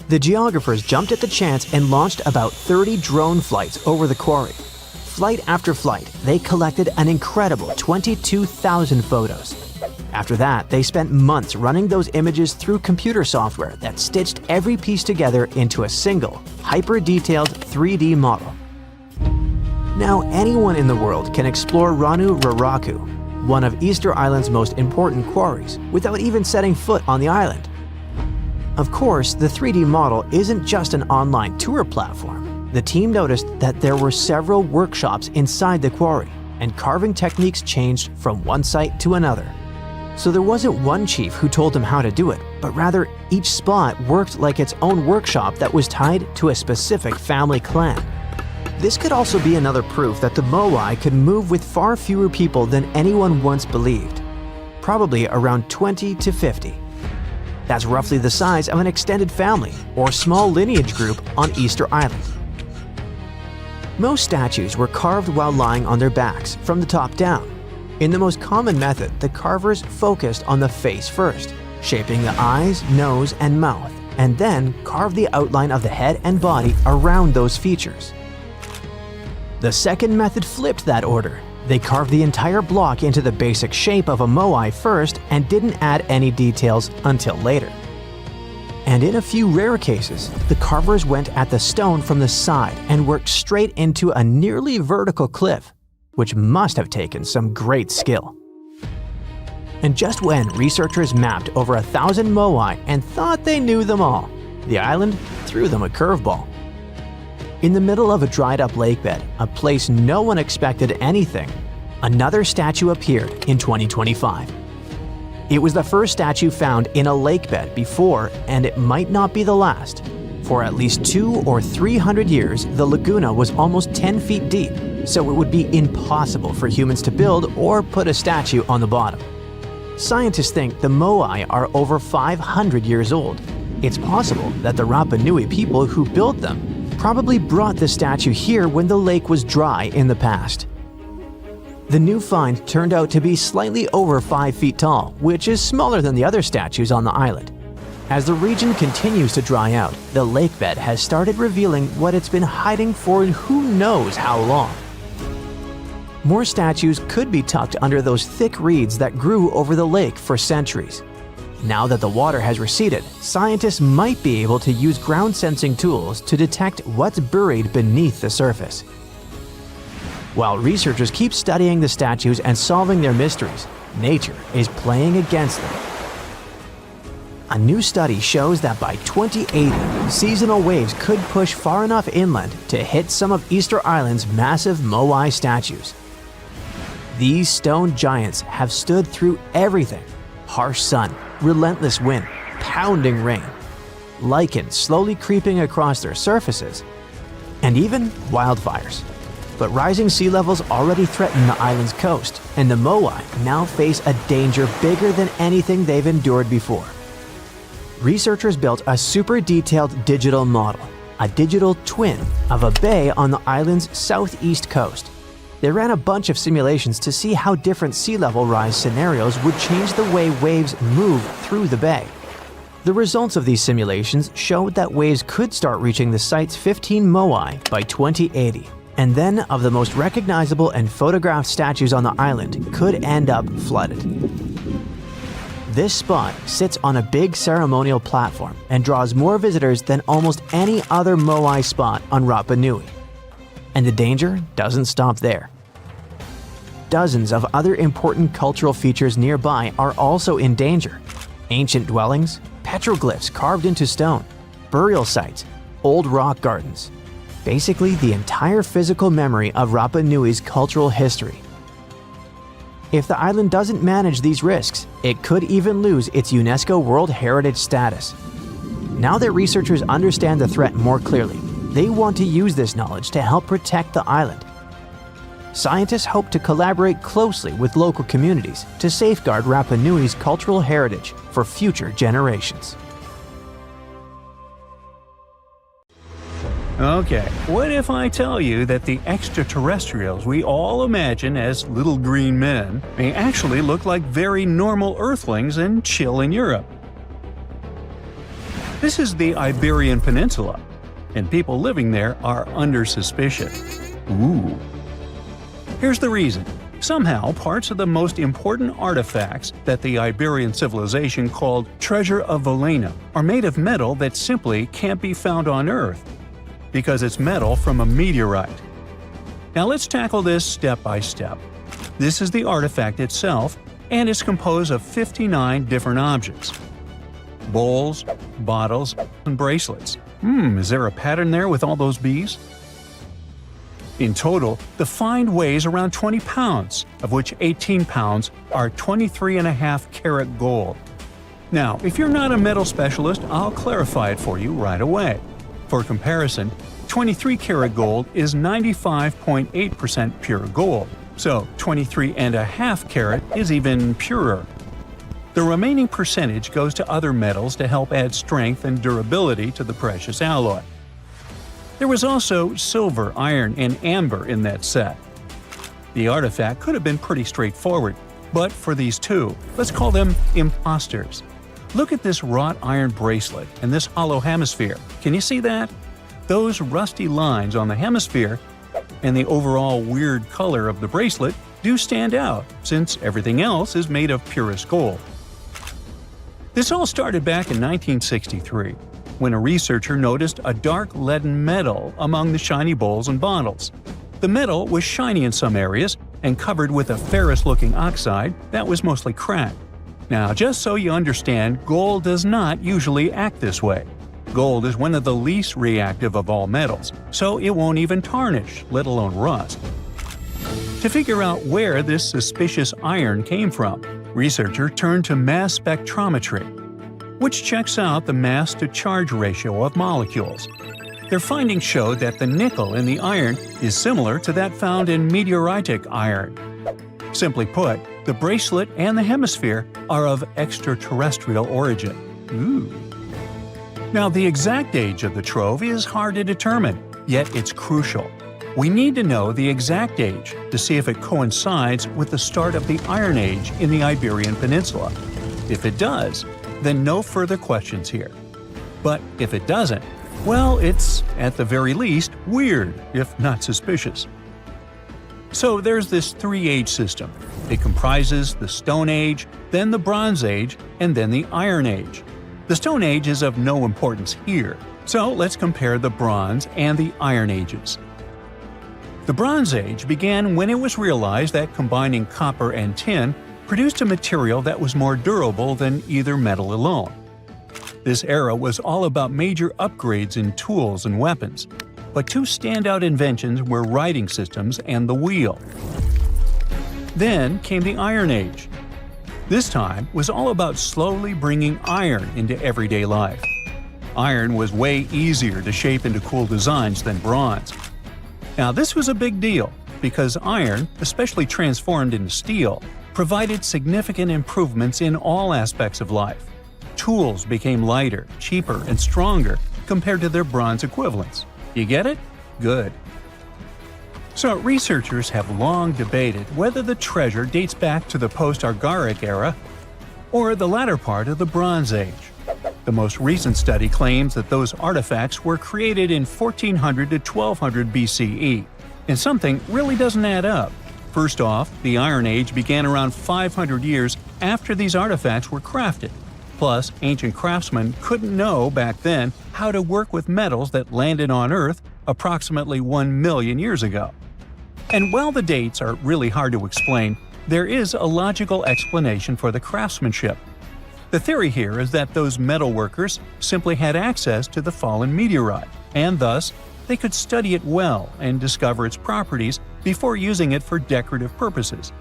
The geographers jumped at the chance and launched about 30 drone flights over the quarry. Flight after flight, they collected an incredible 22,000 photos. After that, they spent months running those images through computer software that stitched every piece together into a single, hyper-detailed 3D model. Now anyone in the world can explore Ranu Raraku, one of Easter Island's most important quarries, without even setting foot on the island. Of course, the 3D model isn't just an online tour platform. The team noticed that there were several workshops inside the quarry, and carving techniques changed from one site to another. So there wasn't one chief who told them how to do it, but rather each spot worked like its own workshop that was tied to a specific family clan. This could also be another proof that the moai could move with far fewer people than anyone once believed, probably around 20 to 50. That's roughly the size of an extended family or small lineage group on Easter Island. Most statues were carved while lying on their backs from the top down. In the most common method, the carvers focused on the face first, shaping the eyes, nose, and mouth, and then carved the outline of the head and body around those features. The second method flipped that order. They carved the entire block into the basic shape of a moai first and didn't add any details until later. And in a few rare cases, the carvers went at the stone from the side and worked straight into a nearly vertical cliff, which must have taken some great skill. And just when researchers mapped over 1,000 moai and thought they knew them all, the island threw them a curveball. In the middle of a dried-up lakebed, a place no one expected anything, another statue appeared in 2025. It was the first statue found in a lakebed before, and it might not be the last. For at least 200 or 300 years, the laguna was almost 10 feet deep, so it would be impossible for humans to build or put a statue on the bottom. Scientists think the moai are over 500 years old. It's possible that the Rapa Nui people who built them probably brought the statue here when the lake was dry in the past. The new find turned out to be slightly over 5 feet tall, which is smaller than the other statues on the island. As the region continues to dry out, the lakebed has started revealing what it's been hiding for who knows how long. More statues could be tucked under those thick reeds that grew over the lake for centuries. Now that the water has receded, scientists might be able to use ground-sensing tools to detect what's buried beneath the surface. While researchers keep studying the statues and solving their mysteries, nature is playing against them. A new study shows that by 2080, seasonal waves could push far enough inland to hit some of Easter Island's massive moai statues. These stone giants have stood through everything: harsh sun, relentless wind, pounding rain, lichen slowly creeping across their surfaces, and even wildfires. But rising sea levels already threaten the island's coast, and the moai now face a danger bigger than anything they've endured before. Researchers built a super detailed digital model, a digital twin of a bay on the island's southeast coast. They ran a bunch of simulations to see how different sea level rise scenarios would change the way waves move through the bay. The results of these simulations showed that waves could start reaching the site's 15 moai by 2080, and then of the most recognizable and photographed statues on the island could end up flooded. This spot sits on a big ceremonial platform and draws more visitors than almost any other moai spot on Rapa Nui. And the danger doesn't stop there. Dozens of other important cultural features nearby are also in danger. Ancient dwellings, petroglyphs carved into stone, burial sites, old rock gardens. Basically, the entire physical memory of Rapa Nui's cultural history. If the island doesn't manage these risks, it could even lose its UNESCO World Heritage status. Now that researchers understand the threat more clearly, they want to use this knowledge to help protect the island. Scientists hope to collaborate closely with local communities to safeguard Rapa Nui's cultural heritage for future generations. Okay, what if I tell you that the extraterrestrials we all imagine as little green men may actually look like very normal Earthlings and chill in Europe? This is the Iberian Peninsula, and people living there are under suspicion. Ooh. Here's the reason. Somehow, parts of the most important artifacts that the Iberian civilization called Treasure of Valena are made of metal that simply can't be found on Earth, because it's metal from a meteorite. Now let's tackle this step by step. This is the artifact itself, and it's composed of 59 different objects. Bowls, bottles, and bracelets. Is there a pattern there with all those bees? In total, the find weighs around 20 pounds, of which 18 pounds are 23.5 karat gold. Now, if you're not a metal specialist, I'll clarify it for you right away. For comparison, 23 karat gold is 95.8% pure gold, so 23.5 karat is even purer. The remaining percentage goes to other metals to help add strength and durability to the precious alloy. There was also silver, iron, and amber in that set. The artifact could have been pretty straightforward, but for these two, let's call them imposters. Look at this wrought iron bracelet and this hollow hemisphere. Can you see that? Those rusty lines on the hemisphere and the overall weird color of the bracelet do stand out, since everything else is made of purest gold. This all started back in 1963, when a researcher noticed a dark leaden metal among the shiny bowls and bottles. The metal was shiny in some areas and covered with a ferrous-looking oxide that was mostly cracked. Now, just so you understand, gold does not usually act this way. Gold is one of the least reactive of all metals, so it won't even tarnish, let alone rust. To figure out where this suspicious iron came from, researchers turned to mass spectrometry, which checks out the mass-to-charge ratio of molecules. Their findings showed that the nickel in the iron is similar to that found in meteoritic iron. Simply put, the bracelet and the hemisphere are of extraterrestrial origin. Ooh. Now, the exact age of the trove is hard to determine, yet it's crucial. We need to know the exact age to see if it coincides with the start of the Iron Age in the Iberian Peninsula. If it does, then no further questions here. But if it doesn't, well, it's, at the very least, weird, if not suspicious. So there's this three-age system. It comprises the Stone Age, then the Bronze Age, and then the Iron Age. The Stone Age is of no importance here, so let's compare the Bronze and the Iron Ages. The Bronze Age began when it was realized that combining copper and tin produced a material that was more durable than either metal alone. This era was all about major upgrades in tools and weapons, but two standout inventions were writing systems and the wheel. Then came the Iron Age. This time was all about slowly bringing iron into everyday life. Iron was way easier to shape into cool designs than bronze. Now, this was a big deal because iron, especially transformed into steel, provided significant improvements in all aspects of life. Tools became lighter, cheaper, and stronger compared to their bronze equivalents. You get it? Good. So, researchers have long debated whether the treasure dates back to the post-Argaric era or the latter part of the Bronze Age. The most recent study claims that those artifacts were created in 1400 to 1200 BCE, and something really doesn't add up. First off, the Iron Age began around 500 years after these artifacts were crafted. Plus, ancient craftsmen couldn't know back then how to work with metals that landed on Earth approximately 1 million years ago. And while the dates are really hard to explain, there is a logical explanation for the craftsmanship. The theory here is that those metal workers simply had access to the fallen meteorite, and thus, they could study it well and discover its properties before using it for decorative purposes.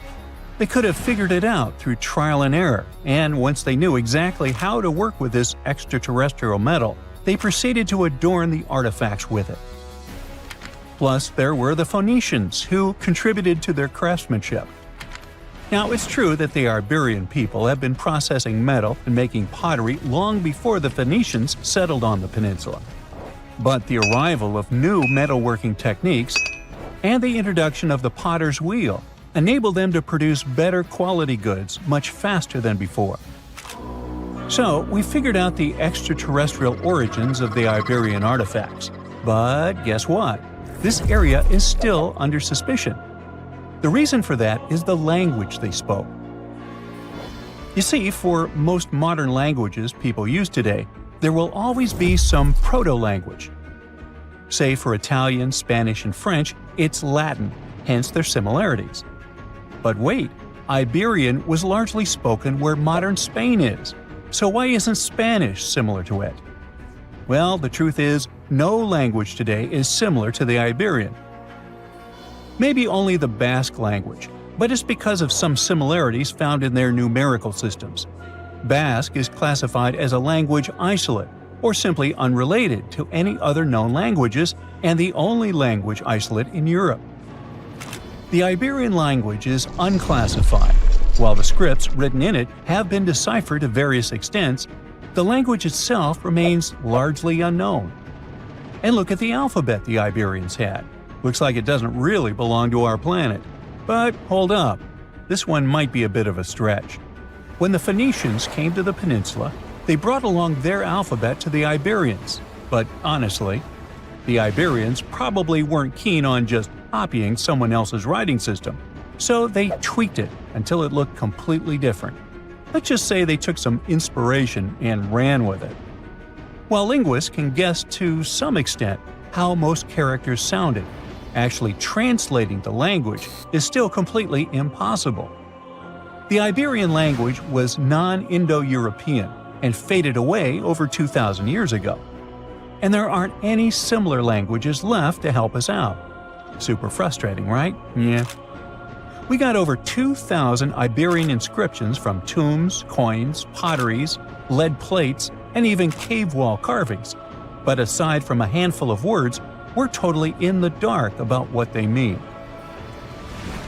They could have figured it out through trial and error, and once they knew exactly how to work with this extraterrestrial metal, they proceeded to adorn the artifacts with it. Plus, there were the Phoenicians, who contributed to their craftsmanship. Now, it's true that the Iberian people have been processing metal and making pottery long before the Phoenicians settled on the peninsula. But the arrival of new metalworking techniques and the introduction of the potter's wheel enabled them to produce better quality goods much faster than before. So, we figured out the extraterrestrial origins of the Iberian artifacts. But guess what? This area is still under suspicion. The reason for that is the language they spoke. You see, for most modern languages people use today, there will always be some proto-language. Say for Italian, Spanish, and French, it's Latin, hence their similarities. But wait, Iberian was largely spoken where modern Spain is, so why isn't Spanish similar to it? Well, the truth is, no language today is similar to the Iberian. Maybe only the Basque language, but it's because of some similarities found in their numerical systems. Basque is classified as a language isolate, or simply unrelated to any other known languages, and the only language isolate in Europe. The Iberian language is unclassified. While the scripts written in it have been deciphered to various extents, the language itself remains largely unknown. And look at the alphabet the Iberians had. Looks like it doesn't really belong to our planet. But hold up, this one might be a bit of a stretch. When the Phoenicians came to the peninsula, they brought along their alphabet to the Iberians. But honestly, the Iberians probably weren't keen on just copying someone else's writing system, so they tweaked it until it looked completely different. Let's just say they took some inspiration and ran with it. While linguists can guess to some extent how most characters sounded, actually translating the language is still completely impossible. The Iberian language was non-Indo-European and faded away over 2,000 years ago. And there aren't any similar languages left to help us out. Super frustrating, right? Yeah. We got over 2,000 Iberian inscriptions from tombs, coins, potteries, lead plates, and even cave wall carvings. But aside from a handful of words, we're totally in the dark about what they mean.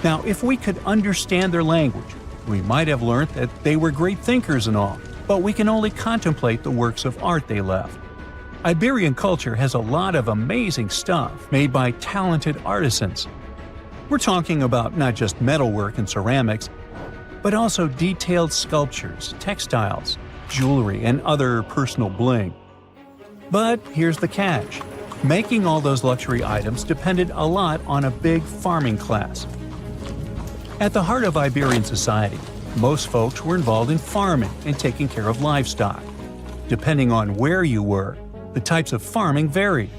Now, if we could understand their language, we might have learned that they were great thinkers and all, but we can only contemplate the works of art they left. Iberian culture has a lot of amazing stuff made by talented artisans. We're talking about not just metalwork and ceramics, but also detailed sculptures, textiles, jewelry, and other personal bling. But here's the catch. Making all those luxury items depended a lot on a big farming class. At the heart of Iberian society, most folks were involved in farming and taking care of livestock. Depending on where you were, the types of farming varied.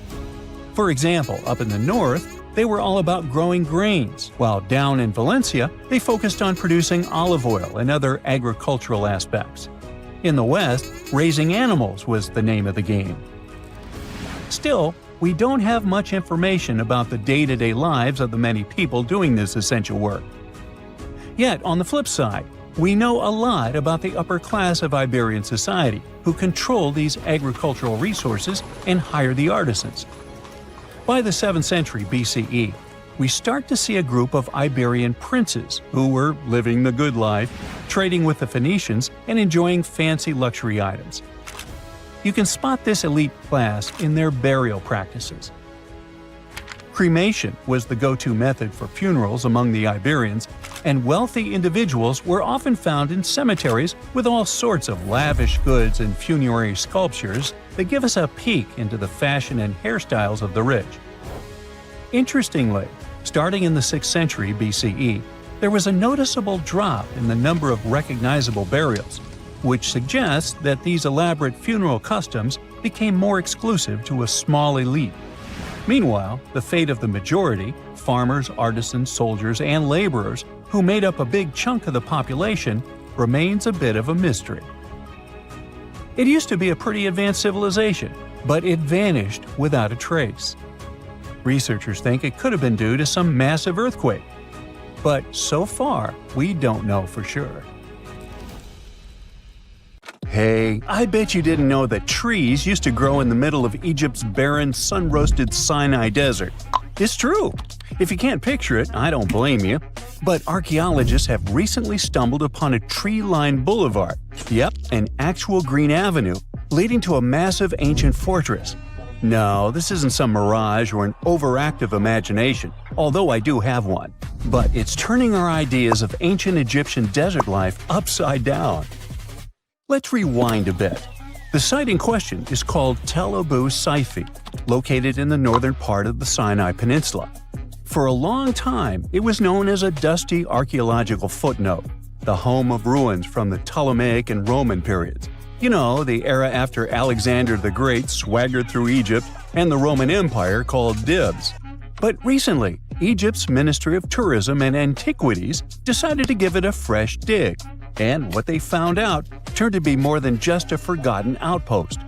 For example, up in the north, they were all about growing grains, while down in Valencia, they focused on producing olive oil and other agricultural aspects. In the west, raising animals was the name of the game. Still, we don't have much information about the day-to-day lives of the many people doing this essential work. Yet, on the flip side, we know a lot about the upper class of Iberian society, who control these agricultural resources and hire the artisans. By the 7th century BCE, we start to see a group of Iberian princes who were living the good life, trading with the Phoenicians, and enjoying fancy luxury items. You can spot this elite class in their burial practices. Cremation was the go-to method for funerals among the Iberians, and wealthy individuals were often found in cemeteries with all sorts of lavish goods and funerary sculptures that give us a peek into the fashion and hairstyles of the rich. Interestingly, starting in the 6th century BCE, there was a noticeable drop in the number of recognizable burials, which suggests that these elaborate funeral customs became more exclusive to a small elite. Meanwhile, the fate of the majority, farmers, artisans, soldiers, and laborers, who made up a big chunk of the population, remains a bit of a mystery. It used to be a pretty advanced civilization, but it vanished without a trace. Researchers think it could have been due to some massive earthquake, but so far, we don't know for sure. Hey, I bet you didn't know that trees used to grow in the middle of Egypt's barren, sun-roasted Sinai desert. It's true. If you can't picture it, I don't blame you. But archaeologists have recently stumbled upon a tree-lined boulevard. Yep, an actual green avenue, leading to a massive ancient fortress. No, this isn't some mirage or an overactive imagination, although I do have one. But it's turning our ideas of ancient Egyptian desert life upside down. Let's rewind a bit. The site in question is called Tel Abu Saifi, located in the northern part of the Sinai Peninsula. For a long time, it was known as a dusty archaeological footnote, the home of ruins from the Ptolemaic and Roman periods. You know, the era after Alexander the Great swaggered through Egypt and the Roman Empire called dibs. But recently, Egypt's Ministry of Tourism and Antiquities decided to give it a fresh dig. And what they found out turned to be more than just a forgotten outpost.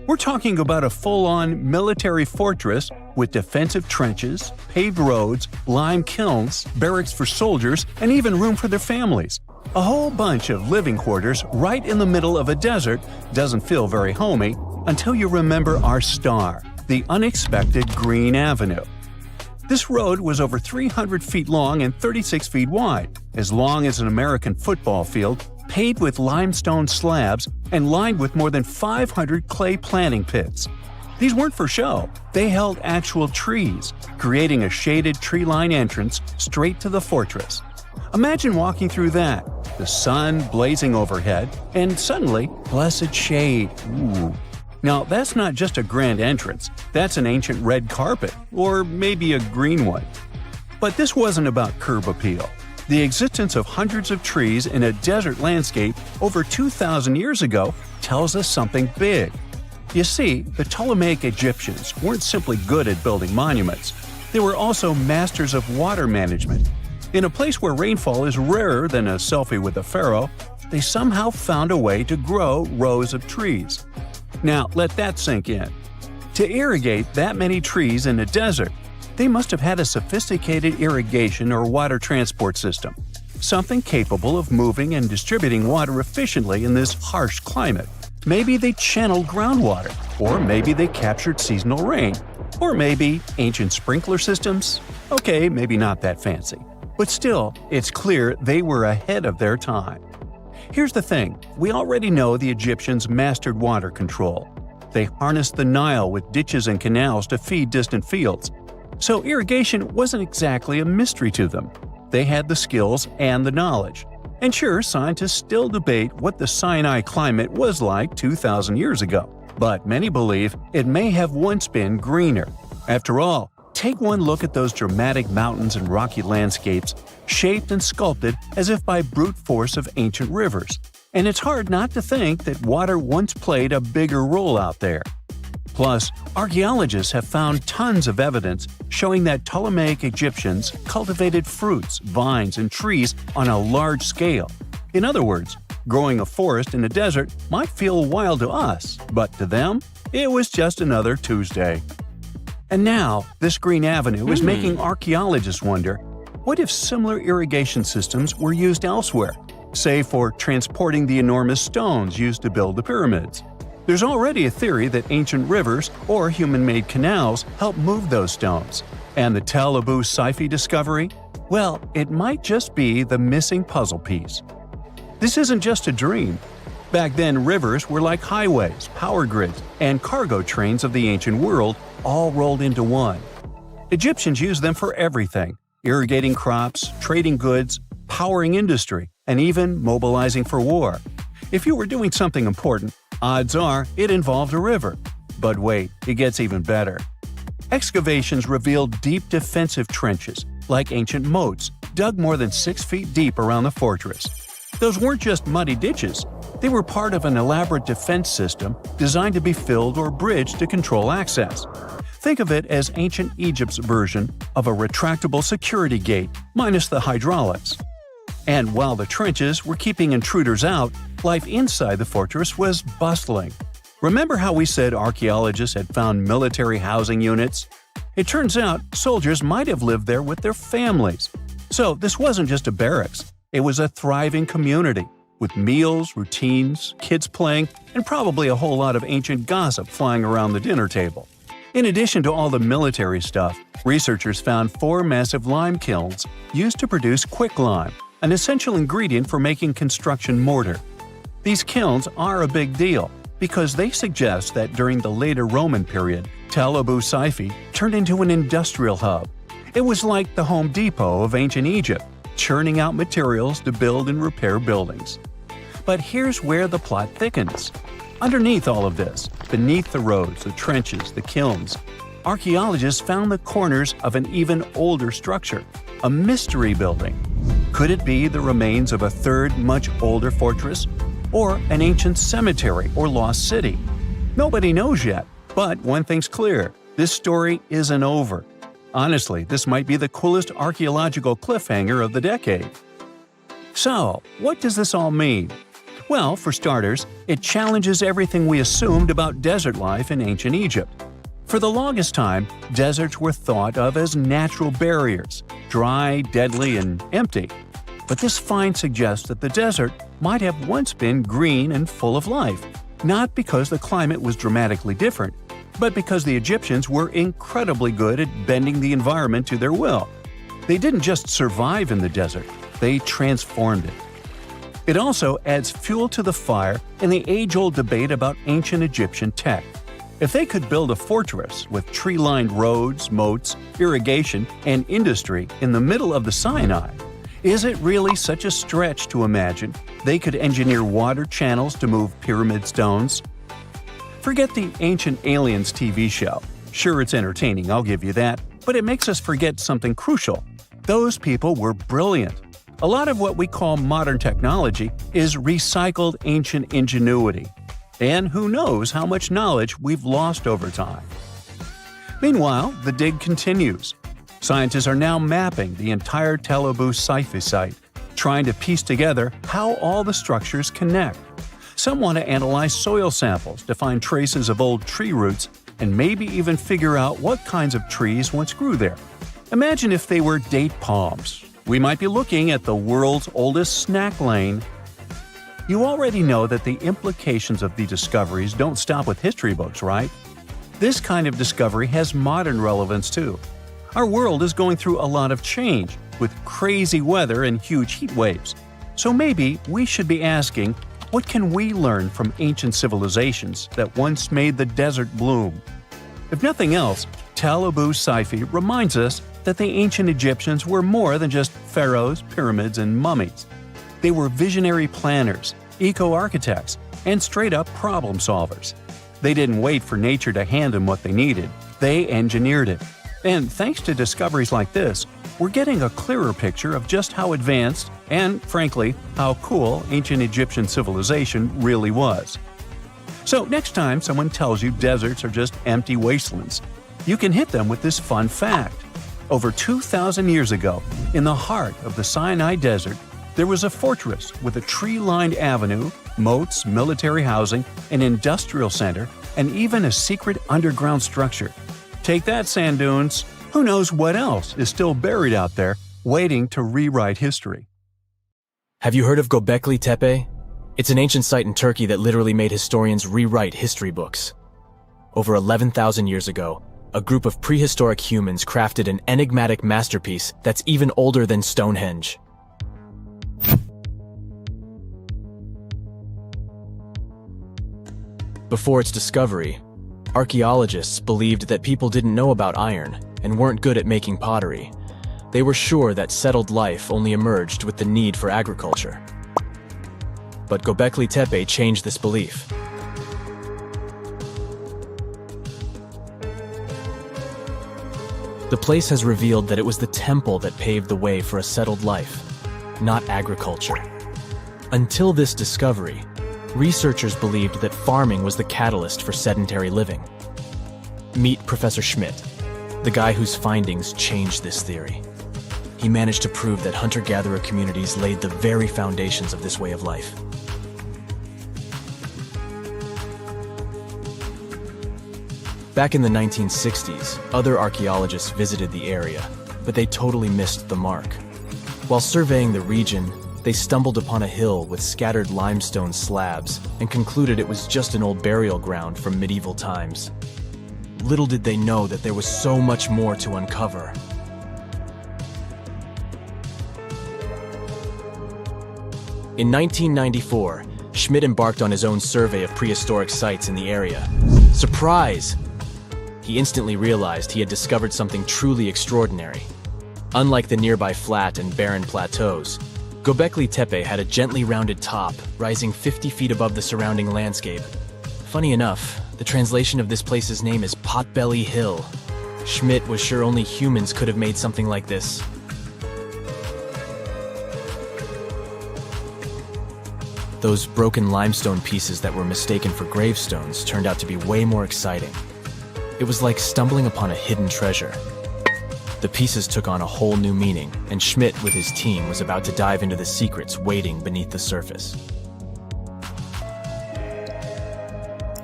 We're talking about a full-on military fortress with defensive trenches, paved roads, lime kilns, barracks for soldiers, and even room for their families. A whole bunch of living quarters right in the middle of a desert doesn't feel very homey until you remember our star, the unexpected Green Avenue. This road was over 300 feet long and 36 feet wide, as long as an American football field, paved with limestone slabs and lined with more than 500 clay planting pits. These weren't for show, they held actual trees, creating a shaded tree-line entrance straight to the fortress. Imagine walking through that, the sun blazing overhead, and suddenly, blessed shade. Ooh. Now, that's not just a grand entrance, that's an ancient red carpet, or maybe a green one. But this wasn't about curb appeal. The existence of hundreds of trees in a desert landscape over 2,000 years ago tells us something big. You see, the Ptolemaic Egyptians weren't simply good at building monuments. They were also masters of water management. In a place where rainfall is rarer than a selfie with a pharaoh, they somehow found a way to grow rows of trees. Now, let that sink in. To irrigate that many trees in a desert, they must have had a sophisticated irrigation or water transport system, something capable of moving and distributing water efficiently in this harsh climate. Maybe they channeled groundwater, or maybe they captured seasonal rain, or maybe ancient sprinkler systems. Okay, maybe not that fancy. But still, it's clear they were ahead of their time. Here's the thing, we already know the Egyptians mastered water control. They harnessed the Nile with ditches and canals to feed distant fields. So irrigation wasn't exactly a mystery to them. They had the skills and the knowledge. And sure, scientists still debate what the Sinai climate was like 2,000 years ago, but many believe it may have once been greener. After all, take one look at those dramatic mountains and rocky landscapes, shaped and sculpted as if by brute force of ancient rivers. And it's hard not to think that water once played a bigger role out there. Plus, archaeologists have found tons of evidence showing that Ptolemaic Egyptians cultivated fruits, vines, and trees on a large scale. In other words, growing a forest in a desert might feel wild to us, but to them, it was just another Tuesday. And now, this green avenue is making archaeologists wonder, what if similar irrigation systems were used elsewhere, say for transporting the enormous stones used to build the pyramids? There's already a theory that ancient rivers or human-made canals help move those stones. And the Tel Abu Saifi discovery? Well, it might just be the missing puzzle piece. This isn't just a dream. Back then, rivers were like highways, power grids, and cargo trains of the ancient world, all rolled into one. Egyptians used them for everything: irrigating crops, trading goods, powering industry, and even mobilizing for war. If you were doing something important, odds are it involved a river. But wait, it gets even better. Excavations revealed deep defensive trenches, like ancient moats, dug more than 6 feet deep around the fortress. Those weren't just muddy ditches. They were part of an elaborate defense system designed to be filled or bridged to control access. Think of it as ancient Egypt's version of a retractable security gate, minus the hydraulics. And while the trenches were keeping intruders out, life inside the fortress was bustling. Remember how we said archaeologists had found military housing units? It turns out soldiers might have lived there with their families. So this wasn't just a barracks, it was a thriving community, with meals, routines, kids playing, and probably a whole lot of ancient gossip flying around the dinner table. In addition to all the military stuff, researchers found 4 massive lime kilns used to produce quicklime, an essential ingredient for making construction mortar. These kilns are a big deal because they suggest that during the later Roman period, Tel Abu Saifi turned into an industrial hub. It was like the Home Depot of ancient Egypt, churning out materials to build and repair buildings. But here's where the plot thickens. Underneath all of this, beneath the roads, the trenches, the kilns, archaeologists found the corners of an even older structure, a mystery building. Could it be the remains of a third, much older fortress? Or an ancient cemetery or lost city? Nobody knows yet, but one thing's clear, this story isn't over. Honestly, this might be the coolest archaeological cliffhanger of the decade. So, what does this all mean? Well, for starters, it challenges everything we assumed about desert life in ancient Egypt. For the longest time, deserts were thought of as natural barriers, dry, deadly, and empty. But this find suggests that the desert might have once been green and full of life, not because the climate was dramatically different, but because the Egyptians were incredibly good at bending the environment to their will. They didn't just survive in the desert, they transformed it. It also adds fuel to the fire in the age-old debate about ancient Egyptian tech. If they could build a fortress with tree-lined roads, moats, irrigation, and industry in the middle of the Sinai, is it really such a stretch to imagine they could engineer water channels to move pyramid stones? Forget the Ancient Aliens TV show. Sure, it's entertaining, I'll give you that, but it makes us forget something crucial. Those people were brilliant. A lot of what we call modern technology is recycled ancient ingenuity. And who knows how much knowledge we've lost over time. Meanwhile, the dig continues. Scientists are now mapping the entire Tel Abu Saifi site, trying to piece together how all the structures connect. Some want to analyze soil samples to find traces of old tree roots and maybe even figure out what kinds of trees once grew there. Imagine if they were date palms. We might be looking at the world's oldest snack lane. You already know that the implications of the discoveries don't stop with history books, right? This kind of discovery has modern relevance too. Our world is going through a lot of change, with crazy weather and huge heat waves. So maybe we should be asking, what can we learn from ancient civilizations that once made the desert bloom? If nothing else, Tel Abu Saifi reminds us that the ancient Egyptians were more than just pharaohs, pyramids, and mummies. They were visionary planners, eco-architects, and straight-up problem solvers. They didn't wait for nature to hand them what they needed. They engineered it. And thanks to discoveries like this, we're getting a clearer picture of just how advanced and, frankly, how cool ancient Egyptian civilization really was. So next time someone tells you deserts are just empty wastelands, you can hit them with this fun fact. Over 2,000 years ago, in the heart of the Sinai Desert, there was a fortress with a tree-lined avenue, moats, military housing, an industrial center, and even a secret underground structure. Take that, sand dunes! Who knows what else is still buried out there, waiting to rewrite history? Have you heard of Göbekli Tepe? It's an ancient site in Turkey that literally made historians rewrite history books. Over 11,000 years ago, a group of prehistoric humans crafted an enigmatic masterpiece that's even older than Stonehenge. Before its discovery, archaeologists believed that people didn't know about iron and weren't good at making pottery. They were sure that settled life only emerged with the need for agriculture. But Göbekli Tepe changed this belief. The place has revealed that it was the temple that paved the way for a settled life, not agriculture. Until this discovery, researchers believed that farming was the catalyst for sedentary living. Meet Professor Schmidt, the guy whose findings changed this theory. He managed to prove that hunter-gatherer communities laid the very foundations of this way of life. Back in the 1960s, other archaeologists visited the area, but they totally missed the mark. While surveying the region, they stumbled upon a hill with scattered limestone slabs and concluded it was just an old burial ground from medieval times. Little did they know that there was so much more to uncover. In 1994, Schmidt embarked on his own survey of prehistoric sites in the area. Surprise! He instantly realized he had discovered something truly extraordinary. Unlike the nearby flat and barren plateaus, Göbekli Tepe had a gently rounded top, rising 50 feet above the surrounding landscape. Funny enough, the translation of this place's name is Potbelly Hill. Schmidt was sure only humans could have made something like this. Those broken limestone pieces that were mistaken for gravestones turned out to be way more exciting. It was like stumbling upon a hidden treasure. The pieces took on a whole new meaning, and Schmidt with his team was about to dive into the secrets waiting beneath the surface.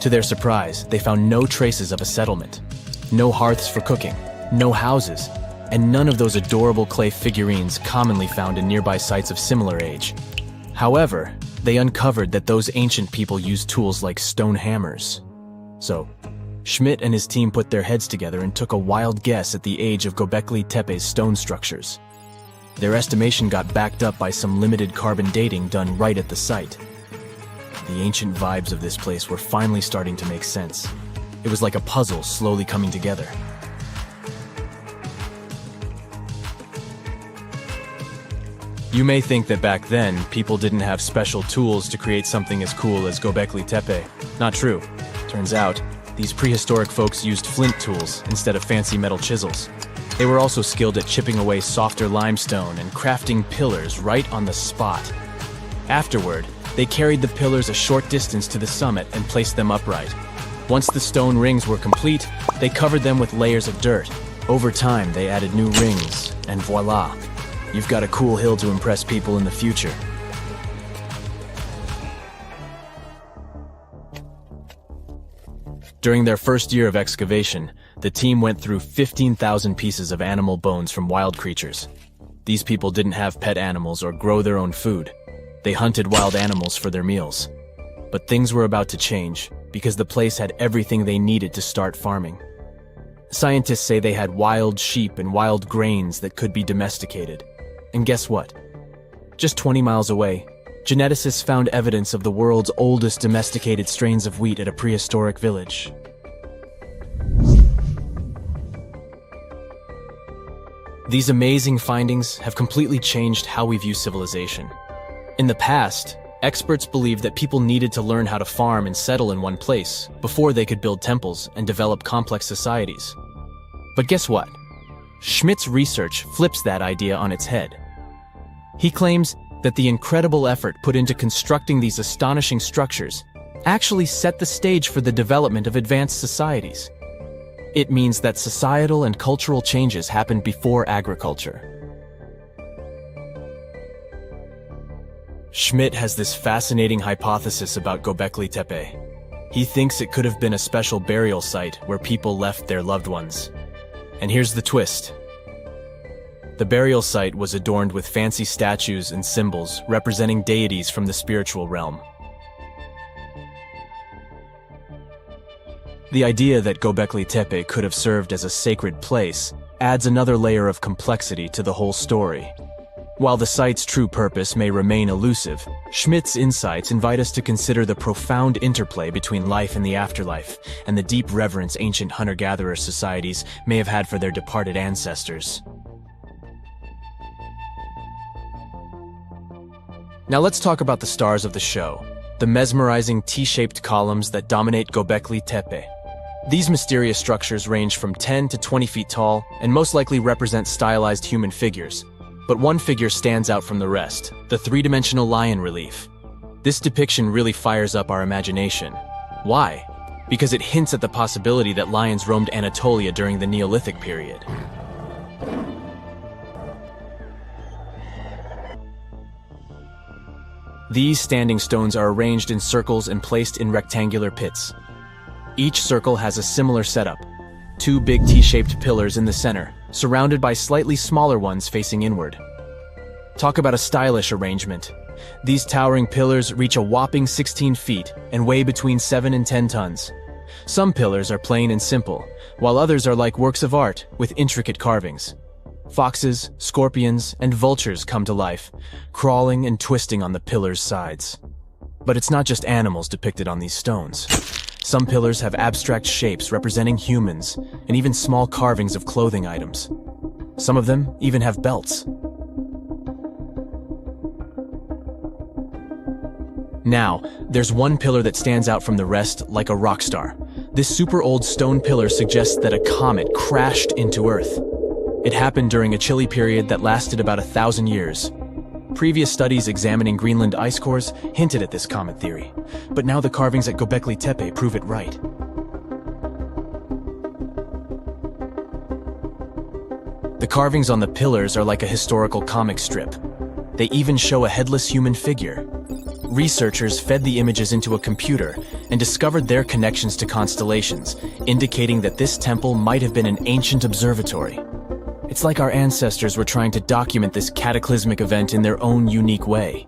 To their surprise, they found no traces of a settlement, no hearths for cooking, no houses, and none of those adorable clay figurines commonly found in nearby sites of similar age. However, they uncovered that those ancient people used tools like stone hammers. So, Schmidt and his team put their heads together and took a wild guess at the age of Göbekli Tepe's stone structures. Their estimation got backed up by some limited carbon dating done right at the site. The ancient vibes of this place were finally starting to make sense. It was like a puzzle slowly coming together. You may think that back then, people didn't have special tools to create something as cool as Göbekli Tepe. Not true. Turns out, these prehistoric folks used flint tools instead of fancy metal chisels. They were also skilled at chipping away softer limestone and crafting pillars right on the spot. Afterward, they carried the pillars a short distance to the summit and placed them upright. Once the stone rings were complete, they covered them with layers of dirt. Over time, they added new rings, and voila, you've got a cool hill to impress people in the future. During their first year of excavation, the team went through 15,000 pieces of animal bones from wild creatures. These people didn't have pet animals or grow their own food. They hunted wild animals for their meals. But things were about to change, because the place had everything they needed to start farming. Scientists say they had wild sheep and wild grains that could be domesticated. And guess what? Just 20 miles away, geneticists found evidence of the world's oldest domesticated strains of wheat at a prehistoric village. These amazing findings have completely changed how we view civilization. In the past, experts believed that people needed to learn how to farm and settle in one place before they could build temples and develop complex societies. But guess what? Schmidt's research flips that idea on its head. He claims that the incredible effort put into constructing these astonishing structures actually set the stage for the development of advanced societies. It means that societal and cultural changes happened before agriculture. Schmidt has this fascinating hypothesis about Göbekli Tepe. He thinks it could have been a special burial site where people left their loved ones. And here's the twist. The burial site was adorned with fancy statues and symbols representing deities from the spiritual realm. The idea that Göbekli Tepe could have served as a sacred place adds another layer of complexity to the whole story. While the site's true purpose may remain elusive, Schmidt's insights invite us to consider the profound interplay between life and the afterlife, and the deep reverence ancient hunter-gatherer societies may have had for their departed ancestors. Now let's talk about the stars of the show, the mesmerizing T-shaped columns that dominate Göbekli Tepe. These mysterious structures range from 10 to 20 feet tall and most likely represent stylized human figures. But one figure stands out from the rest, the three-dimensional lion relief. This depiction really fires up our imagination. Why? Because it hints at the possibility that lions roamed Anatolia during the Neolithic period. These standing stones are arranged in circles and placed in rectangular pits. Each circle has a similar setup. Two big T-shaped pillars in the center, surrounded by slightly smaller ones facing inward. Talk about a stylish arrangement. These towering pillars reach a whopping 16 feet and weigh between 7 and 10 tons. Some pillars are plain and simple, while others are like works of art with intricate carvings. Foxes, scorpions, and vultures come to life, crawling and twisting on the pillars' sides. But it's not just animals depicted on these stones. Some pillars have abstract shapes representing humans, and even small carvings of clothing items. Some of them even have belts. Now, there's one pillar that stands out from the rest like a rock star. This super old stone pillar suggests that a comet crashed into Earth. It happened during a chilly period that lasted about 1,000 years. Previous studies examining Greenland ice cores hinted at this comet theory, but now the carvings at Göbekli Tepe prove it right. The carvings on the pillars are like a historical comic strip. They even show a headless human figure. Researchers fed the images into a computer and discovered their connections to constellations, indicating that this temple might have been an ancient observatory. It's like our ancestors were trying to document this cataclysmic event in their own unique way.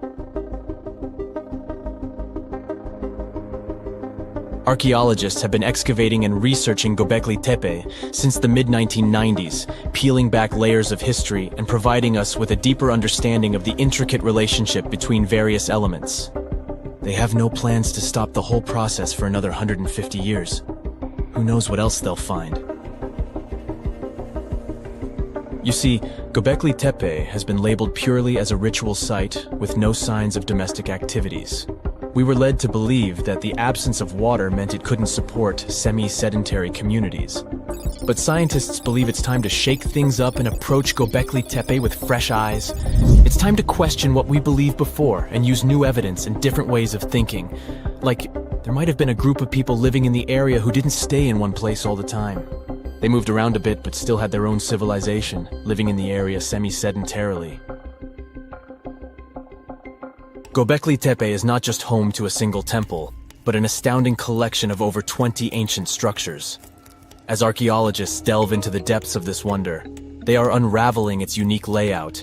Archaeologists have been excavating and researching Göbekli Tepe since the mid-1990s, peeling back layers of history and providing us with a deeper understanding of the intricate relationship between various elements. They have no plans to stop the whole process for another 150 years. Who knows what else they'll find? You see, Göbekli Tepe has been labeled purely as a ritual site with no signs of domestic activities. We were led to believe that the absence of water meant it couldn't support semi-sedentary communities. But scientists believe it's time to shake things up and approach Göbekli Tepe with fresh eyes. It's time to question what we believed before and use new evidence and different ways of thinking. Like, there might have been a group of people living in the area who didn't stay in one place all the time. They moved around a bit but still had their own civilization, living in the area semi-sedentarily. Göbekli Tepe is not just home to a single temple, but an astounding collection of over 20 ancient structures. As archaeologists delve into the depths of this wonder, they are unraveling its unique layout,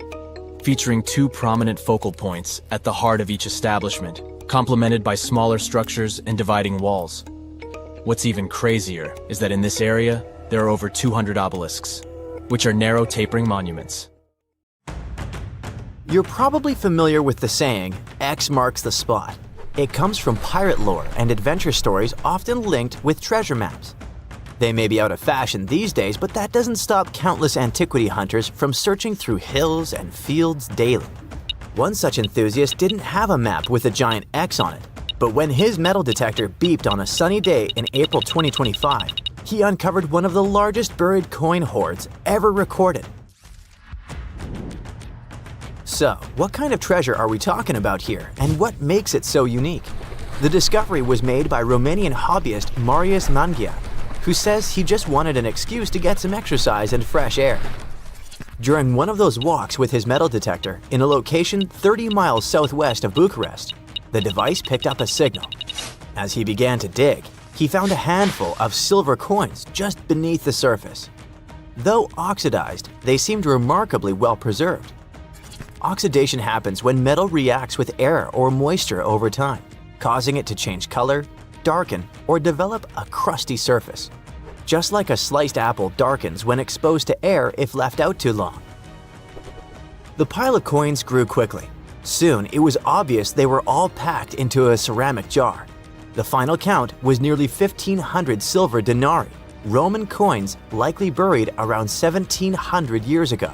featuring two prominent focal points at the heart of each establishment, complemented by smaller structures and dividing walls. What's even crazier is that in this area, there are over 200 obelisks, which are narrow tapering monuments. You're probably familiar with the saying, X marks the spot. It comes from pirate lore and adventure stories often linked with treasure maps. They may be out of fashion these days, but that doesn't stop countless antiquity hunters from searching through hills and fields daily. One such enthusiast didn't have a map with a giant X on it, but when his metal detector beeped on a sunny day in April 2025, he uncovered one of the largest buried coin hoards ever recorded. So, what kind of treasure are we talking about here, and what makes it so unique? The discovery was made by Romanian hobbyist Marius Manghia, who says he just wanted an excuse to get some exercise and fresh air. During one of those walks with his metal detector in a location 30 miles southwest of Bucharest, the device picked up a signal. As he began to dig, he found a handful of silver coins just beneath the surface. Though oxidized, they seemed remarkably well preserved. Oxidation happens when metal reacts with air or moisture over time, causing it to change color, darken, or develop a crusty surface. Just like a sliced apple darkens when exposed to air if left out too long. The pile of coins grew quickly. Soon, it was obvious they were all packed into a ceramic jar. The final count was nearly 1,500 silver denarii, Roman coins likely buried around 1,700 years ago.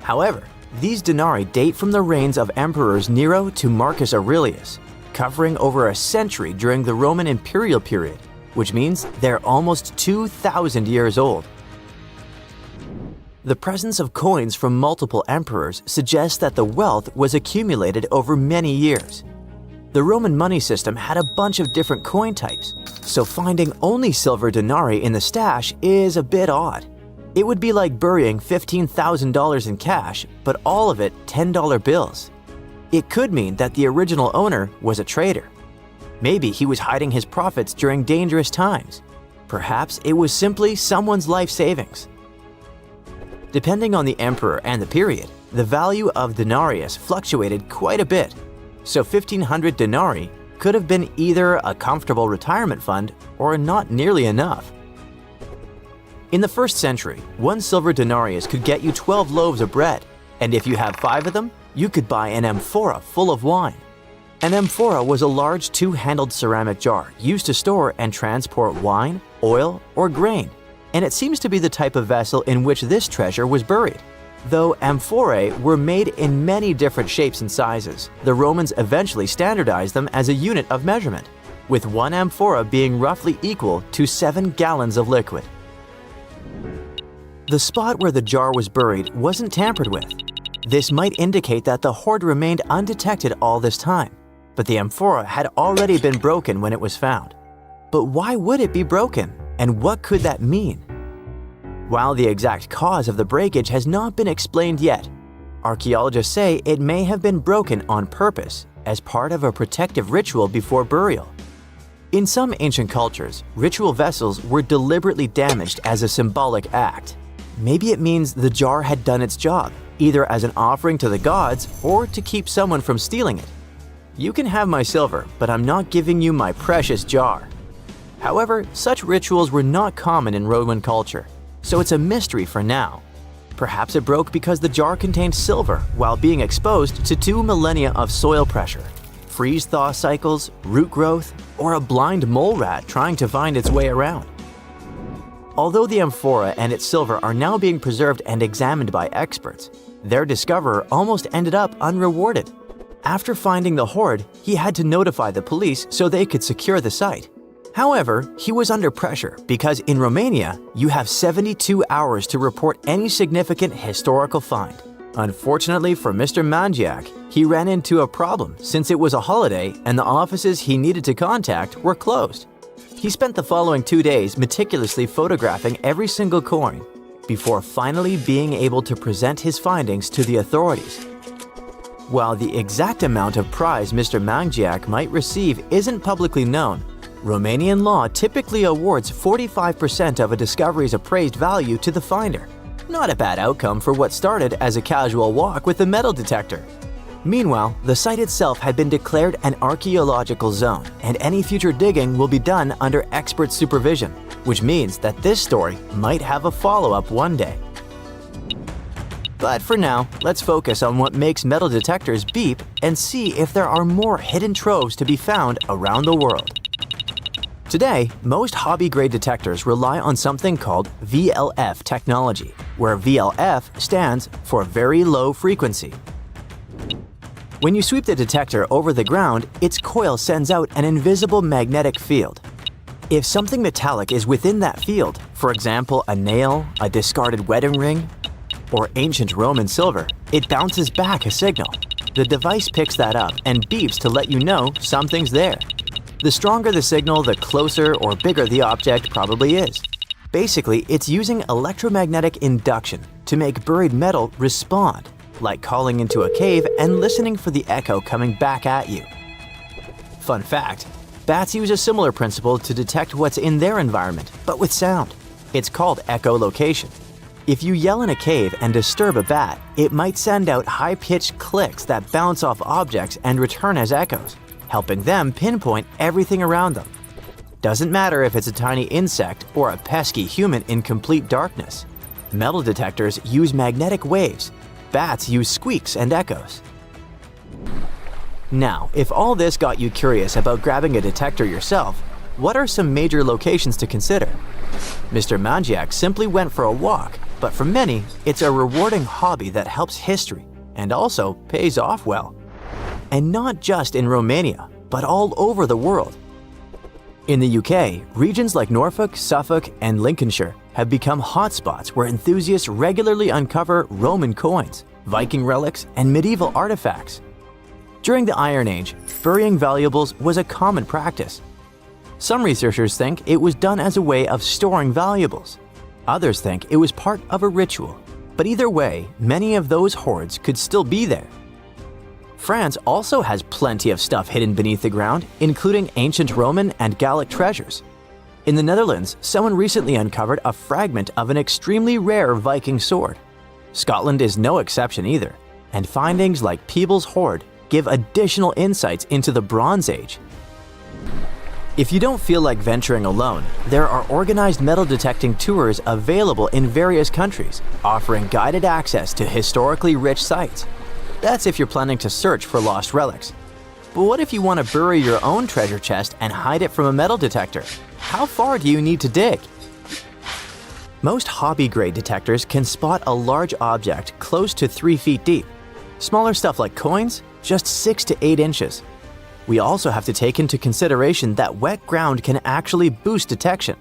However, these denarii date from the reigns of emperors Nero to Marcus Aurelius, covering over a century during the Roman imperial period, which means they're almost 2,000 years old. The presence of coins from multiple emperors suggests that the wealth was accumulated over many years. The Roman money system had a bunch of different coin types, so finding only silver denarii in the stash is a bit odd. It would be like burying $15,000 in cash, but all of it $10 bills. It could mean that the original owner was a trader. Maybe he was hiding his profits during dangerous times. Perhaps it was simply someone's life savings. Depending on the emperor and the period, the value of denarius fluctuated quite a bit. So 1,500 denarii could have been either a comfortable retirement fund or not nearly enough. In the 1st century, one silver denarius could get you 12 loaves of bread, and if you have 5 of them, you could buy an amphora full of wine. An amphora was a large 2-handled ceramic jar used to store and transport wine, oil, or grain, and it seems to be the type of vessel in which this treasure was buried. Though amphorae were made in many different shapes and sizes, the Romans eventually standardized them as a unit of measurement, with one amphora being roughly equal to 7 gallons of liquid. The spot where the jar was buried wasn't tampered with. This might indicate that the hoard remained undetected all this time, but the amphora had already been broken when it was found. But why would it be broken, and what could that mean? While the exact cause of the breakage has not been explained yet, archaeologists say it may have been broken on purpose as part of a protective ritual before burial. In some ancient cultures, ritual vessels were deliberately damaged as a symbolic act. Maybe it means the jar had done its job, either as an offering to the gods or to keep someone from stealing it. You can have my silver, but I'm not giving you my precious jar. However, such rituals were not common in Roman culture, so it's a mystery for now. Perhaps it broke because the jar contained silver while being exposed to 2 millennia of soil pressure, freeze-thaw cycles, root growth, or a blind mole rat trying to find its way around. Although the amphora and its silver are now being preserved and examined by experts, their discoverer almost ended up unrewarded. After finding the hoard, he had to notify the police so they could secure the site. However, he was under pressure because in Romania, you have 72 hours to report any significant historical find. Unfortunately for Mr. Mangiak, he ran into a problem since it was a holiday and the offices he needed to contact were closed. He spent the following 2 days meticulously photographing every single coin before finally being able to present his findings to the authorities. While the exact amount of prize Mr. Mangiak might receive isn't publicly known, Romanian law typically awards 45% of a discovery's appraised value to the finder. Not a bad outcome for what started as a casual walk with a metal detector. Meanwhile, the site itself had been declared an archaeological zone, and any future digging will be done under expert supervision, which means that this story might have a follow-up one day. But for now, let's focus on what makes metal detectors beep and see if there are more hidden troves to be found around the world. Today, most hobby-grade detectors rely on something called VLF technology, where VLF stands for very low frequency. When you sweep the detector over the ground, its coil sends out an invisible magnetic field. If something metallic is within that field, for example a nail, a discarded wedding ring, or ancient Roman silver, it bounces back a signal. The device picks that up and beeps to let you know something's there. The stronger the signal, the closer or bigger the object probably is. Basically, it's using electromagnetic induction to make buried metal respond, like calling into a cave and listening for the echo coming back at you. Fun fact, bats use a similar principle to detect what's in their environment, but with sound. It's called echolocation. If you yell in a cave and disturb a bat, it might send out high-pitched clicks that bounce off objects and return as echoes, helping them pinpoint everything around them. Doesn't matter if it's a tiny insect or a pesky human in complete darkness. Metal detectors use magnetic waves. Bats use squeaks and echoes. Now, if all this got you curious about grabbing a detector yourself, what are some major locations to consider? Mr. Mangiak simply went for a walk, but for many, it's a rewarding hobby that helps history and also pays off well. And not just in Romania, but all over the world. In the UK, regions like Norfolk, Suffolk, and Lincolnshire have become hotspots where enthusiasts regularly uncover Roman coins, Viking relics, and medieval artifacts. During the Iron Age, burying valuables was a common practice. Some researchers think it was done as a way of storing valuables. Others think it was part of a ritual. But either way, many of those hoards could still be there. France also has plenty of stuff hidden beneath the ground, including ancient Roman and Gallic treasures. In the Netherlands, someone recently uncovered a fragment of an extremely rare Viking sword. Scotland is no exception either, and findings like Peebles' hoard give additional insights into the Bronze Age. If you don't feel like venturing alone, there are organized metal detecting tours available in various countries, offering guided access to historically rich sites. That's if you're planning to search for lost relics. But what if you want to bury your own treasure chest and hide it from a metal detector? How far do you need to dig? Most hobby-grade detectors can spot a large object close to 3 feet deep. Smaller stuff like coins, just 6 to 8 inches. We also have to take into consideration that wet ground can actually boost detection.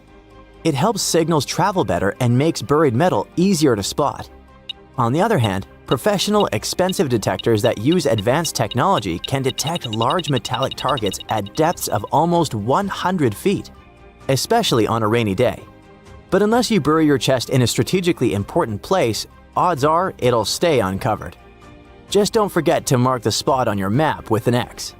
It helps signals travel better and makes buried metal easier to spot. On the other hand, professional, expensive detectors that use advanced technology can detect large metallic targets at depths of almost 100 feet, especially on a rainy day. But unless you bury your chest in a strategically important place, odds are it'll stay uncovered. Just don't forget to mark the spot on your map with an X.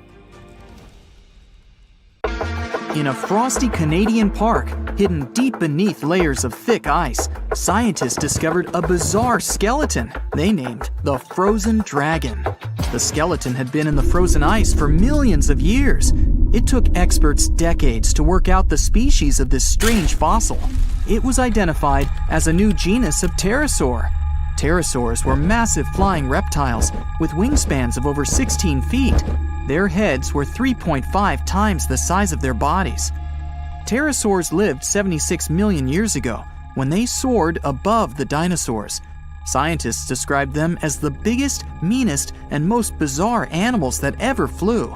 In a frosty Canadian park, hidden deep beneath layers of thick ice, scientists discovered a bizarre skeleton they named the Frozen Dragon. The skeleton had been in the frozen ice for millions of years. It took experts decades to work out the species of this strange fossil. It was identified as a new genus of pterosaur. Pterosaurs were massive flying reptiles with wingspans of over 16 feet. Their heads were 3.5 times the size of their bodies. Pterosaurs lived 76 million years ago when they soared above the dinosaurs. Scientists described them as the biggest, meanest, and most bizarre animals that ever flew.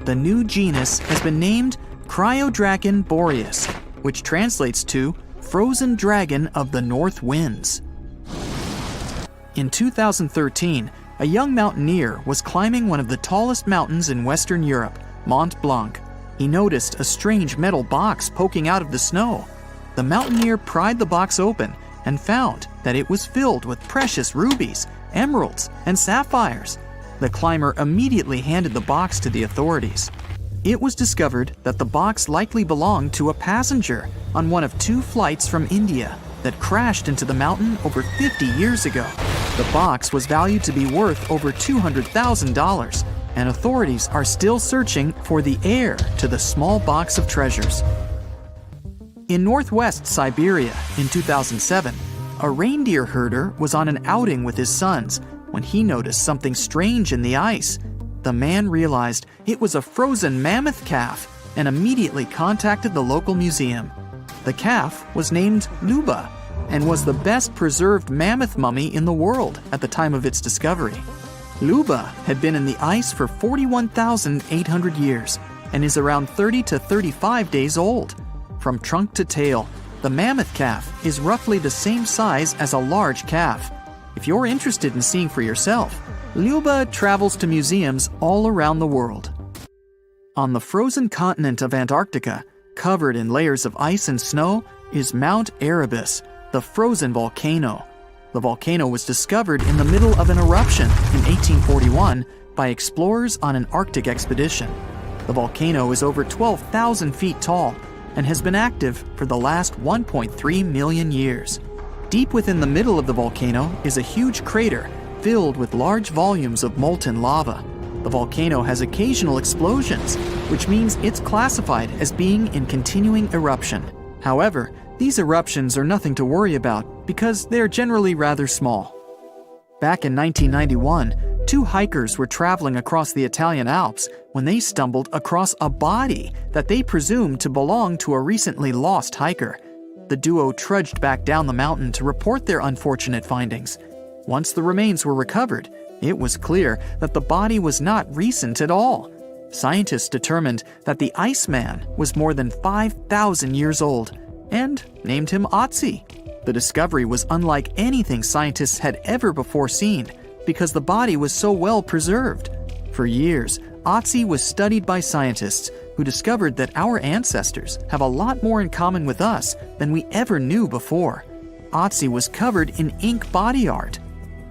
The new genus has been named Cryodragon boreas, which translates to frozen dragon of the north winds. In 2013, a young mountaineer was climbing one of the tallest mountains in Western Europe, Mont Blanc. He noticed a strange metal box poking out of the snow. The mountaineer pried the box open and found that it was filled with precious rubies, emeralds, and sapphires. The climber immediately handed the box to the authorities. It was discovered that the box likely belonged to a passenger on one of 2 flights from India that crashed into the mountain over 50 years ago. The box was valued to be worth over $200,000, and authorities are still searching for the heir to the small box of treasures. In northwest Siberia in 2007, a reindeer herder was on an outing with his sons when he noticed something strange in the ice. The man realized it was a frozen mammoth calf and immediately contacted the local museum. The calf was named Luba and was the best preserved mammoth mummy in the world at the time of its discovery. Luba had been in the ice for 41,800 years and is around 30 to 35 days old. From trunk to tail, the mammoth calf is roughly the same size as a large calf. If you're interested in seeing for yourself, Luba travels to museums all around the world. On the frozen continent of Antarctica, covered in layers of ice and snow, is Mount Erebus, the frozen volcano. The volcano was discovered in the middle of an eruption in 1841 by explorers on an Arctic expedition. The volcano is over 12,000 feet tall and has been active for the last 1.3 million years. Deep within the middle of the volcano is a huge crater filled with large volumes of molten lava. The volcano has occasional explosions, which means it's classified as being in continuing eruption. However, these eruptions are nothing to worry about because they're generally rather small. Back in 1991, 2 hikers were traveling across the Italian Alps when they stumbled across a body that they presumed to belong to a recently lost hiker. The duo trudged back down the mountain to report their unfortunate findings. Once the remains were recovered, it was clear that the body was not recent at all. Scientists determined that the Iceman was more than 5,000 years old and named him Otzi. The discovery was unlike anything scientists had ever before seen because the body was so well preserved. For years, Otzi was studied by scientists who discovered that our ancestors have a lot more in common with us than we ever knew before. Otzi was covered in ink body art.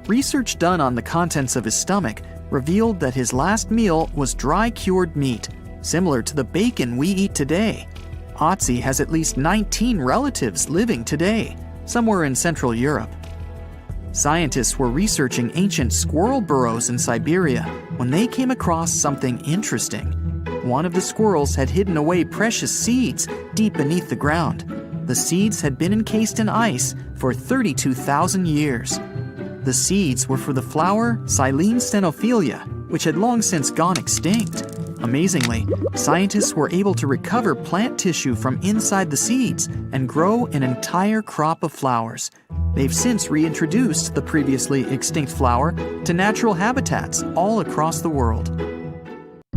Research done on the contents of his stomach revealed that his last meal was dry cured meat, similar to the bacon we eat today. Otzi has at least 19 relatives living today, somewhere in Central Europe. Scientists were researching ancient squirrel burrows in Siberia when they came across something interesting. One of the squirrels had hidden away precious seeds deep beneath the ground. The seeds had been encased in ice for 32,000 years. The seeds were for the flower Silene stenophilia, which had long since gone extinct. Amazingly, scientists were able to recover plant tissue from inside the seeds and grow an entire crop of flowers. They've since reintroduced the previously extinct flower to natural habitats all across the world.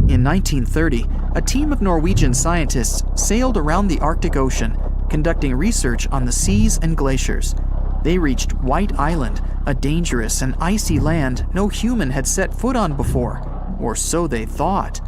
In 1930, a team of Norwegian scientists sailed around the Arctic Ocean, conducting research on the seas and glaciers. They reached White Island, a dangerous and icy land no human had set foot on before, or so they thought.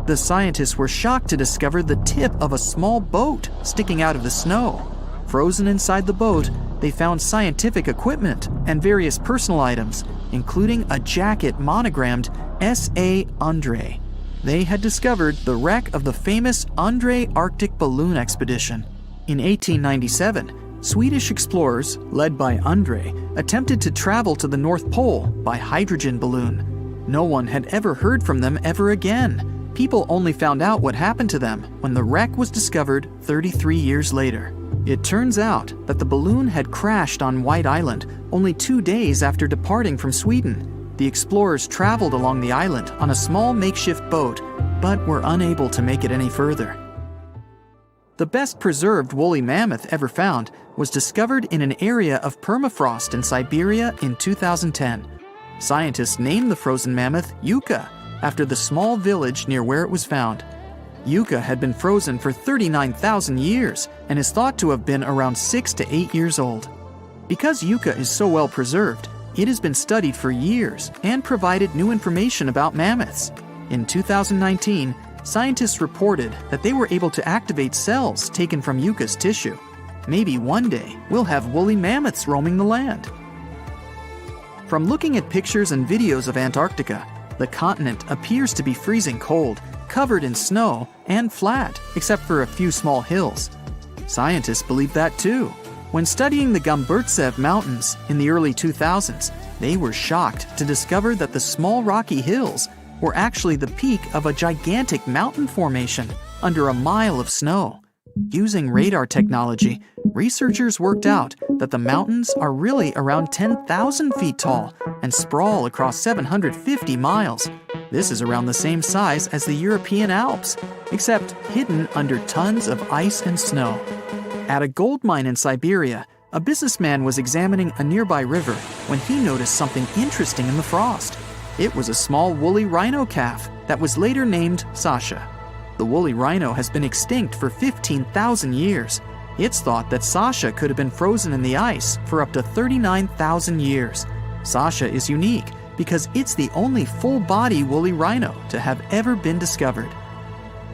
The scientists were shocked to discover the tip of a small boat sticking out of the snow. Frozen inside the boat, they found scientific equipment and various personal items, including a jacket monogrammed S.A. Andre. They had discovered the wreck of the famous Andre Arctic balloon expedition. In 1897, Swedish explorers, led by Andre, attempted to travel to the North Pole by hydrogen balloon. No one had ever heard from them ever again. People only found out what happened to them when the wreck was discovered 33 years later. It turns out that the balloon had crashed on White Island only 2 days after departing from Sweden. The explorers traveled along the island on a small makeshift boat, but were unable to make it any further. The best preserved woolly mammoth ever found was discovered in an area of permafrost in Siberia in 2010. Scientists named the frozen mammoth Yucca after the small village near where it was found. Yucca had been frozen for 39,000 years and is thought to have been around 6 to 8 years old. Because Yucca is so well preserved, it has been studied for years and provided new information about mammoths. In 2019, scientists reported that they were able to activate cells taken from Yucca's tissue. Maybe one day we'll have woolly mammoths roaming the land. From looking at pictures and videos of Antarctica, the continent appears to be freezing cold, covered in snow, and flat, except for a few small hills. Scientists believe that too. When studying the Gomburtsev Mountains in the early 2000s, they were shocked to discover that the small rocky hills were actually the peak of a gigantic mountain formation under a mile of snow. Using radar technology, researchers worked out that the mountains are really around 10,000 feet tall and sprawl across 750 miles. This is around the same size as the European Alps, except hidden under tons of ice and snow. At a gold mine in Siberia, a businessman was examining a nearby river when he noticed something interesting in the frost. It was a small woolly rhino calf that was later named Sasha. The woolly rhino has been extinct for 15,000 years. It's thought that Sasha could have been frozen in the ice for up to 39,000 years. Sasha is unique because it's the only full-body woolly rhino to have ever been discovered.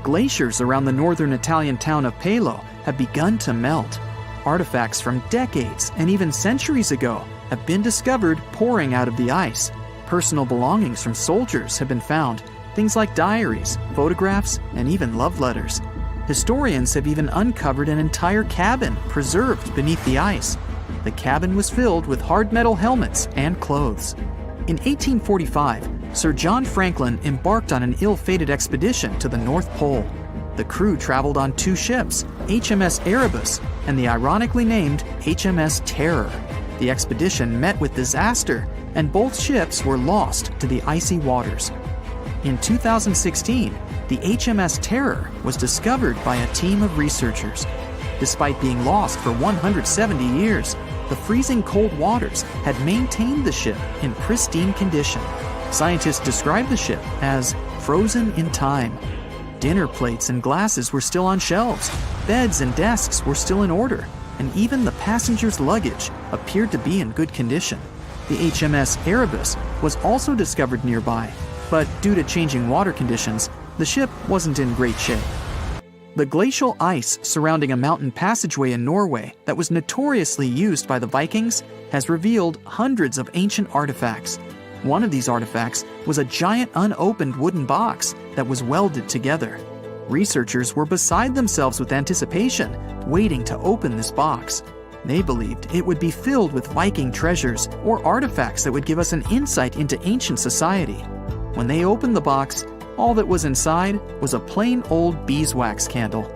Glaciers around the northern Italian town of Pelo have begun to melt. Artifacts from decades and even centuries ago have been discovered pouring out of the ice. Personal belongings from soldiers have been found, things like diaries, photographs, and even love letters. Historians have even uncovered an entire cabin preserved beneath the ice. The cabin was filled with hard metal helmets and clothes. In 1845, Sir John Franklin embarked on an ill-fated expedition to the North Pole. The crew traveled on two ships, HMS Erebus and the ironically named HMS Terror. The expedition met with disaster, and both ships were lost to the icy waters. In 2016, the HMS Terror was discovered by a team of researchers. Despite being lost for 170 years, the freezing cold waters had maintained the ship in pristine condition. Scientists described the ship as frozen in time. Dinner plates and glasses were still on shelves, beds and desks were still in order, and even the passengers' luggage appeared to be in good condition. The HMS Erebus was also discovered nearby, but due to changing water conditions, the ship wasn't in great shape. The glacial ice surrounding a mountain passageway in Norway that was notoriously used by the Vikings has revealed hundreds of ancient artifacts. One of these artifacts was a giant unopened wooden box that was welded together. Researchers were beside themselves with anticipation, waiting to open this box. They believed it would be filled with Viking treasures or artifacts that would give us an insight into ancient society. When they opened the box, all that was inside was a plain old beeswax candle.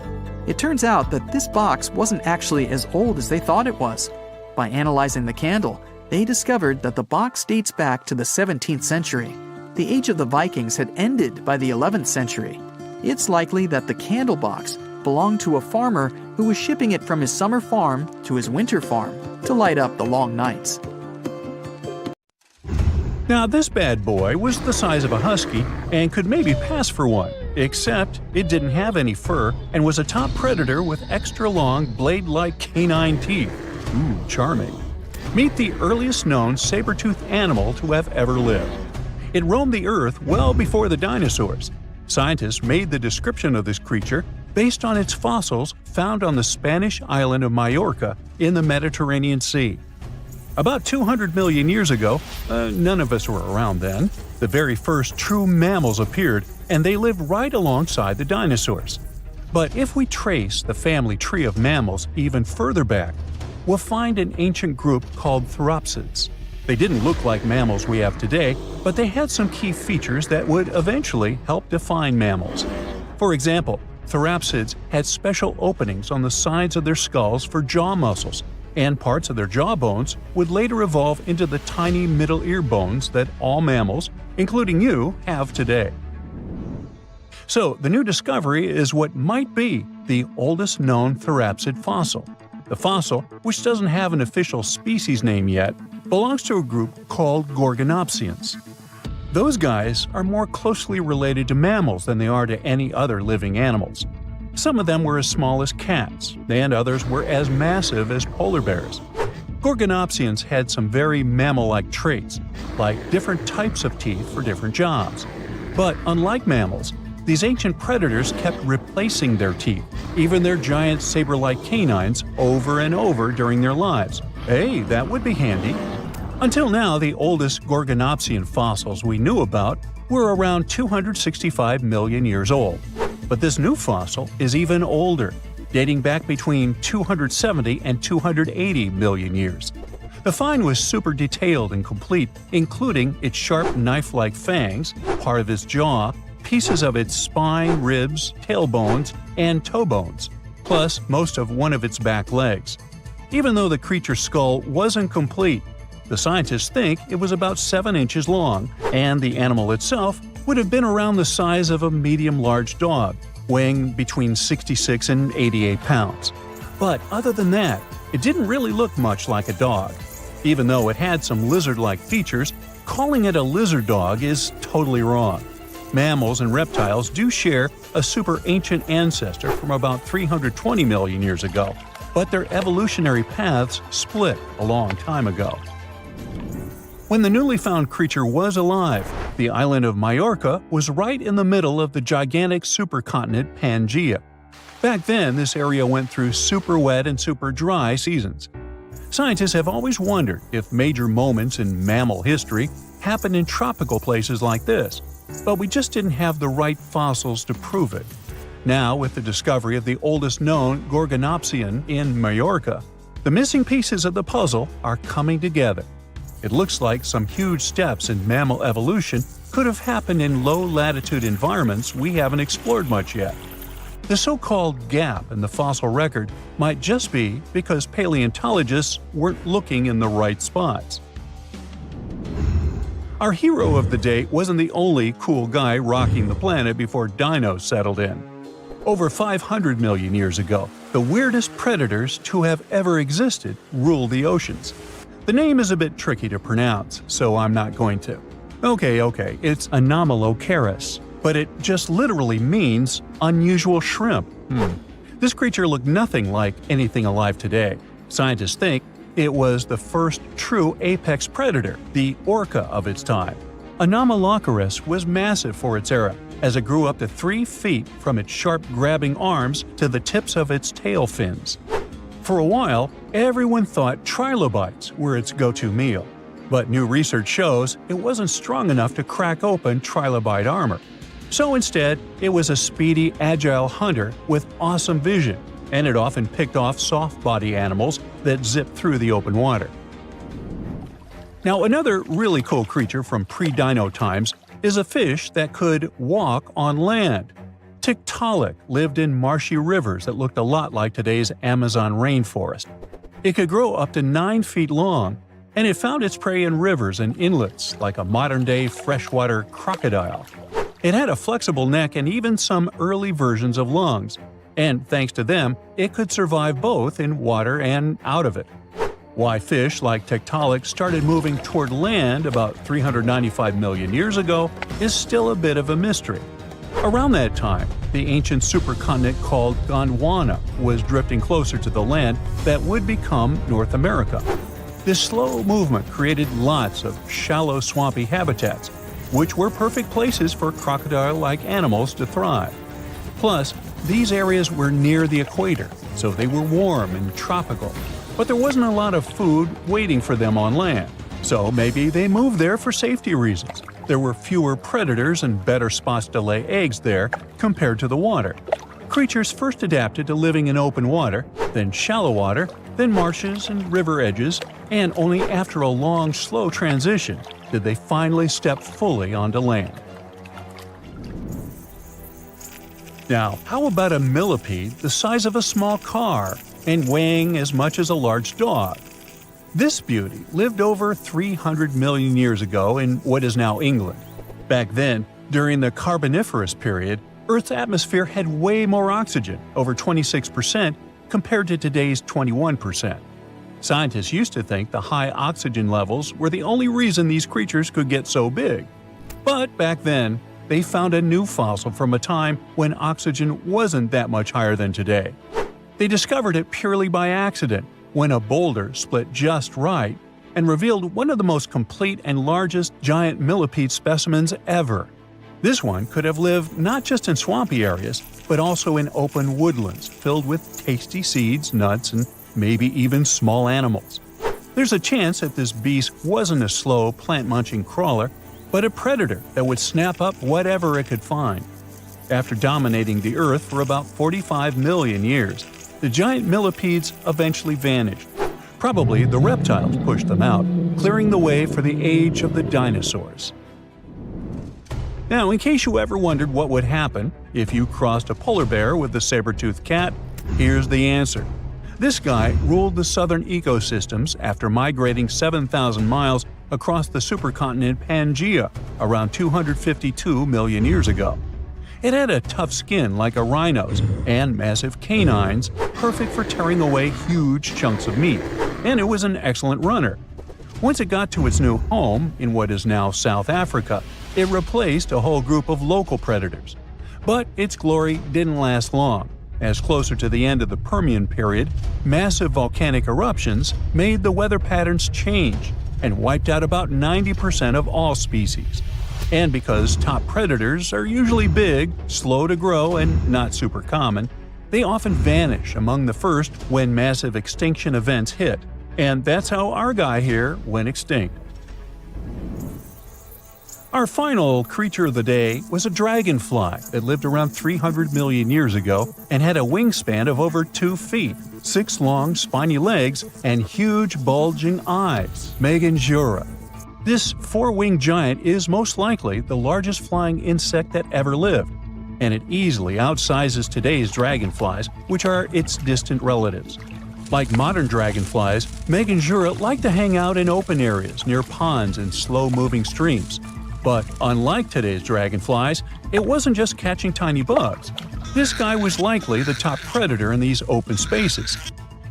It turns out that this box wasn't actually as old as they thought it was. By analyzing the candle, they discovered that the box dates back to the 17th century. The age of the Vikings had ended by the 11th century. It's likely that the candle box belonged to a farmer who was shipping it from his summer farm to his winter farm to light up the long nights. Now this bad boy was the size of a husky and could maybe pass for one, except it didn't have any fur and was a top predator with extra long blade-like canine teeth. Ooh, charming. Meet the earliest known saber-toothed animal to have ever lived. It roamed the earth well before the dinosaurs. Scientists made the description of this creature based on its fossils found on the Spanish island of Majorca in the Mediterranean Sea. About 200 million years ago, none of us were around then, the very first true mammals appeared, and they lived right alongside the dinosaurs. But if we trace the family tree of mammals even further back, we'll find an ancient group called Therapsids. They didn't look like mammals we have today, but they had some key features that would eventually help define mammals. For example, Therapsids had special openings on the sides of their skulls for jaw muscles, and parts of their jaw bones would later evolve into the tiny middle ear bones that all mammals, including you, have today. So, the new discovery is what might be the oldest known therapsid fossil. The fossil, which doesn't have an official species name yet, belongs to a group called Gorgonopsians. Those guys are more closely related to mammals than they are to any other living animals. Some of them were as small as cats, and others were as massive as polar bears. Gorgonopsians had some very mammal-like traits, like different types of teeth for different jobs. But unlike mammals, these ancient predators kept replacing their teeth, even their giant saber-like canines, over and over during their lives. Hey, that would be handy. Until now, the oldest Gorgonopsian fossils we knew about were around 265 million years old. But this new fossil is even older, dating back between 270 and 280 million years. The find was super detailed and complete, including its sharp knife-like fangs, part of its jaw, pieces of its spine, ribs, tailbones, and toe bones, plus most of one of its back legs. Even though the creature's skull wasn't complete, the scientists think it was about 7 inches long, and the animal itself would have been around the size of a medium-large dog, weighing between 66 and 88 pounds. But other than that, it didn't really look much like a dog. Even though it had some lizard-like features, calling it a lizard dog is totally wrong. Mammals and reptiles do share a super ancient ancestor from about 320 million years ago, but their evolutionary paths split a long time ago. When the newly found creature was alive, the island of Majorca was right in the middle of the gigantic supercontinent Pangaea. Back then, this area went through super wet and super dry seasons. Scientists have always wondered if major moments in mammal history happened in tropical places like this, but we just didn't have the right fossils to prove it. Now, with the discovery of the oldest known Gorgonopsian in Majorca, the missing pieces of the puzzle are coming together. It looks like some huge steps in mammal evolution could have happened in low-latitude environments we haven't explored much yet. The so-called gap in the fossil record might just be because paleontologists weren't looking in the right spots. Our hero of the day wasn't the only cool guy rocking the planet before dinos settled in. Over 500 million years ago, the weirdest predators to have ever existed ruled the oceans. The name is a bit tricky to pronounce, so I'm not going to. Okay, it's Anomalocaris, but it just literally means unusual shrimp. This creature looked nothing like anything alive today. Scientists think it was the first true apex predator, the orca of its time. Anomalocaris was massive for its era, as it grew up to 3 feet from its sharp grabbing arms to the tips of its tail fins. For a while, everyone thought trilobites were its go-to meal, but new research shows it wasn't strong enough to crack open trilobite armor. So instead, it was a speedy, agile hunter with awesome vision, and it often picked off soft-body animals that zipped through the open water. Now, another really cool creature from pre-dino times is a fish that could walk on land. Tiktaalik lived in marshy rivers that looked a lot like today's Amazon rainforest. It could grow up to 9 feet long, and it found its prey in rivers and inlets like a modern-day freshwater crocodile. It had a flexible neck and even some early versions of lungs, and thanks to them, it could survive both in water and out of it. Why fish like Tiktaalik started moving toward land about 395 million years ago is still a bit of a mystery. Around that time, the ancient supercontinent called Gondwana was drifting closer to the land that would become North America. This slow movement created lots of shallow, swampy habitats, which were perfect places for crocodile-like animals to thrive. Plus, these areas were near the equator, so they were warm and tropical. But there wasn't a lot of food waiting for them on land, so maybe they moved there for safety reasons. There were fewer predators and better spots to lay eggs there compared to the water. Creatures first adapted to living in open water, then shallow water, then marshes and river edges, and only after a long, slow transition did they finally step fully onto land. Now, how about a millipede the size of a small car and weighing as much as a large dog? This beauty lived over 300 million years ago in what is now England. Back then, during the Carboniferous period, Earth's atmosphere had way more oxygen, over 26%, compared to today's 21%. Scientists used to think the high oxygen levels were the only reason these creatures could get so big. But back then, they found a new fossil from a time when oxygen wasn't that much higher than today. They discovered it purely by accident, when a boulder split just right and revealed one of the most complete and largest giant millipede specimens ever. This one could have lived not just in swampy areas, but also in open woodlands filled with tasty seeds, nuts, and maybe even small animals. There's a chance that this beast wasn't a slow, plant-munching crawler, but a predator that would snap up whatever it could find. After dominating the Earth for about 45 million years, the giant millipedes eventually vanished. Probably the reptiles pushed them out, clearing the way for the age of the dinosaurs. Now, in case you ever wondered what would happen if you crossed a polar bear with a saber-toothed cat, here's the answer. This guy ruled the southern ecosystems after migrating 7,000 miles across the supercontinent Pangaea around 252 million years ago. It had a tough skin like a rhino's and massive canines, perfect for tearing away huge chunks of meat, and it was an excellent runner. Once it got to its new home, in what is now South Africa, it replaced a whole group of local predators. But its glory didn't last long, as closer to the end of the Permian period, massive volcanic eruptions made the weather patterns change and wiped out about 90% of all species. And because top predators are usually big, slow to grow, and not super common, they often vanish among the first when massive extinction events hit. And that's how our guy here went extinct. Our final creature of the day was a dragonfly that lived around 300 million years ago and had a wingspan of over 2 feet, 6 long, spiny legs, and huge, bulging eyes. Meganjura. This 4-winged giant is most likely the largest flying insect that ever lived, and it easily outsizes today's dragonflies, which are its distant relatives. Like modern dragonflies, Meganjura like to hang out in open areas near ponds and slow-moving streams. But unlike today's dragonflies, it wasn't just catching tiny bugs. This guy was likely the top predator in these open spaces.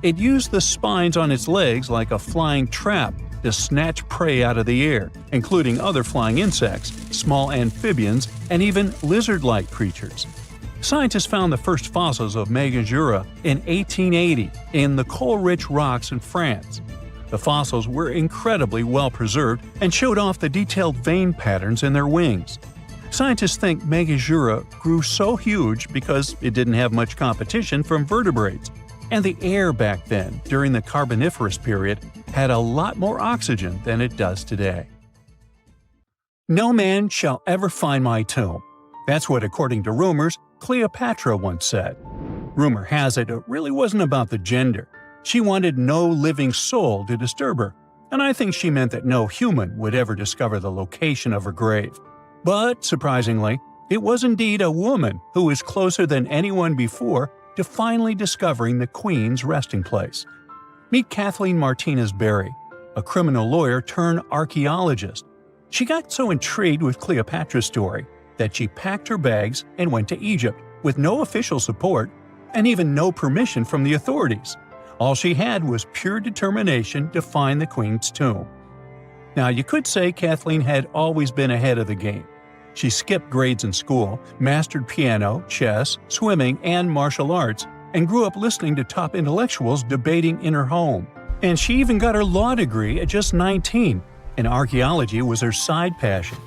It used the spines on its legs like a flying trap to snatch prey out of the air, including other flying insects, small amphibians, and even lizard-like creatures. Scientists found the first fossils of Meganjura in 1880 in the coal-rich rocks in France. The fossils were incredibly well preserved and showed off the detailed vein patterns in their wings. Scientists think Meganjura grew so huge because it didn't have much competition from vertebrates, and the air back then, during the Carboniferous period, had a lot more oxygen than it does today. No man shall ever find my tomb. That's what, according to rumors, Cleopatra once said. Rumor has it really wasn't about the gender. She wanted no living soul to disturb her, and I think she meant that no human would ever discover the location of her grave. But, surprisingly, it was indeed a woman who was closer than anyone before to finally discovering the Queen's resting place. Meet Kathleen Martinez Berry, a criminal lawyer turned archaeologist. She got so intrigued with Cleopatra's story that she packed her bags and went to Egypt with no official support and even no permission from the authorities. All she had was pure determination to find the Queen's tomb. Now, you could say Kathleen had always been ahead of the game. She skipped grades in school, mastered piano, chess, swimming, and martial arts, and grew up listening to top intellectuals debating in her home. And she even got her law degree at just 19, and archaeology was her side passion.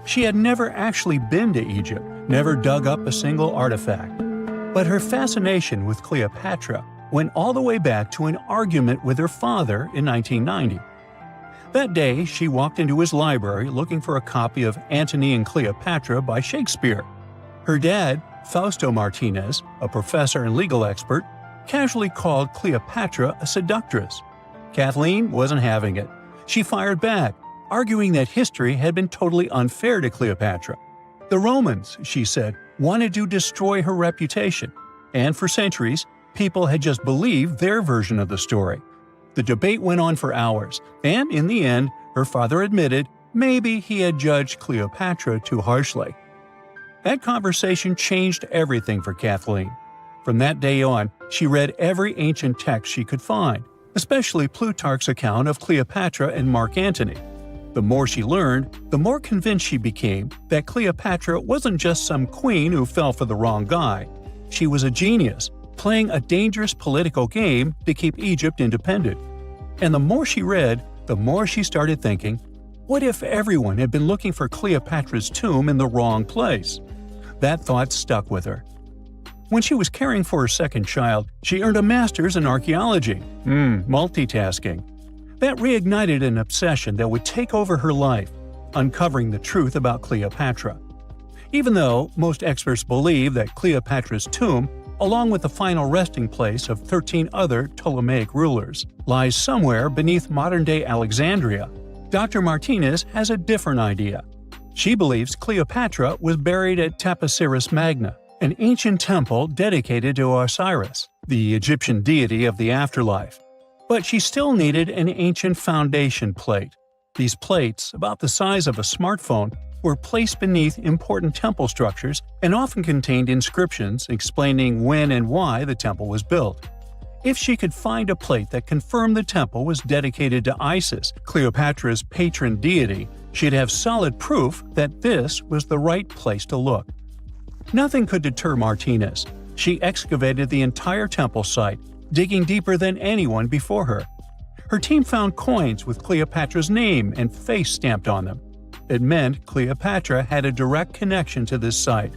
She had never actually been to Egypt, never dug up a single artifact. But her fascination with Cleopatra went all the way back to an argument with her father in 1990. That day, she walked into his library looking for a copy of Antony and Cleopatra by Shakespeare. Her dad, Fausto Martinez, a professor and legal expert, casually called Cleopatra a seductress. Kathleen wasn't having it. She fired back, arguing that history had been totally unfair to Cleopatra. The Romans, she said, wanted to destroy her reputation, and for centuries, people had just believed their version of the story. The debate went on for hours, and in the end, her father admitted maybe he had judged Cleopatra too harshly. That conversation changed everything for Kathleen. From that day on, she read every ancient text she could find, especially Plutarch's account of Cleopatra and Mark Antony. The more she learned, the more convinced she became that Cleopatra wasn't just some queen who fell for the wrong guy. She was a genius, playing a dangerous political game to keep Egypt independent. And the more she read, the more she started thinking, what if everyone had been looking for Cleopatra's tomb in the wrong place? That thought stuck with her. When she was caring for her second child, she earned a master's in archaeology. Multitasking. That reignited an obsession that would take over her life, uncovering the truth about Cleopatra. Even though most experts believe that Cleopatra's tomb, along with the final resting place of 13 other Ptolemaic rulers, lies somewhere beneath modern-day Alexandria, Dr. Martinez has a different idea. She believes Cleopatra was buried at Taposiris Magna, an ancient temple dedicated to Osiris, the Egyptian deity of the afterlife. But she still needed an ancient foundation plate. These plates, about the size of a smartphone, were placed beneath important temple structures and often contained inscriptions explaining when and why the temple was built. If she could find a plate that confirmed the temple was dedicated to Isis, Cleopatra's patron deity, she'd have solid proof that this was the right place to look. Nothing could deter Martinez. She excavated the entire temple site, digging deeper than anyone before her. Her team found coins with Cleopatra's name and face stamped on them. It meant Cleopatra had a direct connection to this site.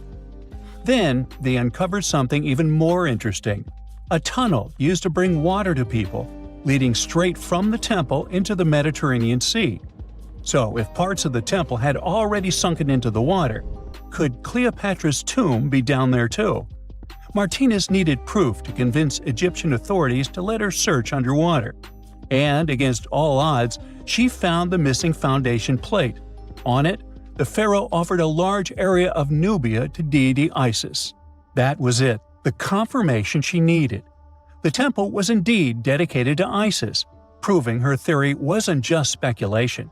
Then, they uncovered something even more interesting. A tunnel used to bring water to people, leading straight from the temple into the Mediterranean Sea. So, if parts of the temple had already sunken into the water, could Cleopatra's tomb be down there too? Martinez needed proof to convince Egyptian authorities to let her search underwater. And, against all odds, she found the missing foundation plate. On it, the pharaoh offered a large area of Nubia to deity Isis. That was it, the confirmation she needed. The temple was indeed dedicated to Isis, proving her theory wasn't just speculation.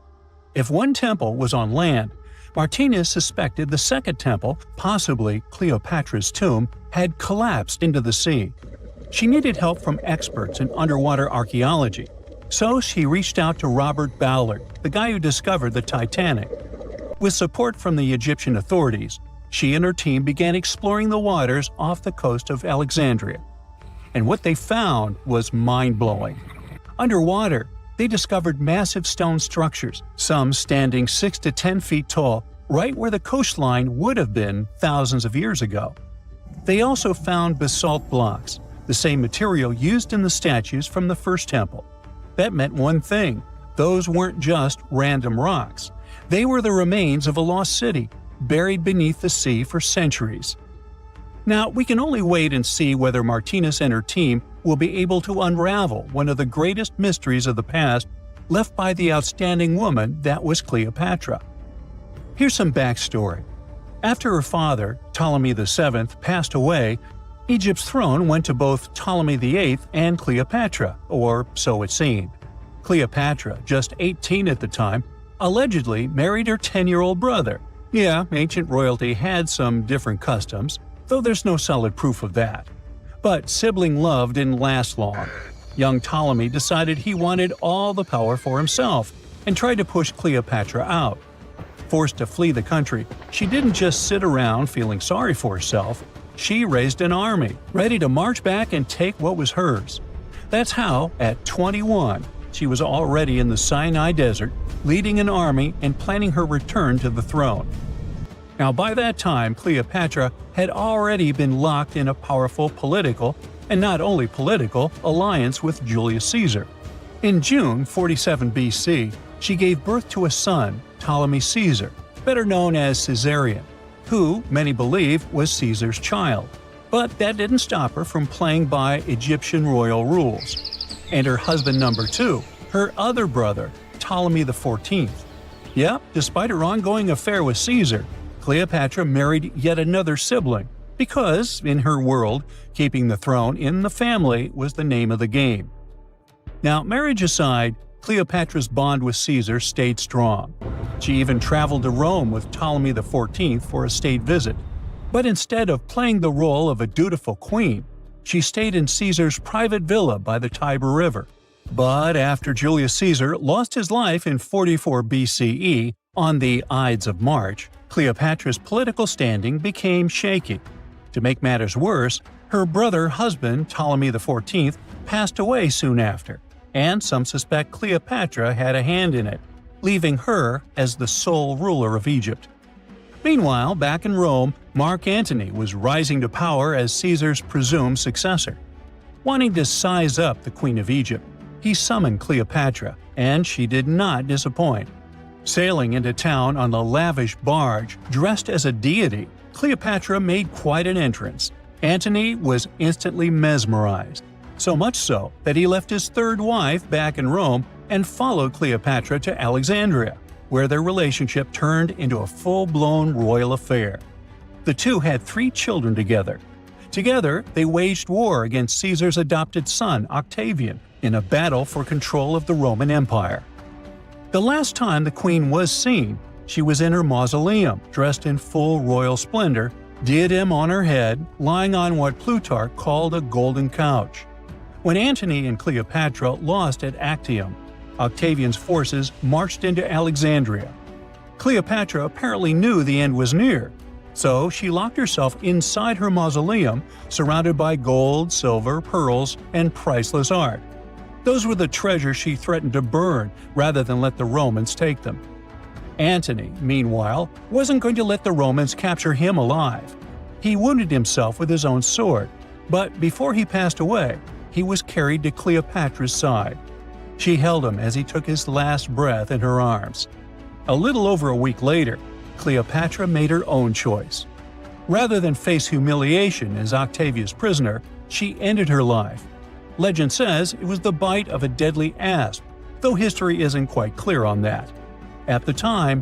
If one temple was on land, Martinez suspected the second temple, possibly Cleopatra's tomb, had collapsed into the sea. She needed help from experts in underwater archaeology, so she reached out to Robert Ballard, the guy who discovered the Titanic. With support from the Egyptian authorities, she and her team began exploring the waters off the coast of Alexandria. And what they found was mind-blowing. Underwater, they discovered massive stone structures, some standing 6 to 10 feet tall, right where the coastline would have been thousands of years ago. They also found basalt blocks, the same material used in the statues from the first temple. That meant one thing: those weren't just random rocks. They were the remains of a lost city, buried beneath the sea for centuries. Now, we can only wait and see whether Martinez and her team will be able to unravel one of the greatest mysteries of the past left by the outstanding woman that was Cleopatra. Here's some backstory. After her father, Ptolemy VII, passed away, Egypt's throne went to both Ptolemy VIII and Cleopatra, or so it seemed. Cleopatra, just 18 at the time, allegedly married her 10-year-old brother. Yeah, ancient royalty had some different customs, though there's no solid proof of that. But sibling love didn't last long. Young Ptolemy decided he wanted all the power for himself and tried to push Cleopatra out. Forced to flee the country, she didn't just sit around feeling sorry for herself. She raised an army, ready to march back and take what was hers. That's how, at 21, she was already in the Sinai Desert, leading an army and planning her return to the throne. Now, by that time, Cleopatra had already been locked in a powerful political, and not only political, alliance with Julius Caesar. In June 47 BC, she gave birth to a son, Ptolemy Caesar, better known as Caesarion, who, many believe, was Caesar's child. But that didn't stop her from playing by Egyptian royal rules. And her husband number 2, her other brother, Ptolemy XIV. Yep, despite her ongoing affair with Caesar, Cleopatra married yet another sibling, because, in her world, keeping the throne in the family was the name of the game. Now, marriage aside, Cleopatra's bond with Caesar stayed strong. She even traveled to Rome with Ptolemy XIV for a state visit, But instead of playing the role of a dutiful queen, she stayed in Caesar's private villa by the Tiber River. But after Julius Caesar lost his life in 44 BCE on the Ides of March, Cleopatra's political standing became shaky. To make matters worse, her husband Ptolemy XIV passed away soon after, and some suspect Cleopatra had a hand in it, leaving her as the sole ruler of Egypt. Meanwhile, back in Rome, Mark Antony was rising to power as Caesar's presumed successor. Wanting to size up the Queen of Egypt, he summoned Cleopatra, and she did not disappoint. Sailing into town on a lavish barge dressed as a deity, Cleopatra made quite an entrance. Antony was instantly mesmerized, so much so that he left his third wife back in Rome and followed Cleopatra to Alexandria, where their relationship turned into a full-blown royal affair. The two had 3 children together. Together, they waged war against Caesar's adopted son, Octavian, in a battle for control of the Roman Empire. The last time the queen was seen, she was in her mausoleum, dressed in full royal splendor, diadem on her head, lying on what Plutarch called a golden couch. When Antony and Cleopatra lost at Actium, Octavian's forces marched into Alexandria. Cleopatra apparently knew the end was near, so she locked herself inside her mausoleum, surrounded by gold, silver, pearls, and priceless art. Those were the treasures she threatened to burn rather than let the Romans take them. Antony, meanwhile, wasn't going to let the Romans capture him alive. He wounded himself with his own sword, but before he passed away, he was carried to Cleopatra's side. She held him as he took his last breath in her arms. A little over a week later, Cleopatra made her own choice. Rather than face humiliation as Octavia's prisoner, she ended her life. Legend says it was the bite of a deadly asp, though history isn't quite clear on that. At the time,